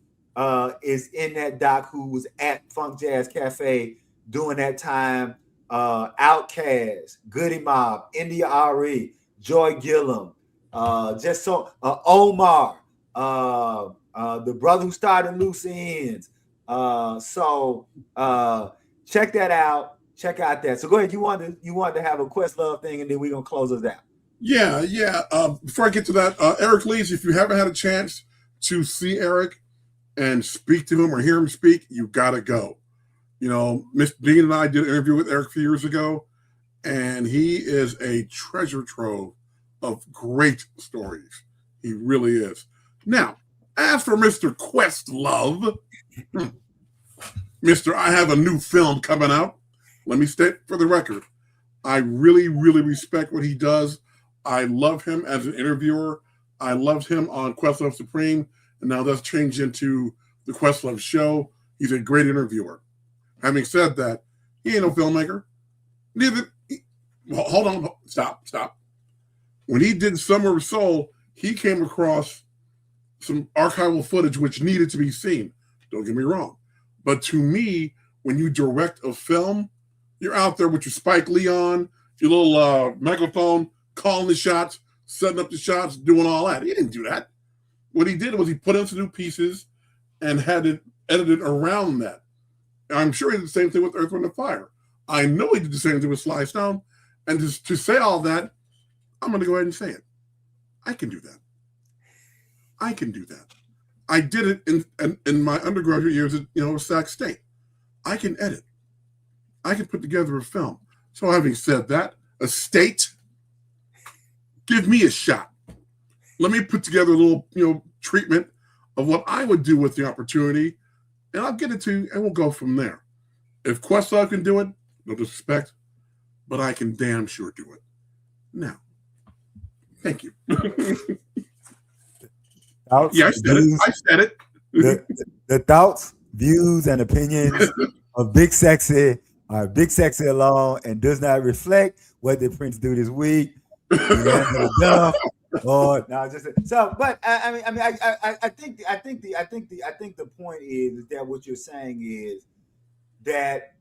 is in that doc who was at Funk Jazz Cafe during that time. Outkast, Goody Mob, India Ari, Joy Gillum, Omar, the brother who started Loose Ends. Check that out. Check out that. So go ahead. You wanted to have a Questlove thing, and then we're gonna close us out. Yeah. Before I get to that, Eric Lees, if you haven't had a chance to see Eric and speak to him or hear him speak, you gotta go. Miss Dean and I did an interview with Eric a few years ago, and he is a treasure trove of great stories. He really is. Now, as for Mr. Questlove, Mr. I have a new film coming out. Let me state for the record, I really, really respect what he does. I love him as an interviewer. I loved him on Questlove Supreme, and now that's changed into the Questlove Show. He's a great interviewer. Having said that, he ain't no filmmaker. Hold on. Stop. When he did Summer of Soul, he came across some archival footage which needed to be seen. Don't get me wrong. But to me, when you direct a film, you're out there with your Spike Lee on, your little microphone, calling the shots, setting up the shots, doing all that. He didn't do that. What he did was he put in some new pieces and had it edited around that. I'm sure he did the same thing with Earth, Wind, and Fire. I know he did the same thing with Sly Stone. And to say all that, I'm going to go ahead and say it. I can do that. I did it in my undergraduate years at Sac State. I can edit. I can put together a film. So having said that, a state, give me a shot. Let me put together a little treatment of what I would do with the opportunity, and I'll get it to you, and we'll go from there. If Questlove can do it, no disrespect, but I can damn sure do it. Now, thank you. Thoughts, I said it. The thoughts, views, and opinions of Big Sexy are Big Sexy alone and does not reflect what did Prince do this week. But I think the point is that what you're saying is that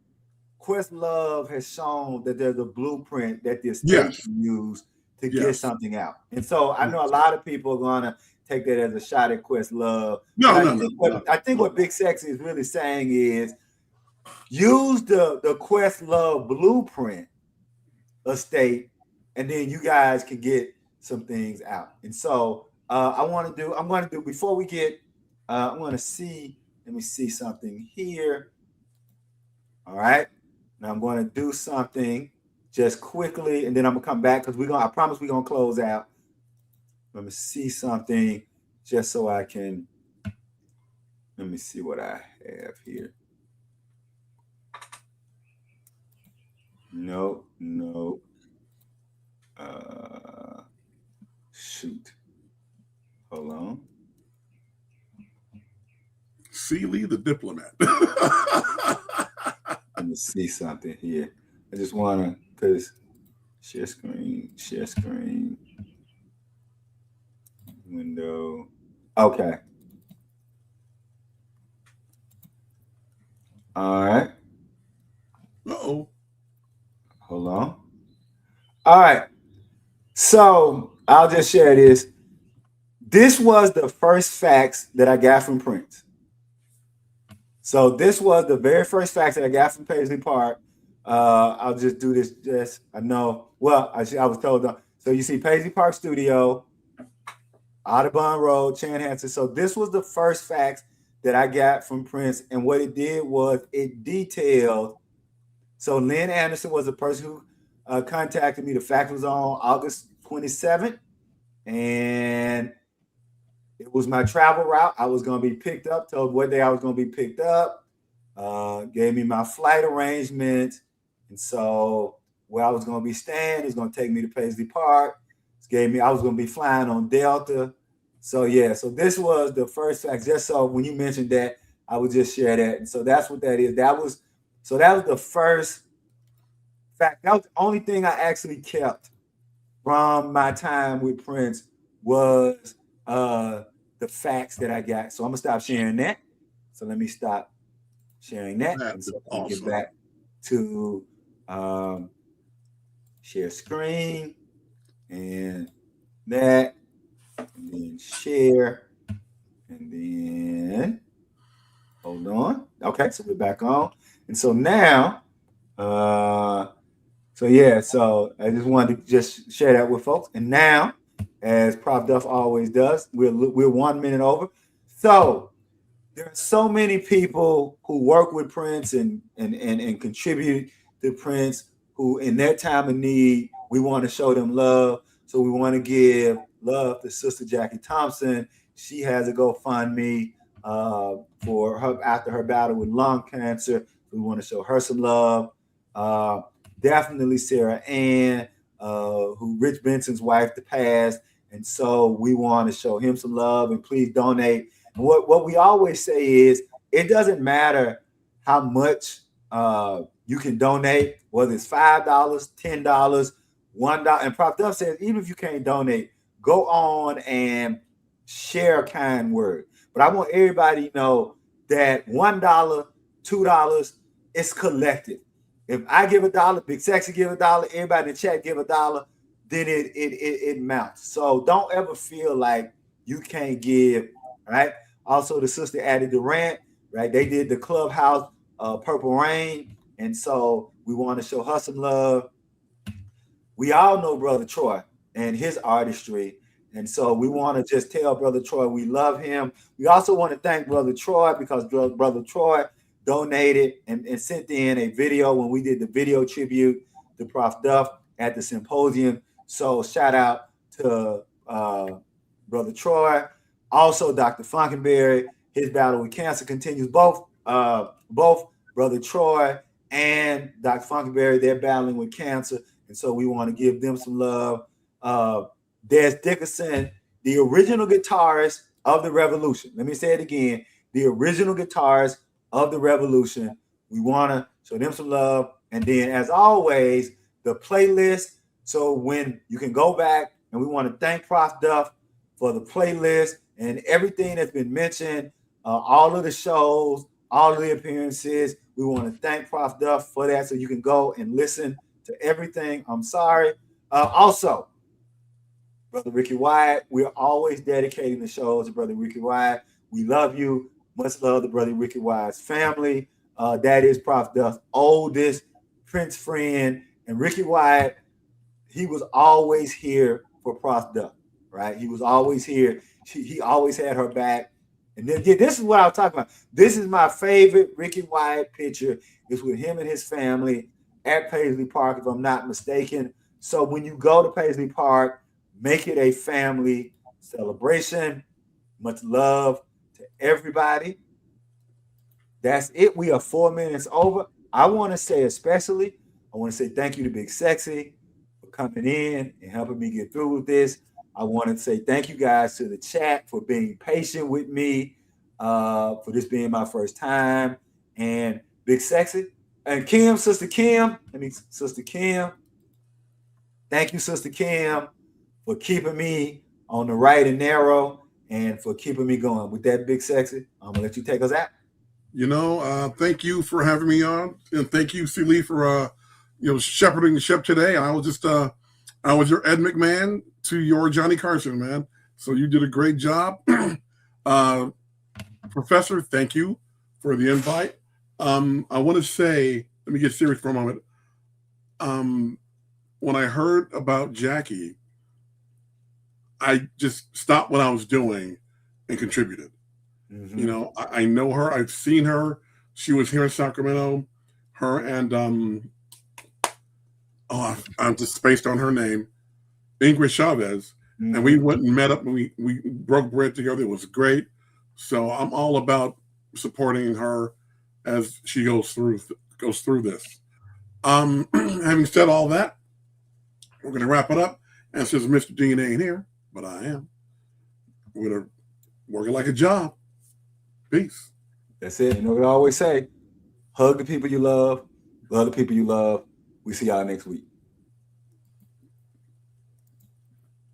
Questlove has shown that there's a blueprint that the state can use to get something out. And so I know a lot of people are gonna take that as a shot at Questlove. I think what Big Sexy is really saying is use the Questlove blueprint estate, and then you guys can get some things out. And so I'm going to do before we get let me see something here. All right. Now I'm going to do something just quickly, and then I'm gonna come back because I promise we're gonna close out. Let me see something just so I can. Let me see what I have here. No. Shoot. Hold on. Seeley the diplomat. Let me see something here. I just wanna because share screen. Window. Okay. All right. Uh-oh. Hold on. All right. So I'll just share this. This was the first fax that I got from Prince. So this was the very first fax that I got from Paisley Park. I'll just do this. Just I know. Well, I was told. So you see Paisley Park Studio, Audubon Road, Chanhassen. So this was the first fax that I got from Prince, and what it did was it detailed. So Lynn Anderson was the person who contacted me. The fax was on August 27th, and it was my travel route. I was going to be picked up, told what day I was going to be picked up, gave me my flight arrangements. And so where I was going to be staying is going to take me to Paisley Park. I was going to be flying on Delta. So yeah, so this was the first fact. Just so when you mentioned that, I would just share that. And so that's what that is. That was the first fact. That was the only thing I actually kept from my time with Prince was the facts that I got. So I'm gonna stop sharing that. So let me stop sharing that. That's and so awesome. Get back to share screen and that, and then share, and then hold on. Okay, so we're back on. And so now, so yeah, so I just wanted to just share that with folks. And now, as Prof. Duff always does, we're 1 minute over. So there are so many people who work with Prince and contribute to Prince who, in their time of need, we want to show them love. So we want to give love to Sister Jackie Thompson. She has a GoFundMe for her after her battle with lung cancer. We want to show her some love. Definitely Sarah Ann, who Rich Benson's wife passed. And so we want to show him some love, and please donate. And what we always say is it doesn't matter how much you can donate, whether it's $5, $10, $1. And Prof. Duff says, even if you can't donate, go on and share a kind word. But I want everybody to know that $1, $2, it's collective. If I give $1, Big Sexy give $1, everybody in the chat give $1, then it mounts. So don't ever feel like you can't give, right? Also, the sister Addie Durant, right? They did the Clubhouse Purple Rain, and so we want to show her some love. We all know Brother Troy and his artistry, and so we want to just tell Brother Troy we love him. We also want to thank Brother Troy because Brother Troy donated and sent in a video when we did the video tribute to Prof. Duff at the symposium. So shout out to Brother Troy. Also, Dr. Funkenberry, his battle with cancer continues. Both Brother Troy and Dr. Funkenberry, they're battling with cancer. And so we want to give them some love. Des Dickerson, the original guitarist of the Revolution. Let me say it again. The original guitarist of the Revolution. We want to show them some love. And then, as always, the playlist. So when you can go back, and we want to thank Prof. Duff for the playlist and everything that's been mentioned, all of the shows, all of the appearances. We want to thank Prof. Duff for that, so you can go and listen to everything. I'm sorry. Also, Brother Ricky Wyatt, we're always dedicating the shows to Brother Ricky Wyatt. We love you. Much love to Brother Ricky Wyatt's family. That is Prof. Duff's oldest Prince friend. And Ricky Wyatt, he was always here for Prof. Duff, right? He was always here. He always had her back. And then, yeah, this is what I was talking about. This is my favorite Ricky Wyatt picture. It's with him and his family at Paisley Park, if I'm not mistaken. So when you go to Paisley Park, make it a family celebration. Much love to everybody. That's it. We are 4 minutes over. I want to say I want to say thank you to Big Sexy for coming in and helping me get through with this. I want to say thank you guys to the chat for being patient with me, for this being my first time. And Big Sexy and Kim, Sister Kim, Sister Kim. Thank you, Sister Kim, for keeping me on the right and narrow and for keeping me going. With that, Big Sexy, I'm gonna let you take us out. Thank you for having me on, and thank you, Celie, for shepherding the ship today. I was your Ed McMahon to your Johnny Carson, man. So you did a great job. Professor, thank you for the invite. I want to say, let me get serious for a moment. When I heard about Jackie, I just stopped what I was doing and contributed. Mm-hmm. You know, I know her. I've seen her. She was here in Sacramento. Her and I'm just spaced on her name, Ingrid Chavez. Mm-hmm. And we went and met up and we broke bread together. It was great. So I'm all about supporting her as she goes through this. Having said all that, we're going to wrap it up. And since Mr. Dean ain't here, but I am, we're going to work it like a job. Peace. That's it. You know what I always say? Hug the people you love the people you love. We see y'all next week.